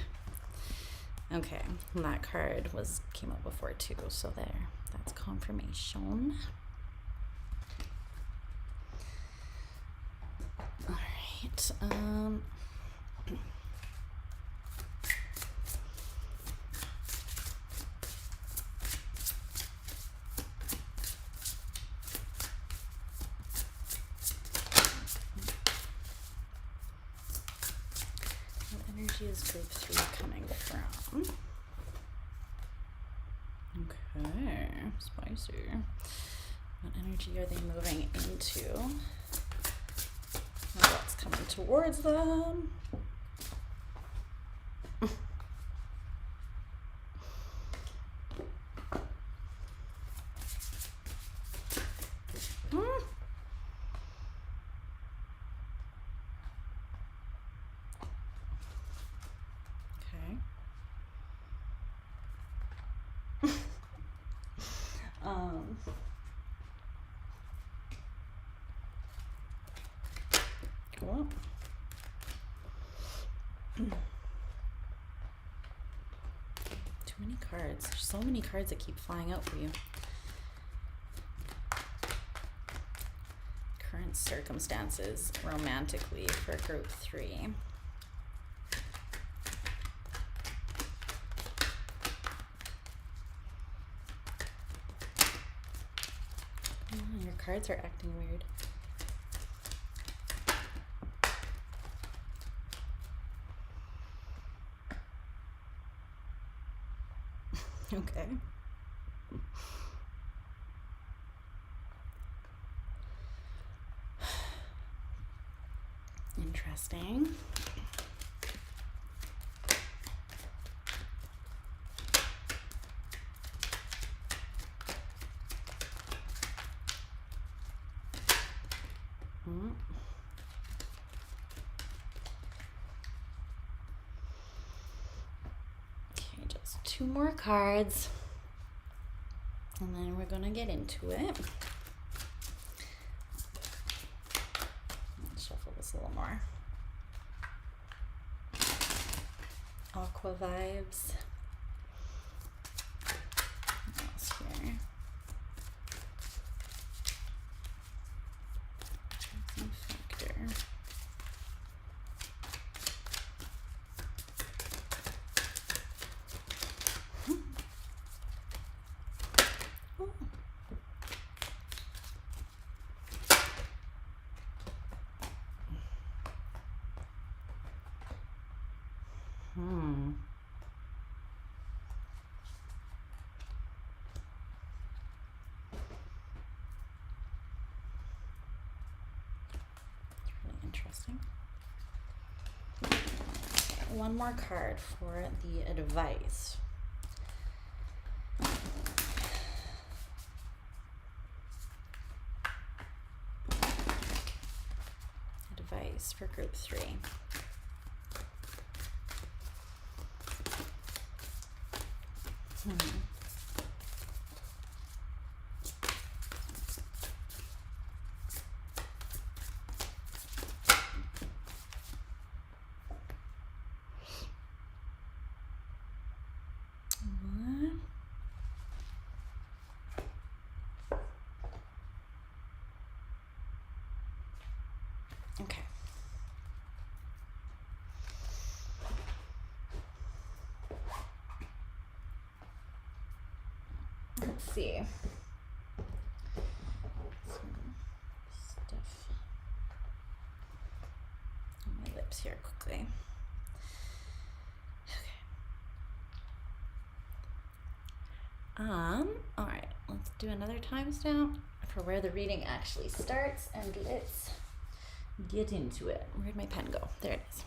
Okay, that card came up before too, so there. That's confirmation. All right. Energy is group 3 coming from? Okay, spicy. What energy are they moving into? What's coming towards them? Cool. Too many cards. There's so many cards that keep flying out for you. Current circumstances romantically for group 3. Oh, your cards are acting weird. Okay. Interesting. Okay, just 2 more cards, and then we're gonna get into it. Let's shuffle this a little more. Aqua vibes. What else here? Factor. one more card for the advice. Advice for group 3. Okay. Let's see. Some stuff on my lips here quickly. Okay. All right, let's do another timestamp for where the reading actually starts, and let's get into it. Where'd my pen go? There it is.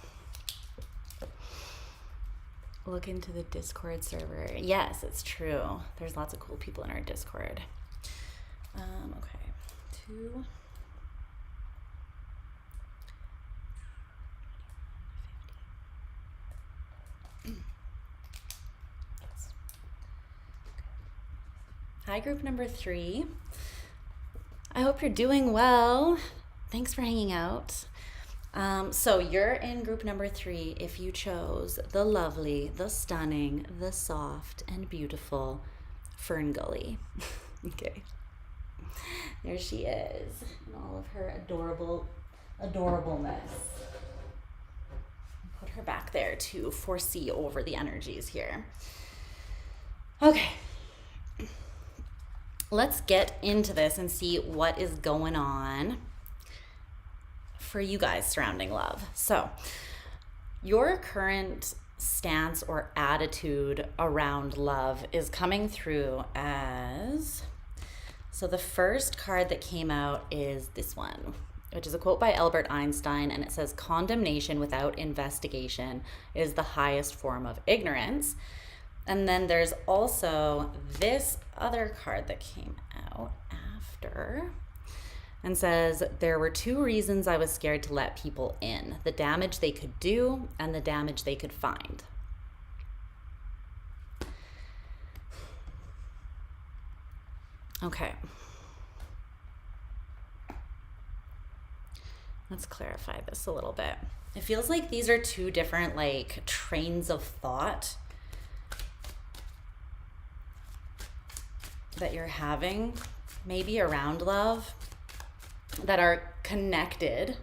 Look into the Discord server. Yes, it's true. There's lots of cool people in our Discord. Okay. 2. Hi, group number 3. I hope you're doing well. Thanks for hanging out. So you're in group number 3 if you chose the lovely, the stunning, the soft, and beautiful Fern Gully. Okay. There she is in all of her adorableness. Put her back there to foresee over the energies here. Okay. Let's get into this and see what is going on for you guys surrounding love. So your current stance or attitude around love is coming through as, so the first card that came out is this one, which is a quote by Albert Einstein, and it says, condemnation without investigation is the highest form of ignorance. And then there's also this other card that came out after and says, there were 2 reasons I was scared to let people in: the damage they could do and the damage they could find. Okay. Let's clarify this a little bit. It feels like these are 2 different like trains of thought that you're having maybe around love that are connected,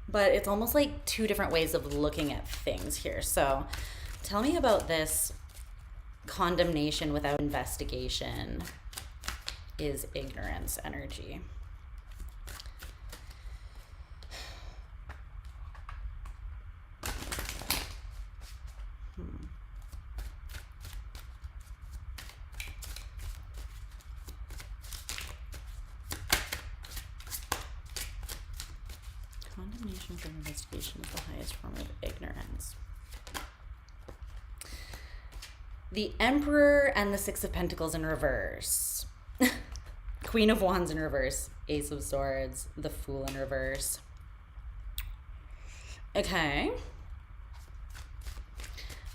but it's almost like 2 different ways of looking at things here. So tell me about this condemnation without investigation is ignorance energy. Condemnation without investigation is the highest form of ignorance. The Emperor and the 6 of Pentacles in reverse. Queen of Wands in reverse. Ace of Swords. The Fool in reverse. Okay.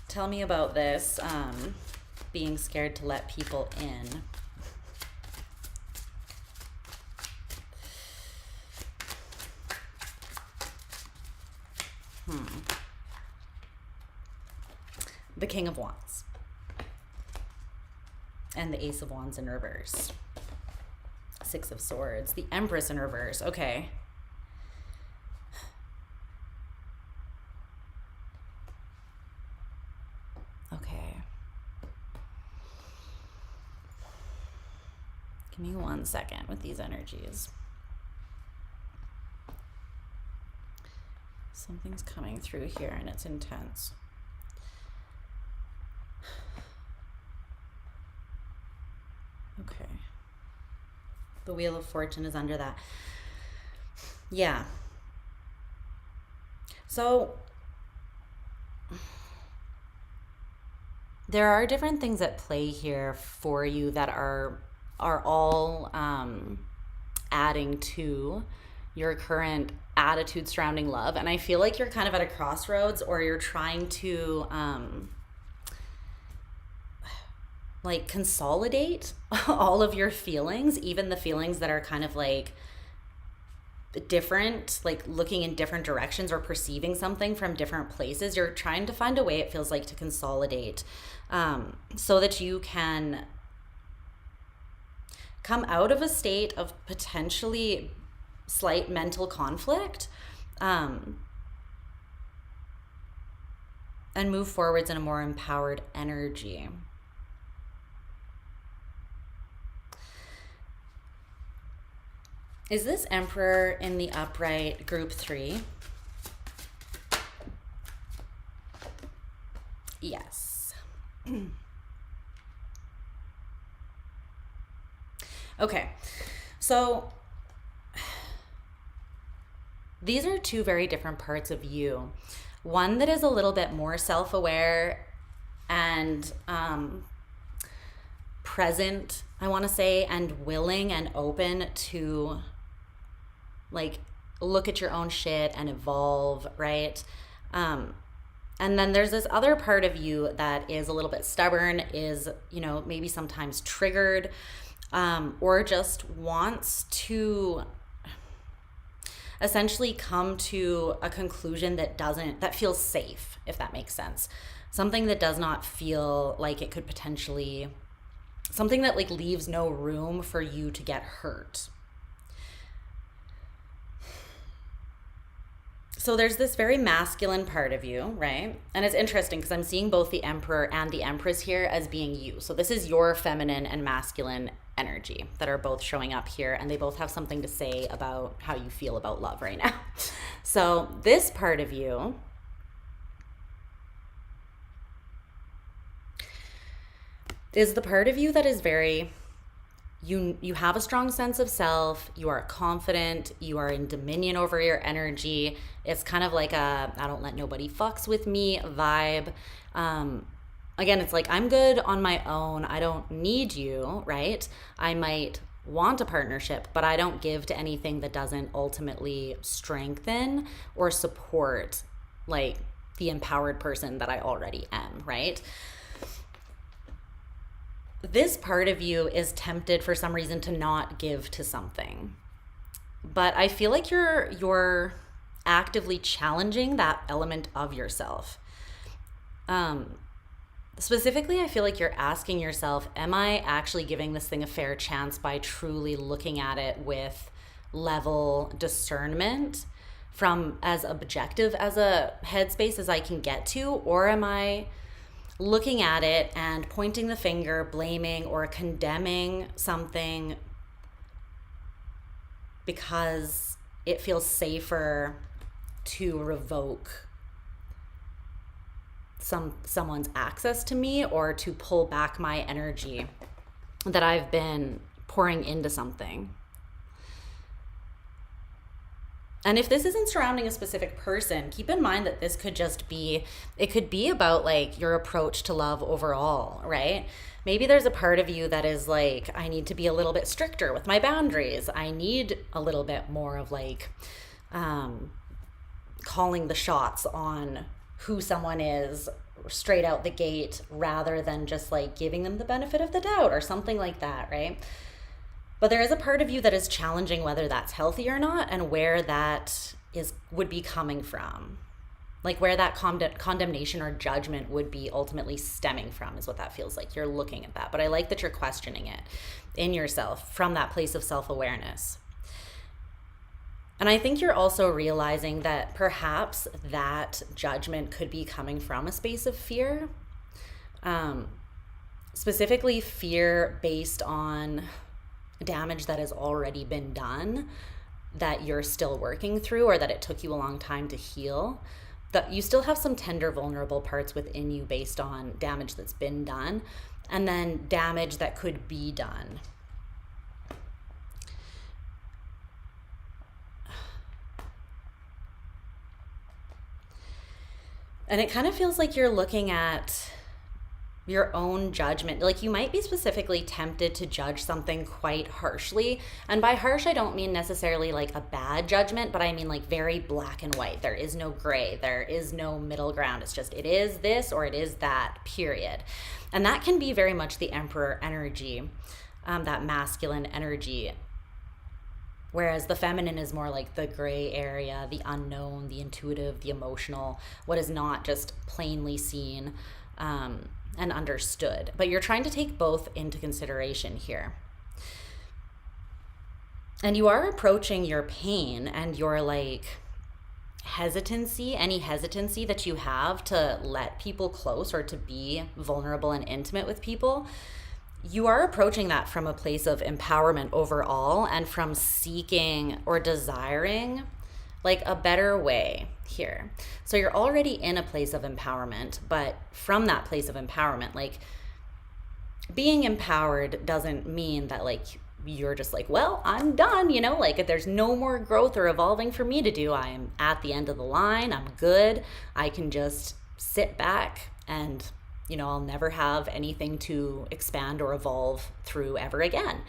Tell me about this being scared to let people in. The King of Wands. And the Ace of Wands in reverse. 6 of Swords. The Empress in reverse. Okay. Okay. Give me 1 second with these energies. Something's coming through here and it's intense. Okay. The Wheel of Fortune is under that. Yeah. So there are different things at play here for you that are all adding to your current attitude surrounding love. And I feel like you're kind of at a crossroads, or you're trying to like consolidate all of your feelings, even the feelings that are kind of like different, like looking in different directions or perceiving something from different places. You're trying to find a way, it feels like, to consolidate so that you can come out of a state of potentially slight mental conflict and move forwards in a more empowered energy. Is this Emperor in the upright group 3? Yes. Okay, so these are two very different parts of you. One that is a little bit more self-aware and present, I want to say, and willing and open to like look at your own shit and evolve, right? And then there's this other part of you that is a little bit stubborn, is, you know, maybe sometimes triggered, or just wants to essentially come to a conclusion that feels safe, if that makes sense. Something that does not feel like it could potentially, something that like leaves no room for you to get hurt. So there's this very masculine part of you, right? And it's interesting because I'm seeing both the Emperor and the Empress here as being you. So this is your feminine and masculine energy that are both showing up here, and they both have something to say about how you feel about love right now. So this part of you is the part of you that is very, you have a strong sense of self, you are confident, you are in dominion over your energy. It's kind of like a I don't let nobody fucks with me vibe. Again, it's like, I'm good on my own. I don't need you, right? I might want a partnership, but I don't give to anything that doesn't ultimately strengthen or support like the empowered person that I already am, right? This part of you is tempted for some reason to not give to something. But I feel like you're actively challenging that element of yourself. Specifically, I feel like you're asking yourself, am I actually giving this thing a fair chance by truly looking at it with level discernment from as objective as a headspace as I can get to? Or am I looking at it and pointing the finger, blaming or condemning something because it feels safer to revoke someone's access to me, or to pull back my energy that I've been pouring into something? And if this isn't surrounding a specific person, keep in mind that this could just be, it could be about like your approach to love overall, right? Maybe there's a part of you that is like, I need to be a little bit stricter with my boundaries. I need a little bit more of like calling the shots on who someone is straight out the gate, rather than just like giving them the benefit of the doubt or something like that, right? But there is a part of you that is challenging whether that's healthy or not, and where that would be coming from. Like where that condemnation or judgment would be ultimately stemming from is what that feels like. You're looking at that. But I like that you're questioning it in yourself from that place of self-awareness. And I think you're also realizing that perhaps that judgment could be coming from a space of fear. Specifically fear based on damage that has already been done, that you're still working through, or that it took you a long time to heal. That you still have some tender, vulnerable parts within you based on damage that's been done, and then damage that could be done. And it kind of feels like you're looking at your own judgment. Like, you might be specifically tempted to judge something quite harshly. And by harsh, I don't mean necessarily like a bad judgment, but I mean like very black and white. There is no gray. There is no middle ground. It's just, it is this or it is that, period. And that can be very much the Emperor energy, that masculine energy. Whereas the feminine is more like the gray area, the unknown, the intuitive, the emotional, what is not just plainly seen and understood. But you're trying to take both into consideration here. And you are approaching your pain and your like hesitancy, any hesitancy that you have to let people close or to be vulnerable and intimate with people. You are approaching that from a place of empowerment overall and from seeking or desiring like a better way here. So you're already in a place of empowerment, but from that place of empowerment, like being empowered doesn't mean that like you're just like, well, I'm done, you know, like there's no more growth or evolving for me to do. I am at the end of the line. I'm good. I can just sit back and, you know, I'll never have anything to expand or evolve through ever again.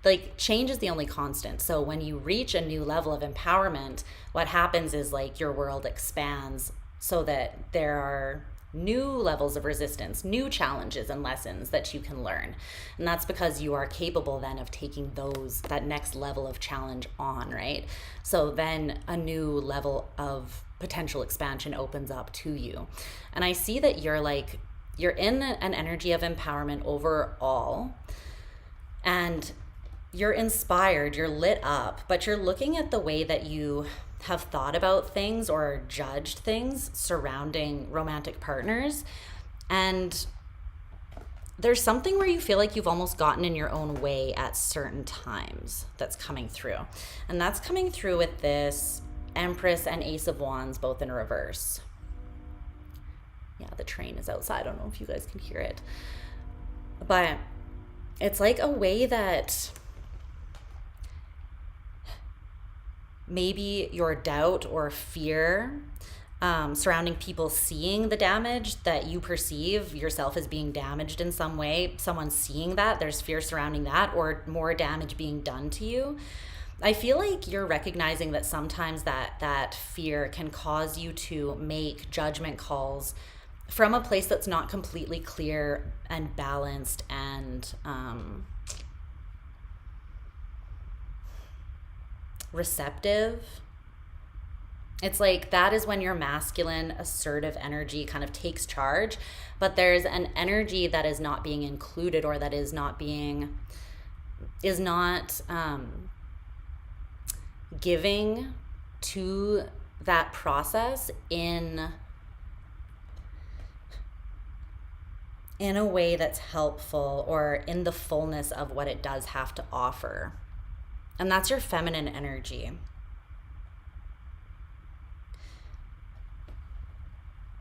Like, change is the only constant. So when you reach a new level of empowerment, what happens is like your world expands so that there are new levels of resistance, new challenges and lessons that you can learn. And that's because you are capable then of taking that next level of challenge on, right? So then a new level of potential expansion opens up to you. And I see that you're in an energy of empowerment overall, and you're inspired, you're lit up, but you're looking at the way that you have thought about things or judged things surrounding romantic partners. And there's something where you feel like you've almost gotten in your own way at certain times that's coming through. And that's coming through with this Empress and Ace of Wands, both in reverse. Yeah, the train is outside. I don't know if you guys can hear it. But it's like a way that maybe your doubt or fear surrounding people seeing the damage that you perceive yourself as being damaged in some way, someone seeing that, there's fear surrounding that, or more damage being done to you. I feel like you're recognizing that sometimes that fear can cause you to make judgment calls from a place that's not completely clear and balanced and receptive. It's like that is when your masculine, assertive energy kind of takes charge, but there's an energy that is not being included or that is not giving to that process in a way that's helpful or in the fullness of what it does have to offer. And that's your feminine energy.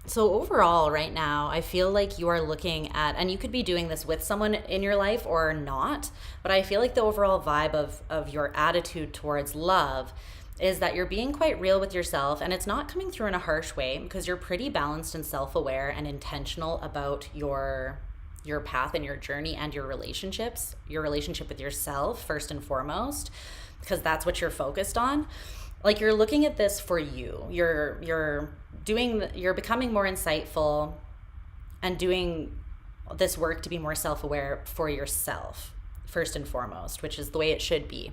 So overall, right now, I feel like you are looking at, and you could be doing this with someone in your life or not, but I feel like the overall vibe of your attitude towards love is that you're being quite real with yourself, and it's not coming through in a harsh way because you're pretty balanced and self-aware and intentional about your path and your journey and your relationships, your relationship with yourself first and foremost, because that's what you're focused on. Like, you're looking at this for you. You're becoming more insightful and doing this work to be more self-aware for yourself first and foremost, which is the way it should be.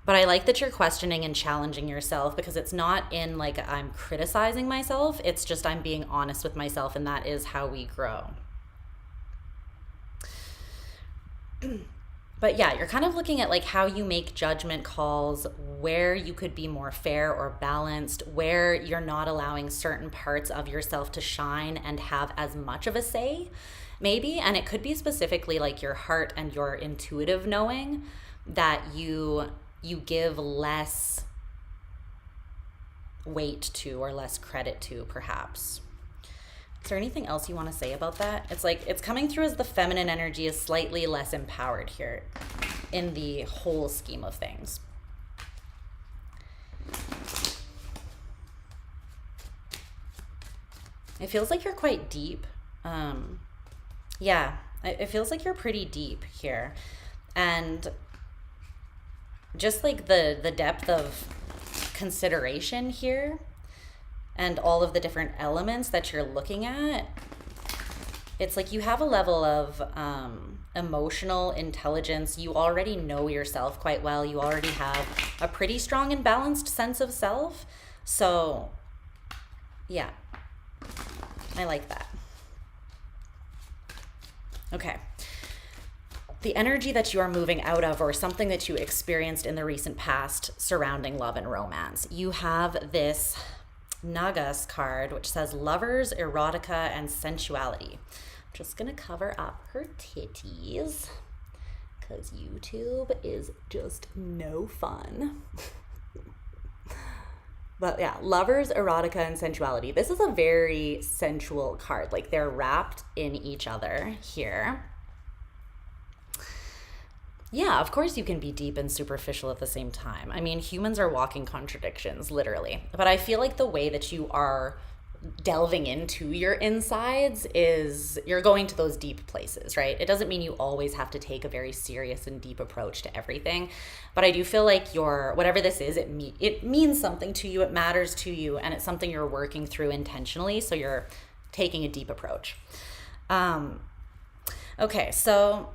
But I like that you're questioning and challenging yourself, because it's not in like I'm criticizing myself. It's just I'm being honest with myself, and that is how we grow. But yeah, you're kind of looking at like how you make judgment calls, where you could be more fair or balanced, where you're not allowing certain parts of yourself to shine and have as much of a say, maybe. And it could be specifically like your heart and your intuitive knowing that you give less weight to or less credit to, perhaps. Is there anything else you want to say about that? It's like it's coming through as the feminine energy is slightly less empowered here in the whole scheme of things. It feels like you're quite deep. Yeah, it feels like you're pretty deep here. And just like the depth of consideration here and all of the different elements that you're looking at, it's like you have a level of emotional intelligence. You already know yourself quite well. You already have a pretty strong and balanced sense of self. So, yeah, I like that. Okay. The energy that you are moving out of, or something that you experienced in the recent past surrounding love and romance. You have this Nagas card, which says lovers, erotica, and sensuality. I'm just going to cover up her titties because YouTube is just no fun. But yeah, lovers, erotica, and sensuality. This is a very sensual card. Like they're wrapped in each other here. Yeah, of course you can be deep and superficial at the same time. I mean, humans are walking contradictions, literally. But I feel like the way that you are delving into your insides is you're going to those deep places, right? It doesn't mean you always have to take a very serious and deep approach to everything. But I do feel like whatever this is, it means something to you, it matters to you, and it's something you're working through intentionally. So you're taking a deep approach. Okay, so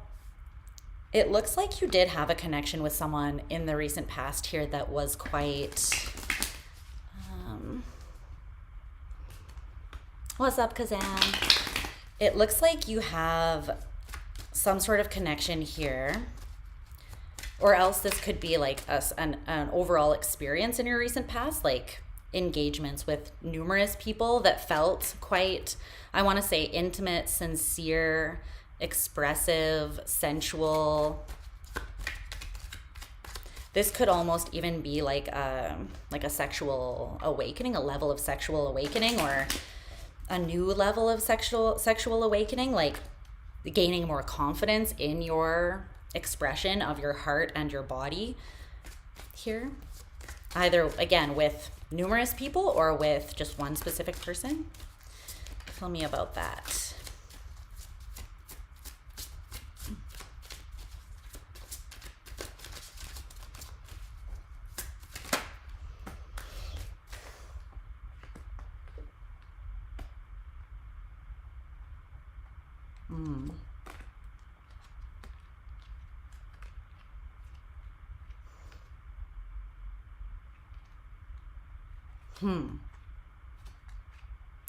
it looks like you did have a connection with someone in the recent past here that was quite... what's up, Kazan? It looks like you have some sort of connection here, or else this could be like an overall experience in your recent past, like engagements with numerous people that felt quite, I want to say, intimate, sincere, expressive, sensual. This could almost even be like a sexual awakening, a level of sexual awakening, or a new level of sexual awakening, like gaining more confidence in your expression of your heart and your body here. Either, again, with numerous people or with just one specific person. Tell me about that.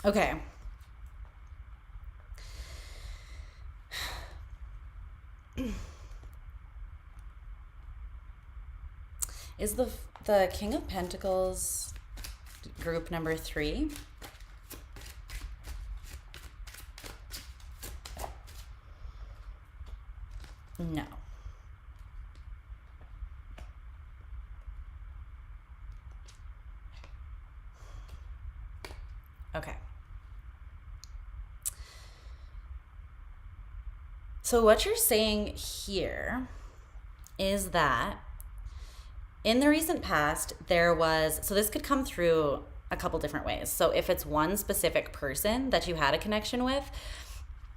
Okay. Is the King of Pentacles group number 3? No. Okay. So what you're saying here is that in the recent past, there was, so this could come through a couple different ways. So if it's one specific person that you had a connection with,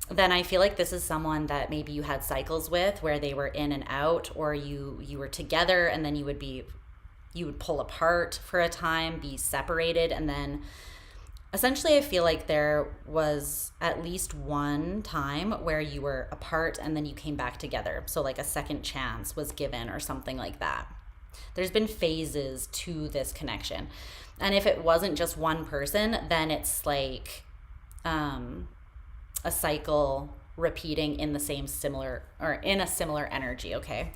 then I feel like this is someone that maybe you had cycles with where they were in and out, or you were together and then you would pull apart for a time, be separated, and then essentially I feel like there was at least one time where you were apart and then you came back together. So like a second chance was given or something like that. There's been phases to this connection. And if it wasn't just one person, then it's like a cycle repeating in the same similar, or in a similar energy, okay?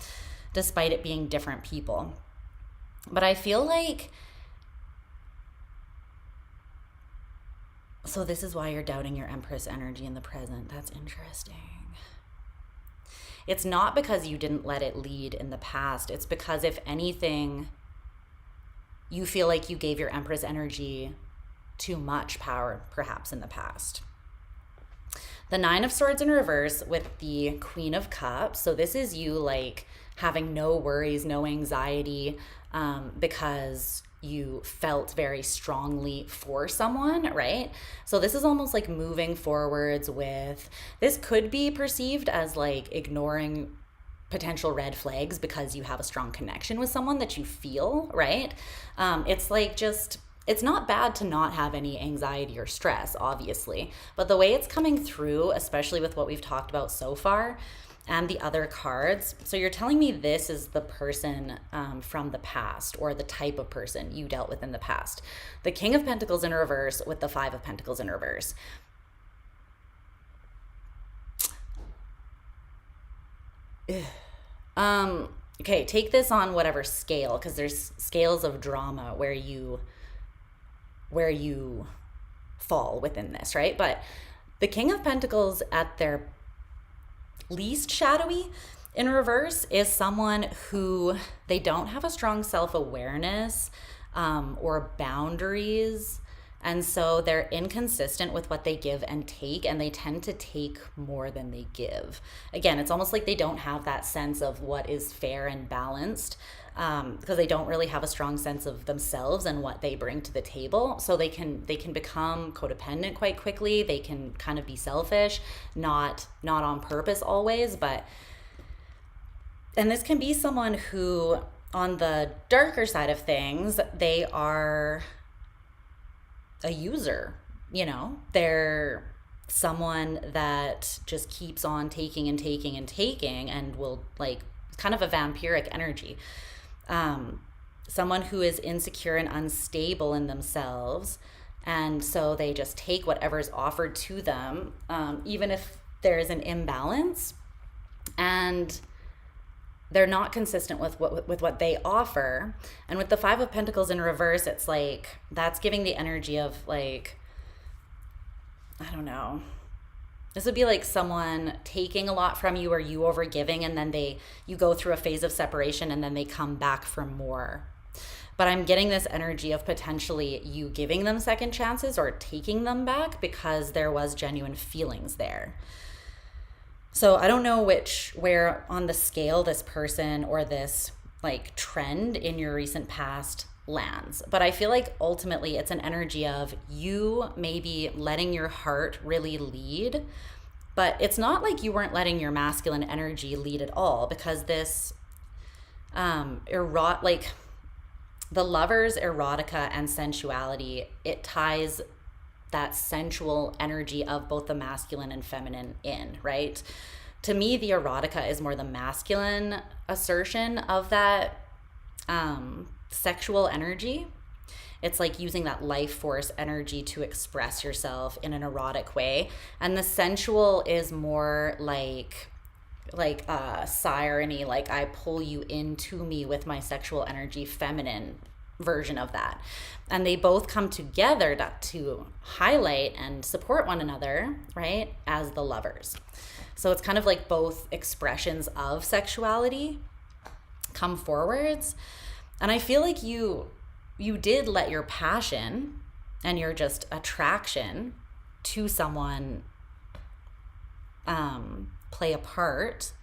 Despite it being different people. But I feel like, so this is why you're doubting your Empress energy in the present. That's interesting. It's not because you didn't let it lead in the past. It's because, if anything, you feel like you gave your Empress energy too much power, perhaps, in the past. The 9 of Swords in reverse with the Queen of Cups. So this is you like having no worries, no anxiety, because you felt very strongly for someone, right? So this is almost like moving forwards with, this could be perceived as like ignoring potential red flags because you have a strong connection with someone that you feel, right? It's like just, it's not bad to not have any anxiety or stress, obviously, but the way it's coming through, especially with what we've talked about so far and the other cards. So you're telling me this is the person from the past, or the type of person you dealt with in the past. The King of Pentacles in reverse with the Five of Pentacles in reverse. Okay, take this on whatever scale, because there's scales of drama where you fall within this, right? But the King of Pentacles at their least shadowy in reverse is someone who, they don't have a strong self-awareness or boundaries, and so they're inconsistent with what they give and take, and they tend to take more than they give. Again, it's almost like they don't have that sense of what is fair and balanced, because they don't really have a strong sense of themselves and what they bring to the table. So they can become codependent quite quickly. They can kind of be selfish, not on purpose always, but, and this can be someone who, on the darker side of things, they are a user, you know, they're someone that just keeps on taking and taking and taking, and will, like, kind of a vampiric energy. Someone who is insecure and unstable in themselves, and so they just take whatever's offered to them, even if there's an imbalance, and they're not consistent with what they offer. And with the Five of Pentacles in reverse, it's like, that's giving the energy of, like, I don't know, this would be like someone taking a lot from you, or you overgiving, and then you go through a phase of separation, and then they come back for more. But I'm getting this energy of potentially you giving them second chances or taking them back because there was genuine feelings there. So I don't know where on the scale this person or this, like, trend in your recent past lands, but I feel like ultimately it's an energy of you maybe letting your heart really lead, but it's not like you weren't letting your masculine energy lead at all, because this like the Lover's erotica and sensuality, it ties that sensual energy of both the masculine and feminine in, right? To me, the erotica is more the masculine assertion of that sexual energy. It's like using that life force energy to express yourself in an erotic way, and the sensual is more like sireny, like I pull you into me with my sexual energy, feminine version of that. And they both come together to highlight and support one another, right, as the Lovers. So it's kind of like both expressions of sexuality come forwards. And I feel like you did let your passion and your just attraction to someone play a part.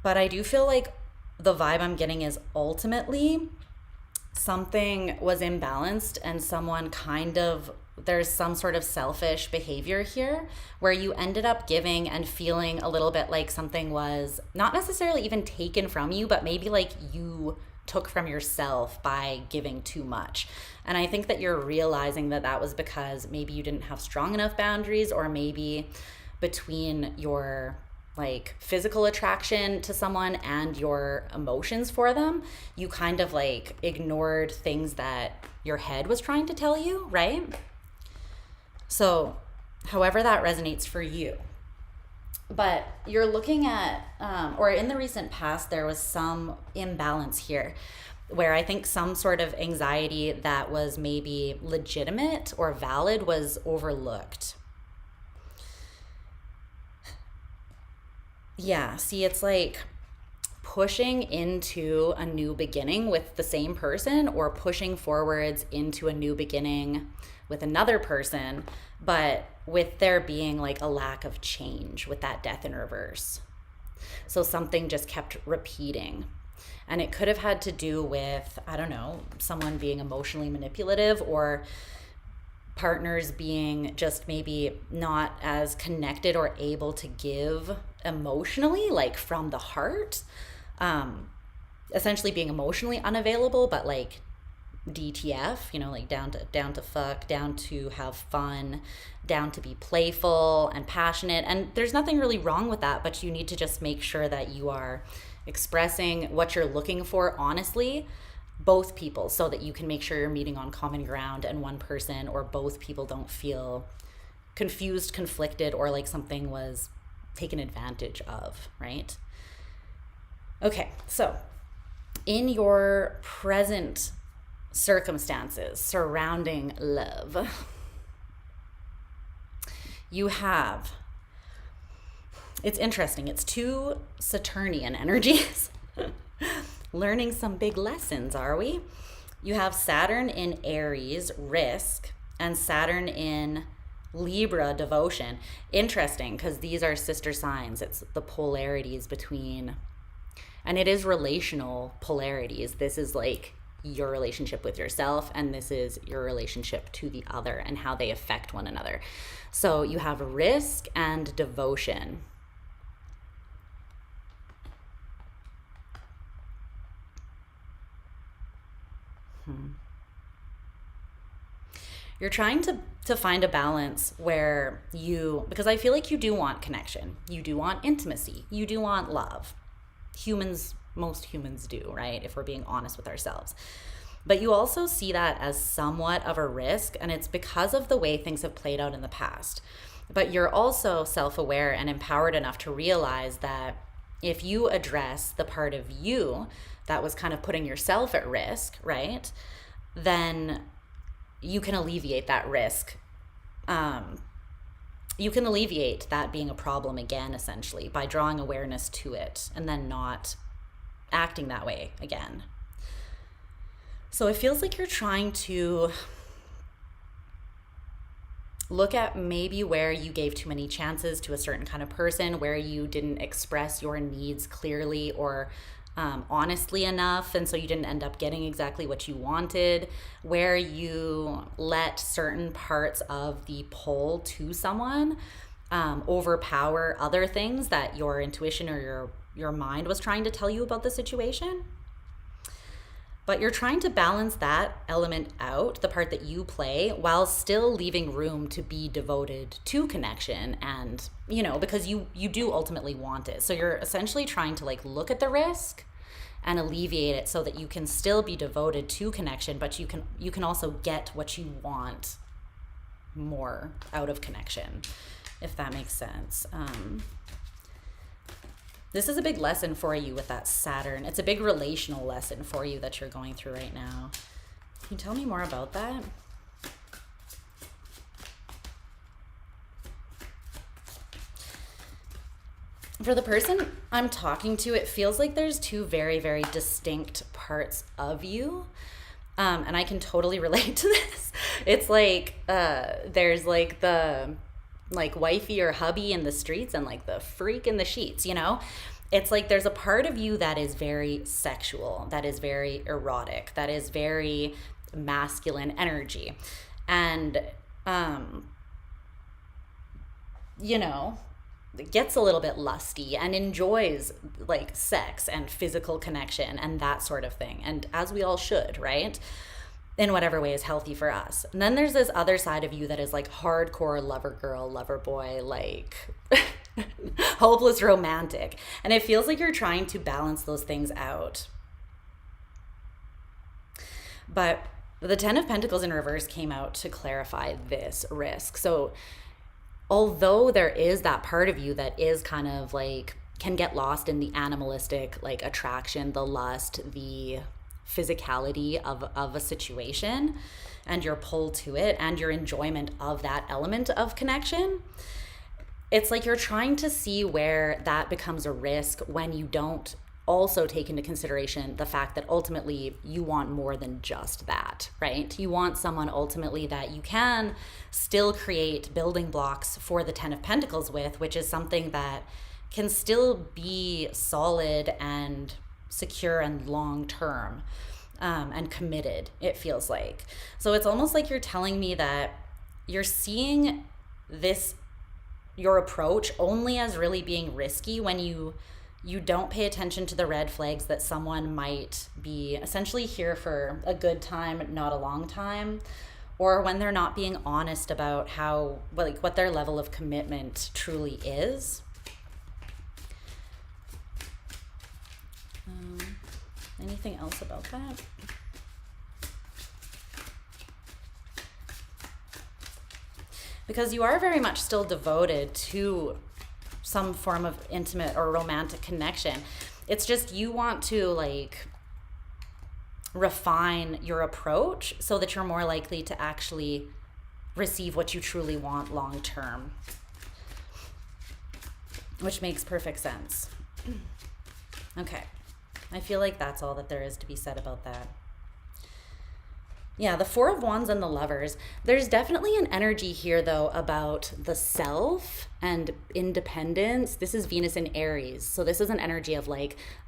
But I do feel like the vibe I'm getting is ultimately something was imbalanced, and someone kind of, there's some sort of selfish behavior here where you ended up giving and feeling a little bit like something was not necessarily even taken from you, but maybe like you took from yourself by giving too much. And I think that you're realizing that that was because maybe you didn't have strong enough boundaries, or maybe between your like physical attraction to someone and your emotions for them, you kind of like ignored things that your head was trying to tell you, right? So however that resonates for you. But you're looking at, or in the recent past, there was some imbalance here where I think some sort of anxiety that was maybe legitimate or valid was overlooked. Yeah, see, it's like pushing into a new beginning with the same person, or pushing forwards into a new beginning with another person, but with there being like a lack of change with that Death in reverse. So something just kept repeating. And it could have had to do with, I don't know, someone being emotionally manipulative, or partners being just maybe not as connected or able to give emotionally, like from the heart. Essentially being emotionally unavailable, but like DTF, you know, like down to fuck, down to have fun, down to be playful and passionate. And there's nothing really wrong with that, but you need to just make sure that you are expressing what you're looking for honestly, both people, so that you can make sure you're meeting on common ground and one person or both people don't feel confused, conflicted, or like something was taken advantage of, right? Okay, so in your present circumstances surrounding love, you have, it's interesting, it's two Saturnian energies. Learning some big lessons, are we? You have Saturn in Aries, risk, and Saturn in Libra, devotion. Interesting, because these are sister signs. It's the polarities between, and it is relational polarities. This is like your relationship with yourself, and this is your relationship to the other and how they affect one another. So you have risk and devotion. You're trying to find a balance where you, because I feel like you do want connection, you do want intimacy, you do want love. Most humans do, right? If we're being honest with ourselves. But you also see that as somewhat of a risk, and it's because of the way things have played out in the past. But you're also self-aware and empowered enough to realize that if you address the part of you that was kind of putting yourself at risk, right, then you can alleviate that risk. You can alleviate that being a problem again, essentially, by drawing awareness to it and then not acting that way again. So it feels like you're trying to look at maybe where you gave too many chances to a certain kind of person, where you didn't express your needs clearly or honestly enough, and so you didn't end up getting exactly what you wanted, where you let certain parts of the pull to someone overpower other things that your intuition or your mind was trying to tell you about the situation. But you're trying to balance that element out, the part that you play, while still leaving room to be devoted to connection, and, you know, because you do ultimately want it. So you're essentially trying to like look at the risk and alleviate it so that you can still be devoted to connection, but you can also get what you want more out of connection, if that makes sense. This is a big lesson for you with that Saturn. It's a big relational lesson for you that you're going through right now. Can you tell me more about that? For the person I'm talking to, it feels like there's two very, very distinct parts of you. And I can totally relate to this. It's like there's like the like wifey or hubby in the streets and like the freak in the sheets, you know? It's like there's a part of you that is very sexual, that is very erotic, that is very masculine energy. And, you know, gets a little bit lusty and enjoys like sex and physical connection and that sort of thing. And as we all should, right? In whatever way is healthy for us. And then there's this other side of you that is like hardcore lover girl, lover boy, like hopeless romantic. And it feels like you're trying to balance those things out. But the 10 of Pentacles in reverse came out to clarify this risk. So although there is that part of you that is kind of like, can get lost in the animalistic, like attraction, the lust, the physicality of a situation and your pull to it and your enjoyment of that element of connection, it's like you're trying to see where that becomes a risk when you don't also take into consideration the fact that ultimately you want more than just that, right? You want someone ultimately that you can still create building blocks for the 10 of Pentacles with, which is something that can still be solid and secure and long-term and committed, it feels like. So it's almost like you're telling me that you're seeing your approach only as really being risky when you don't pay attention to the red flags that someone might be essentially here for a good time, not a long time, or when they're not being honest about what their level of commitment truly is. Anything else about that? Because you are very much still devoted to some form of intimate or romantic connection. It's just you want to refine your approach so that you're more likely to actually receive what you truly want long term, which makes perfect sense. Okay, I feel like that's all that there is to be said about that. Yeah, the Four of Wands and the Lovers. There's definitely an energy here, though, about the self and independence. This is Venus in Aries. So this is an energy of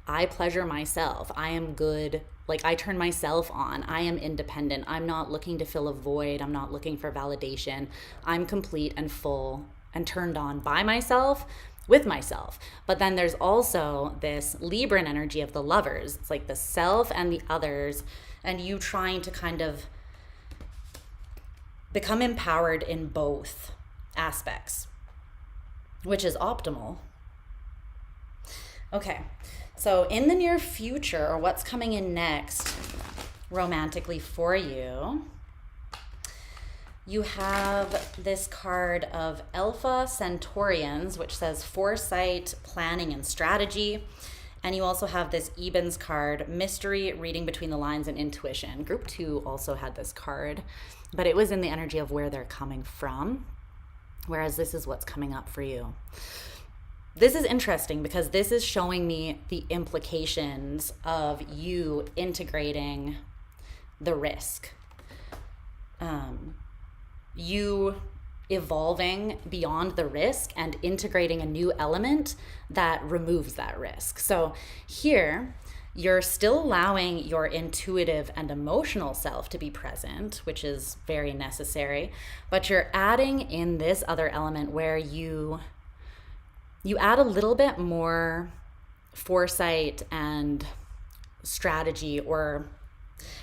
I pleasure myself. I am good. I turn myself on. I am independent. I'm not looking to fill a void. I'm not looking for validation. I'm complete and full and turned on by myself, with myself. But then there's also this Libran energy of the Lovers. It's like the self and the others, and you trying to kind of become empowered in both aspects, which is optimal. Okay, so in the near future, or what's coming in next romantically for you, you have this card of Alpha Centaurians, which says foresight, planning, and strategy. And you also have this Eben's card, mystery, reading between the lines, and intuition. Group 2 also had this card, but it was in the energy of where they're coming from, whereas this is what's coming up for you. This is interesting because this is showing me the implications of you integrating the risk. You evolving beyond the risk and integrating a new element that removes that risk. So here, you're still allowing your intuitive and emotional self to be present, which is very necessary, but you're adding in this other element where you add a little bit more foresight and strategy, or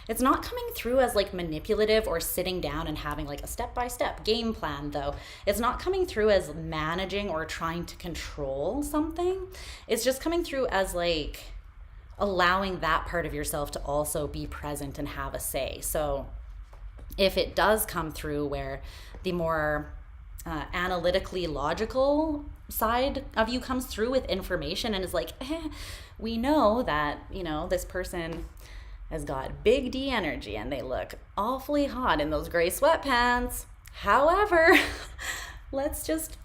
it's not coming through as manipulative or sitting down and having a step-by-step game plan, though. It's not coming through as managing or trying to control something. It's just coming through as allowing that part of yourself to also be present and have a say. So if it does come through where the more analytically logical side of you comes through with information and is we know that, this person has got big D energy and they look awfully hot in those gray sweatpants. However, let's just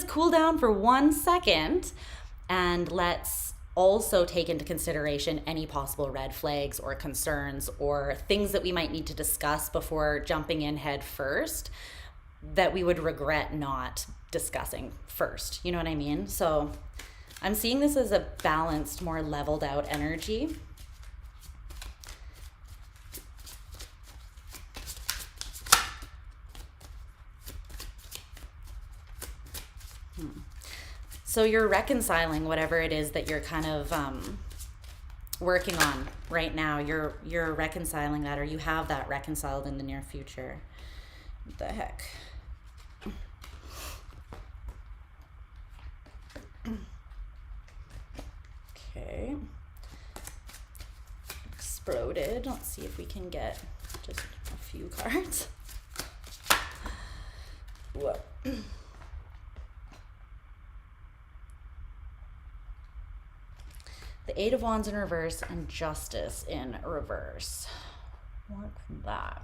cool down for 1 second, and let's also take into consideration any possible red flags or concerns or things that we might need to discuss before jumping in head first that we would regret not discussing first. You know what I mean? So I'm seeing this as a balanced, more leveled out energy. So you're reconciling whatever it is that you're kind of working on right now. You're reconciling that, or you have that reconciled in the near future. What the heck? Okay. Exploded. Let's see if we can get just a few cards. Whoa. The Eight of Wands in reverse and Justice in reverse. What's that?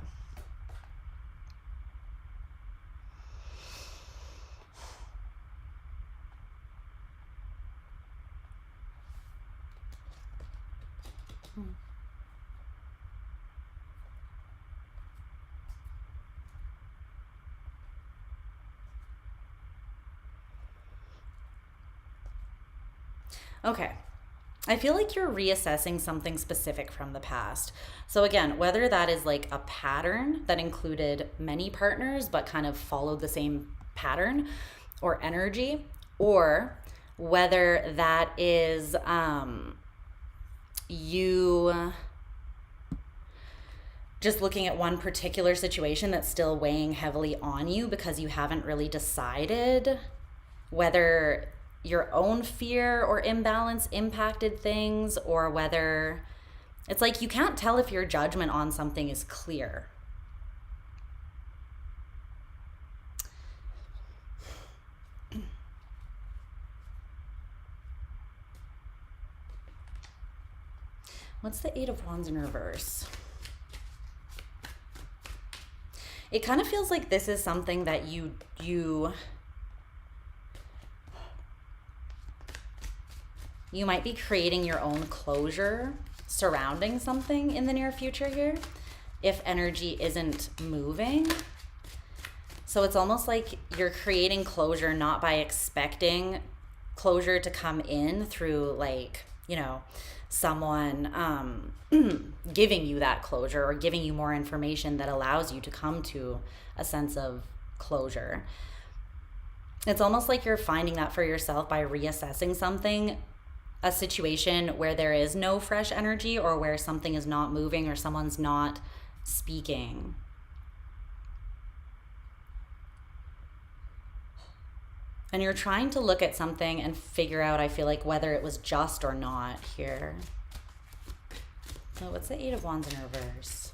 Okay. I feel like you're reassessing something specific from the past. So again, whether that is like a pattern that included many partners but kind of followed the same pattern or energy, or whether that is you just looking at one particular situation that's still weighing heavily on you because you haven't really decided whether your own fear or imbalance impacted things, or whether it's like you can't tell if your judgment on something is clear. What's the Eight of Wands in reverse? It kind of feels like this is something that you might be creating your own closure surrounding something in the near future here if energy isn't moving. So it's almost like you're creating closure not by expecting closure to come in through, like, you know, someone giving you that closure or giving you more information that allows you to come to a sense of closure. It's almost like you're finding that for yourself by reassessing something, a situation where there is no fresh energy, or where something is not moving or someone's not speaking. And you're trying to look at something and figure out, I feel like, whether it was just or not here. So what's the Eight of Wands in reverse?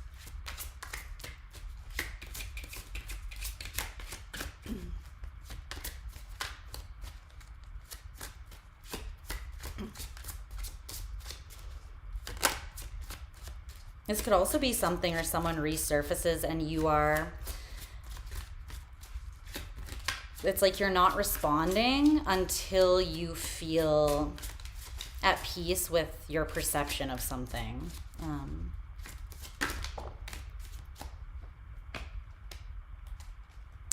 This could also be something or someone resurfaces and you are, it's like you're not responding until you feel at peace with your perception of something.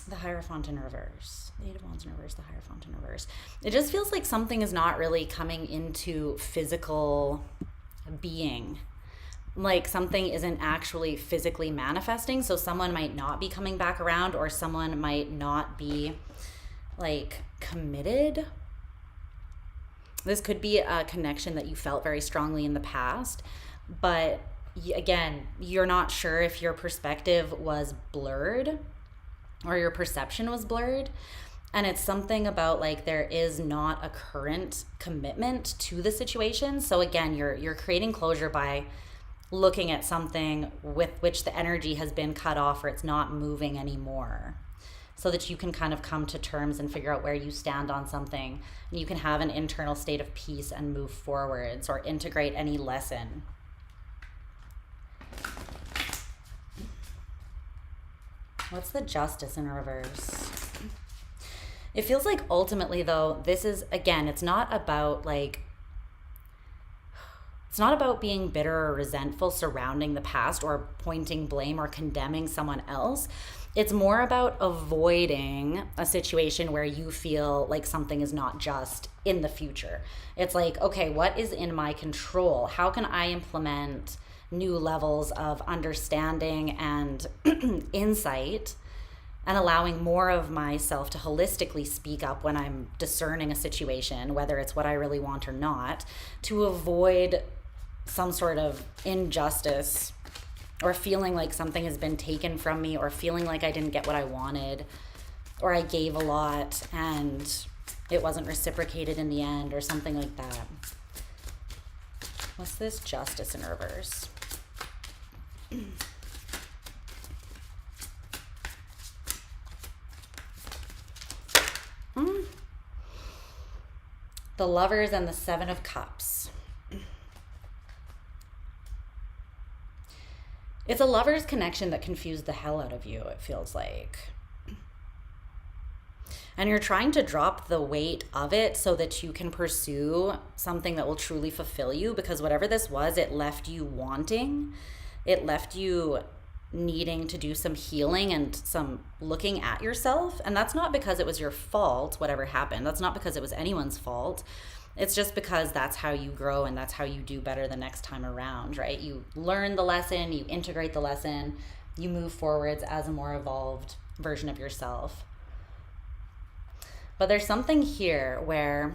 The Hierophant in reverse. The Eight of Wands in reverse, the Hierophant in reverse. It just feels like something is not really coming into physical being. Like something isn't actually physically manifesting. So someone might not be coming back around, or someone might not be like committed. This could be a connection that you felt very strongly in the past, but again, you're not sure if your perspective was blurred or your perception was blurred. And it's something about like there is not a current commitment to the situation. So again, you're creating closure by looking at something with which the energy has been cut off, or it's not moving anymore, so that you can kind of come to terms and figure out where you stand on something, and you can have an internal state of peace and move forwards or integrate any lesson. What's the Justice in reverse? It feels like ultimately though, this is, again, it's not about being bitter or resentful surrounding the past or pointing blame or condemning someone else. It's more about avoiding a situation where you feel like something is not just in the future. It's like, okay, what is in my control? How can I implement new levels of understanding and insight, and allowing more of myself to holistically speak up when I'm discerning a situation, whether it's what I really want or not, to avoid some sort of injustice or feeling like something has been taken from me, or feeling like I didn't get what I wanted, or I gave a lot and it wasn't reciprocated in the end, or something like that. What's this Justice in reverse? The Lovers and the Seven of Cups. It's a lover's connection that confused the hell out of you, it feels like. And you're trying to drop the weight of it so that you can pursue something that will truly fulfill you, because whatever this was, it left you wanting. It left you needing to do some healing and some looking at yourself. And that's not because it was your fault, whatever happened. That's not because it was anyone's fault. It's just because that's how you grow and that's how you do better the next time around, right? You learn the lesson, you integrate the lesson, you move forwards as a more evolved version of yourself. But there's something here where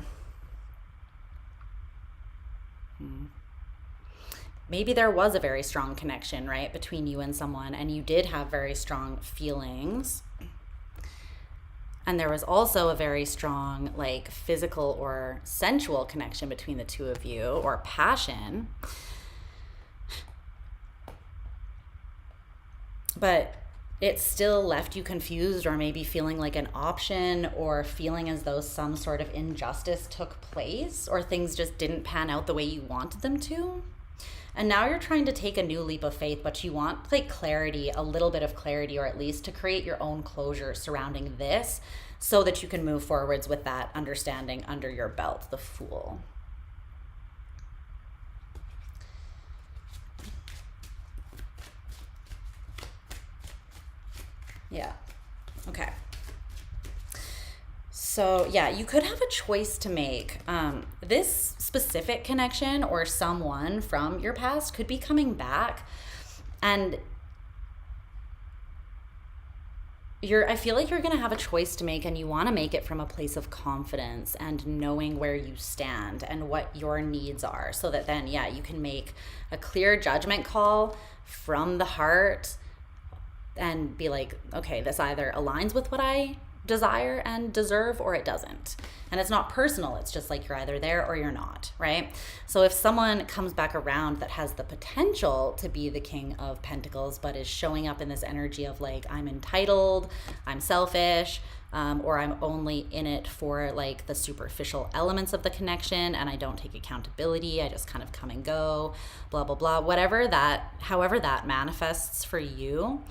maybe there was a very strong connection, right, between you and someone, and you did have very strong feelings. And there was also a very strong, like, physical or sensual connection between the two of you, or passion. But it still left you confused, or maybe feeling like an option, or feeling as though some sort of injustice took place, or things just didn't pan out the way you wanted them to. And now you're trying to take a new leap of faith, but you want, like, clarity, a little bit of clarity, or at least to create your own closure surrounding this so that you can move forwards with that understanding under your belt, the Fool. Yeah. Okay. So yeah, you could have a choice to make. This specific connection or someone from your past could be coming back, and I feel like you're going to have a choice to make, and you want to make it from a place of confidence and knowing where you stand and what your needs are, so that then, yeah, you can make a clear judgment call from the heart and be like, okay, this either aligns with what I desire and deserve, or it doesn't. And it's not personal. It's just like, you're either there or you're not, right? So if someone comes back around that has the potential to be the King of Pentacles, but is showing up in this energy of like, I'm entitled, I'm selfish, or I'm only in it for like the superficial elements of the connection, and I don't take accountability, I just kind of come and go, blah, blah, blah, however that manifests for you,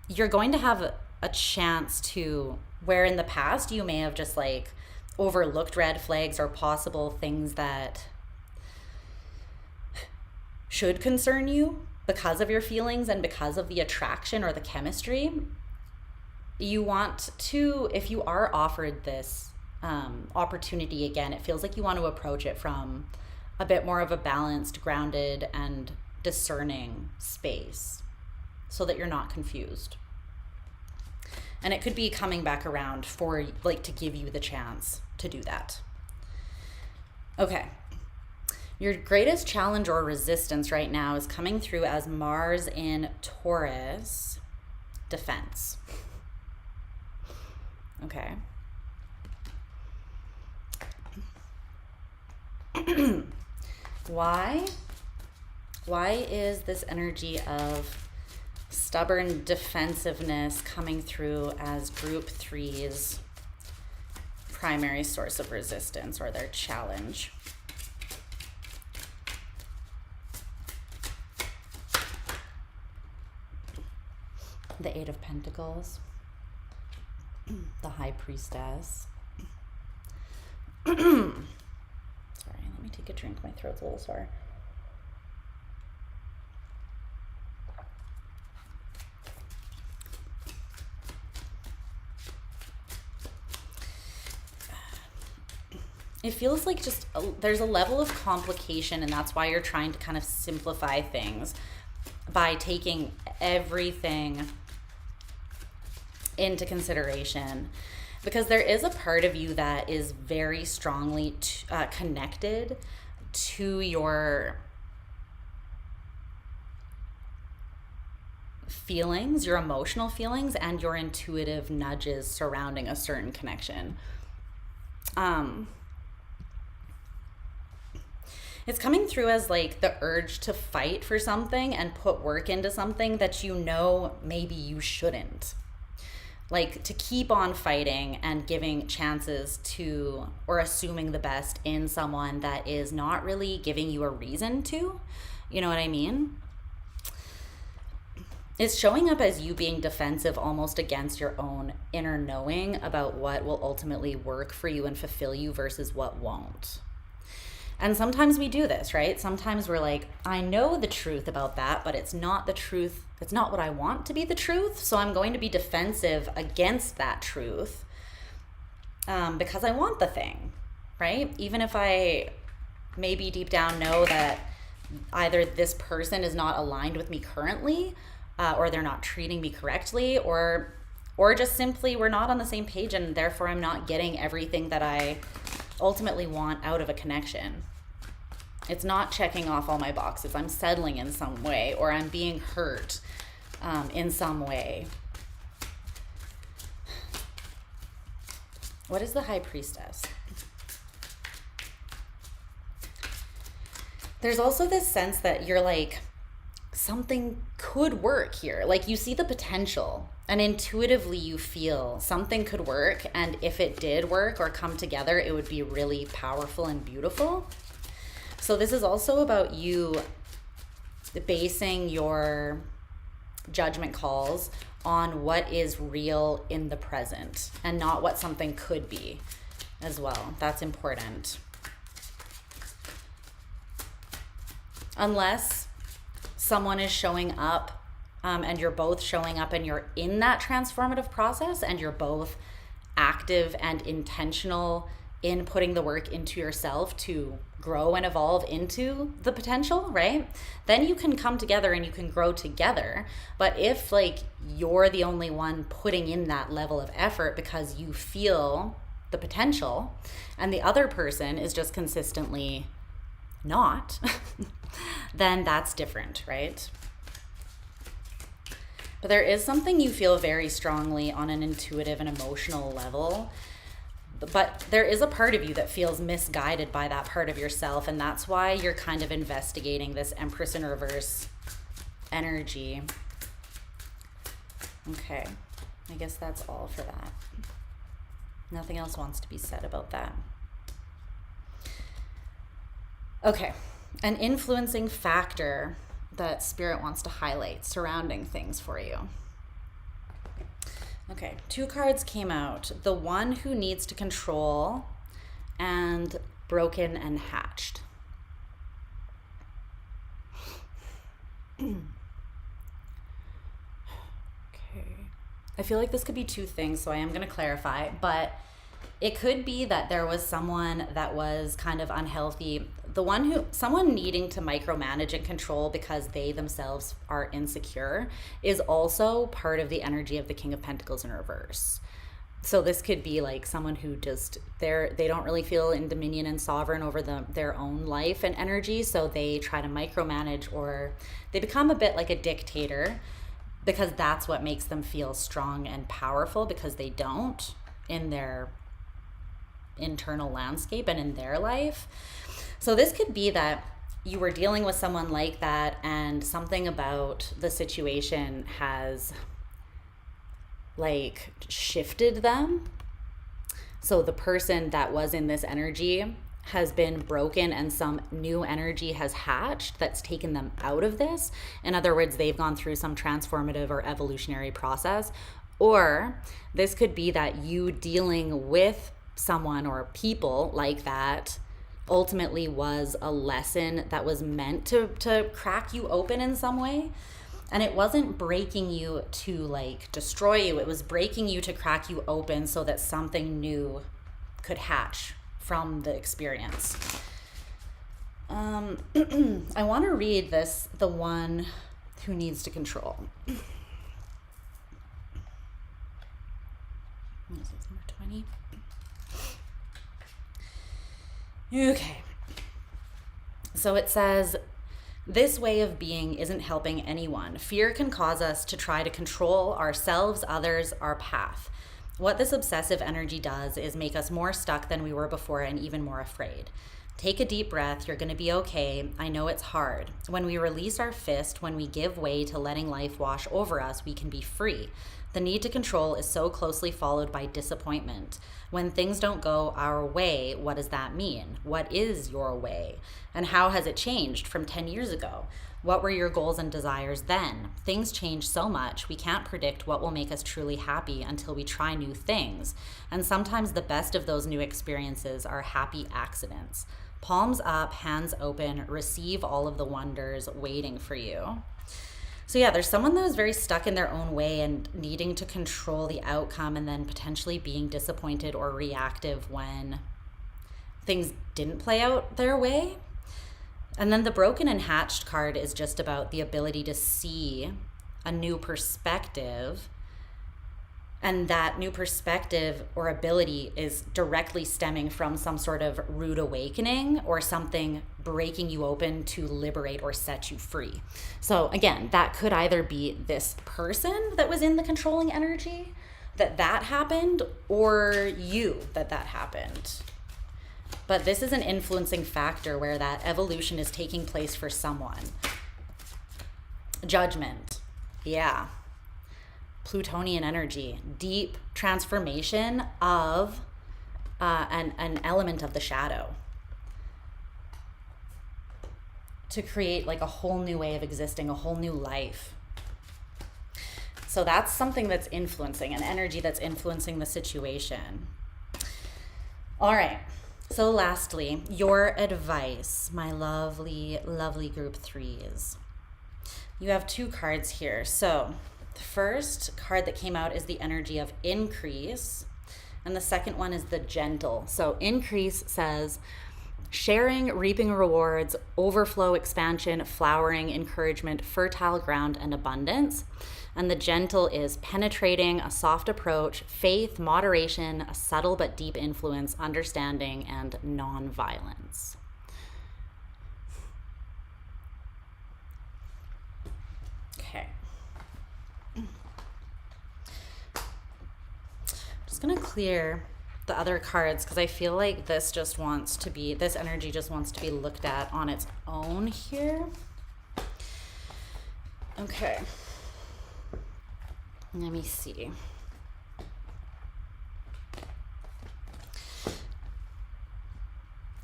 you're going to have a chance to, where in the past you may have just like overlooked red flags or possible things that should concern you because of your feelings and because of the attraction or the chemistry. You want to, if you are offered this opportunity again, it feels like you want to approach it from a bit more of a balanced, grounded, and discerning space so that you're not confused. And it could be coming back around for, like, to give you the chance to do that. Okay. Your greatest challenge or resistance right now is coming through as Mars in Taurus, defense. Okay. Why is this energy of stubborn defensiveness coming through as Group 3's primary source of resistance or their challenge? The Eight of Pentacles, the High Priestess. Sorry, let me take a drink. My throat's a little sore. It feels like there's a level of complication, and that's why you're trying to kind of simplify things by taking everything into consideration, because there is a part of you that is very strongly connected to your feelings, your emotional feelings, and your intuitive nudges surrounding a certain connection. It's coming through as like the urge to fight for something and put work into something that you know maybe you shouldn't. Like, to keep on fighting and giving chances to, or assuming the best in someone that is not really giving you a reason to. You know what I mean? It's showing up as you being defensive almost against your own inner knowing about what will ultimately work for you and fulfill you versus what won't. And sometimes we do this, right? Sometimes we're like, I know the truth about that, but it's not the truth. It's not what I want to be the truth. So I'm going to be defensive against that truth because I want the thing. right? Even if I maybe deep down know that either this person is not aligned with me currently, or they're not treating me correctly, or just simply we're not on the same page and therefore I'm not getting everything that I ultimately want out of a connection. It's not checking off all my boxes. I'm settling in some way, or I'm being hurt in some way. What is the High Priestess? There's also this sense that you're like, something could work here. Like you see the potential and intuitively you feel something could work. And if it did work or come together, it would be really powerful and beautiful. So this is also about you basing your judgment calls on what is real in the present and not what something could be as well. That's important. Unless someone is showing up and you're both showing up and you're in that transformative process and you're both active and intentional in putting the work into yourself to grow and evolve into the potential, right? Then you can come together and you can grow together. But if like you're the only one putting in that level of effort because you feel the potential and the other person is just consistently not, then that's different, right? But there is something you feel very strongly on an intuitive and emotional level. But there is a part of you that feels misguided by that part of yourself, and that's why you're kind of investigating this Empress in reverse energy. Okay, I guess that's all for that. Nothing else wants to be said about that. Okay, an influencing factor that Spirit wants to highlight surrounding things for you. Okay, 2 cards came out. The one who needs to control and broken and hatched. Okay. I feel like this could be 2 things, so I am going to clarify, but it could be that there was someone that was kind of unhealthy. Someone needing to micromanage and control because they themselves are insecure is also part of the energy of the King of Pentacles in reverse. So this could be like someone who just, they don't really feel in dominion and sovereign over their own life and energy. So they try to micromanage, or they become a bit like a dictator because that's what makes them feel strong and powerful, because they don't in their internal landscape and in their life. So this could be that you were dealing with someone like that and something about the situation has like shifted them. So the person that was in this energy has been broken and some new energy has hatched that's taken them out of this. In other words, they've gone through some transformative or evolutionary process. Or this could be that you dealing with someone or people like that ultimately was a lesson that was meant to crack you open in some way. And it wasn't breaking you to like destroy you. It was breaking you to crack you open so that something new could hatch from the experience. I want to read this, the one who needs to control. What is this, number 20? Okay. So it says, this way of being isn't helping anyone. Fear can cause us to try to control ourselves, others, our path. What this obsessive energy does is make us more stuck than we were before and even more afraid. Take a deep breath. You're going to be okay. I know it's hard. When we release our fist, when we give way to letting life wash over us, we can be free. The need to control is so closely followed by disappointment. When things don't go our way, what does that mean? What is your way? And how has it changed from 10 years ago? What were your goals and desires then? Things change so much, we can't predict what will make us truly happy until we try new things. And sometimes the best of those new experiences are happy accidents. Palms up, hands open, receive all of the wonders waiting for you. So yeah, there's someone that was very stuck in their own way and needing to control the outcome, and then potentially being disappointed or reactive when things didn't play out their way. And then the broken and hatched card is just about the ability to see a new perspective. And that new perspective or ability is directly stemming from some sort of rude awakening or something breaking you open to liberate or set you free. So again, that could either be this person that was in the controlling energy that happened, or you that happened. But this is an influencing factor where that evolution is taking place for someone. Judgment. Yeah. Plutonian energy. Deep transformation of an element of the shadow. To create like a whole new way of existing, a whole new life. So that's something that's influencing, an energy that's influencing the situation. All right. So lastly, your advice, my lovely, lovely group threes. You have two cards here. So the first card that came out is the energy of increase, and the second one is the gentle. So increase says sharing, reaping rewards, overflow, expansion, flowering, encouragement, fertile ground, and abundance. And the gentle is penetrating, a soft approach, faith, moderation, a subtle but deep influence, understanding, and non-violence. Okay. Just gonna clear the other cards because I feel like this energy just wants to be looked at on its own here. Okay. Let me see.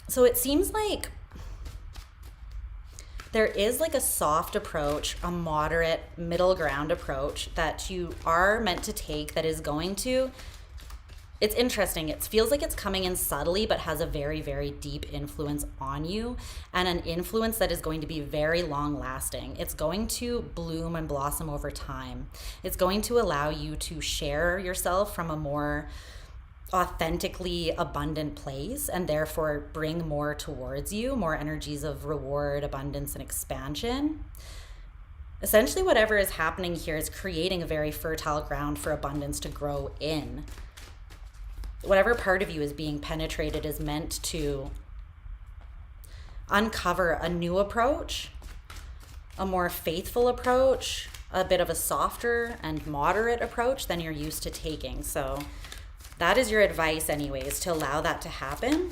So it seems like there is like a soft approach, a moderate middle ground approach that you are meant to take that is going to, it's interesting. It feels like it's coming in subtly, but has a very, very deep influence on you, and an influence that is going to be very long lasting. It's going to bloom and blossom over time. It's going to allow you to share yourself from a more authentically abundant place, and therefore bring more towards you, more energies of reward, abundance, and expansion. Essentially, whatever is happening here is creating a very fertile ground for abundance to grow in. Whatever part of you is being penetrated is meant to uncover a new approach, a more faithful approach, a bit of a softer and moderate approach than you're used to taking. So that is your advice anyways, to allow that to happen.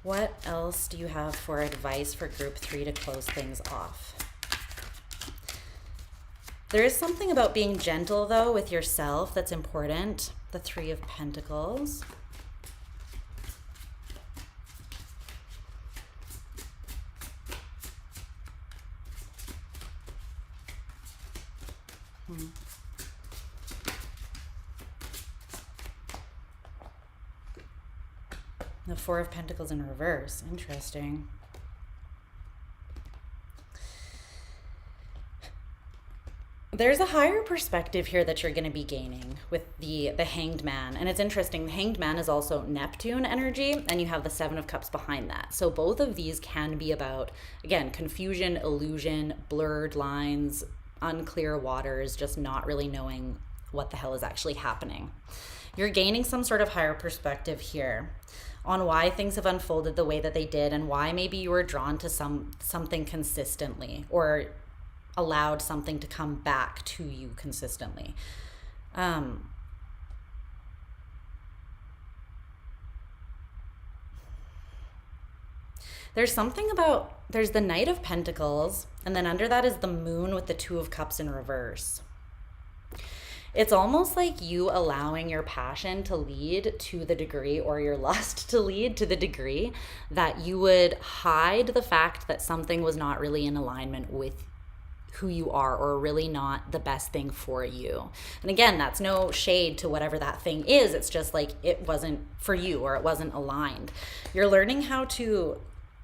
What else do you have for advice for group 3 to close things off? There is something about being gentle though with yourself that's important. The 3 of Pentacles. The 4 of Pentacles in reverse. Interesting. There's a higher perspective here that you're going to be gaining with the Hanged Man. And it's interesting, the Hanged Man is also Neptune energy, and you have the 7 of Cups behind that. So both of these can be about, again, confusion, illusion, blurred lines, unclear waters, just not really knowing what the hell is actually happening. You're gaining some sort of higher perspective here on why things have unfolded the way that they did, and why maybe you were drawn to something consistently, or allowed something to come back to you consistently. There's something about, there's the Knight of Pentacles, and then under that is the Moon with the 2 of Cups in reverse. It's almost like you allowing your passion to lead to the degree, or your lust to lead to the degree that you would hide the fact that something was not really in alignment with who you are, or really not the best thing for you. And again, that's no shade to whatever that thing is. It's just like it wasn't for you, or it wasn't aligned. You're learning how to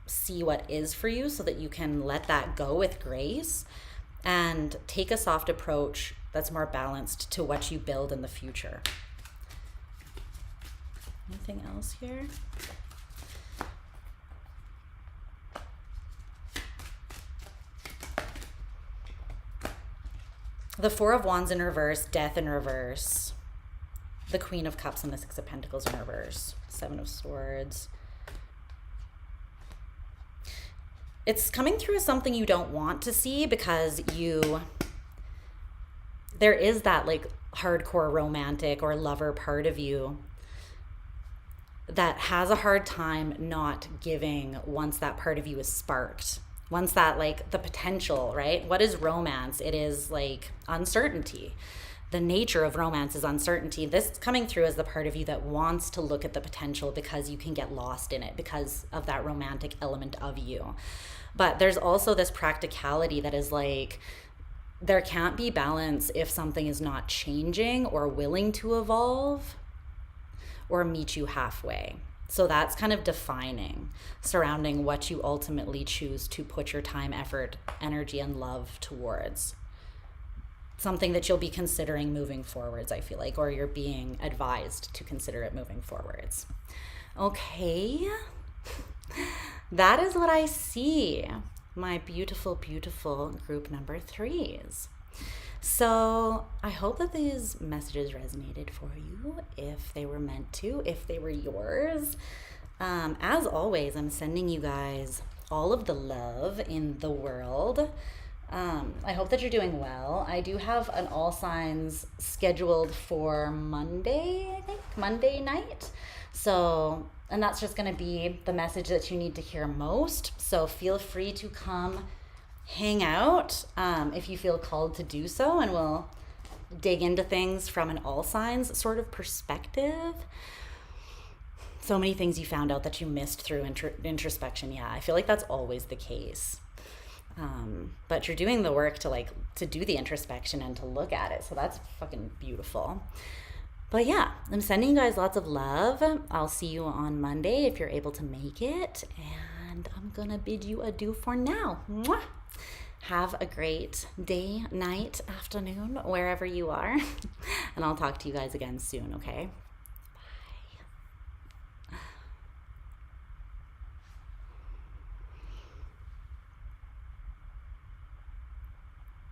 see what is for you so that you can let that go with grace and take a soft approach that's more balanced to what you build in the future. Anything else here? The Four of Wands in reverse, Death in reverse, the Queen of Cups and the Six of Pentacles in reverse, Seven of Swords. It's coming through as something you don't want to see because there is that like hardcore romantic or lover part of you that has a hard time not giving once that part of you is sparked. Once that, like, the potential, right? What is romance? It is like uncertainty. The nature of romance is uncertainty. This is coming through as the part of you that wants to look at the potential because you can get lost in it because of that romantic element of you. But there's also this practicality that is like, there can't be balance if something is not changing or willing to evolve or meet you halfway. So that's kind of defining surrounding what you ultimately choose to put your time, effort, energy, and love towards. Something that you'll be considering moving forwards, I feel like, or you're being advised to consider it moving forwards. Okay, that is what I see, my beautiful, beautiful group number 3s. So I hope that these messages resonated for you, if they were meant to, if they were yours. As always, I'm sending you guys all of the love in the world. I hope that you're doing well. I do have an all signs scheduled for Monday, I think, Monday night. So, and that's just going to be the message that you need to hear most. So feel free to come hang out if you feel called to do so, and we'll dig into things from an all signs sort of perspective. So many things you found out that you missed through introspection. Yeah, I feel like that's always the case. But you're doing the work to do the introspection and to look at it. So that's fucking beautiful. But yeah, I'm sending you guys lots of love. I'll see you on Monday if you're able to make it. And I'm gonna bid you adieu for now. Mwah! Have a great day, night, afternoon, wherever you are. And I'll talk to you guys again soon, okay?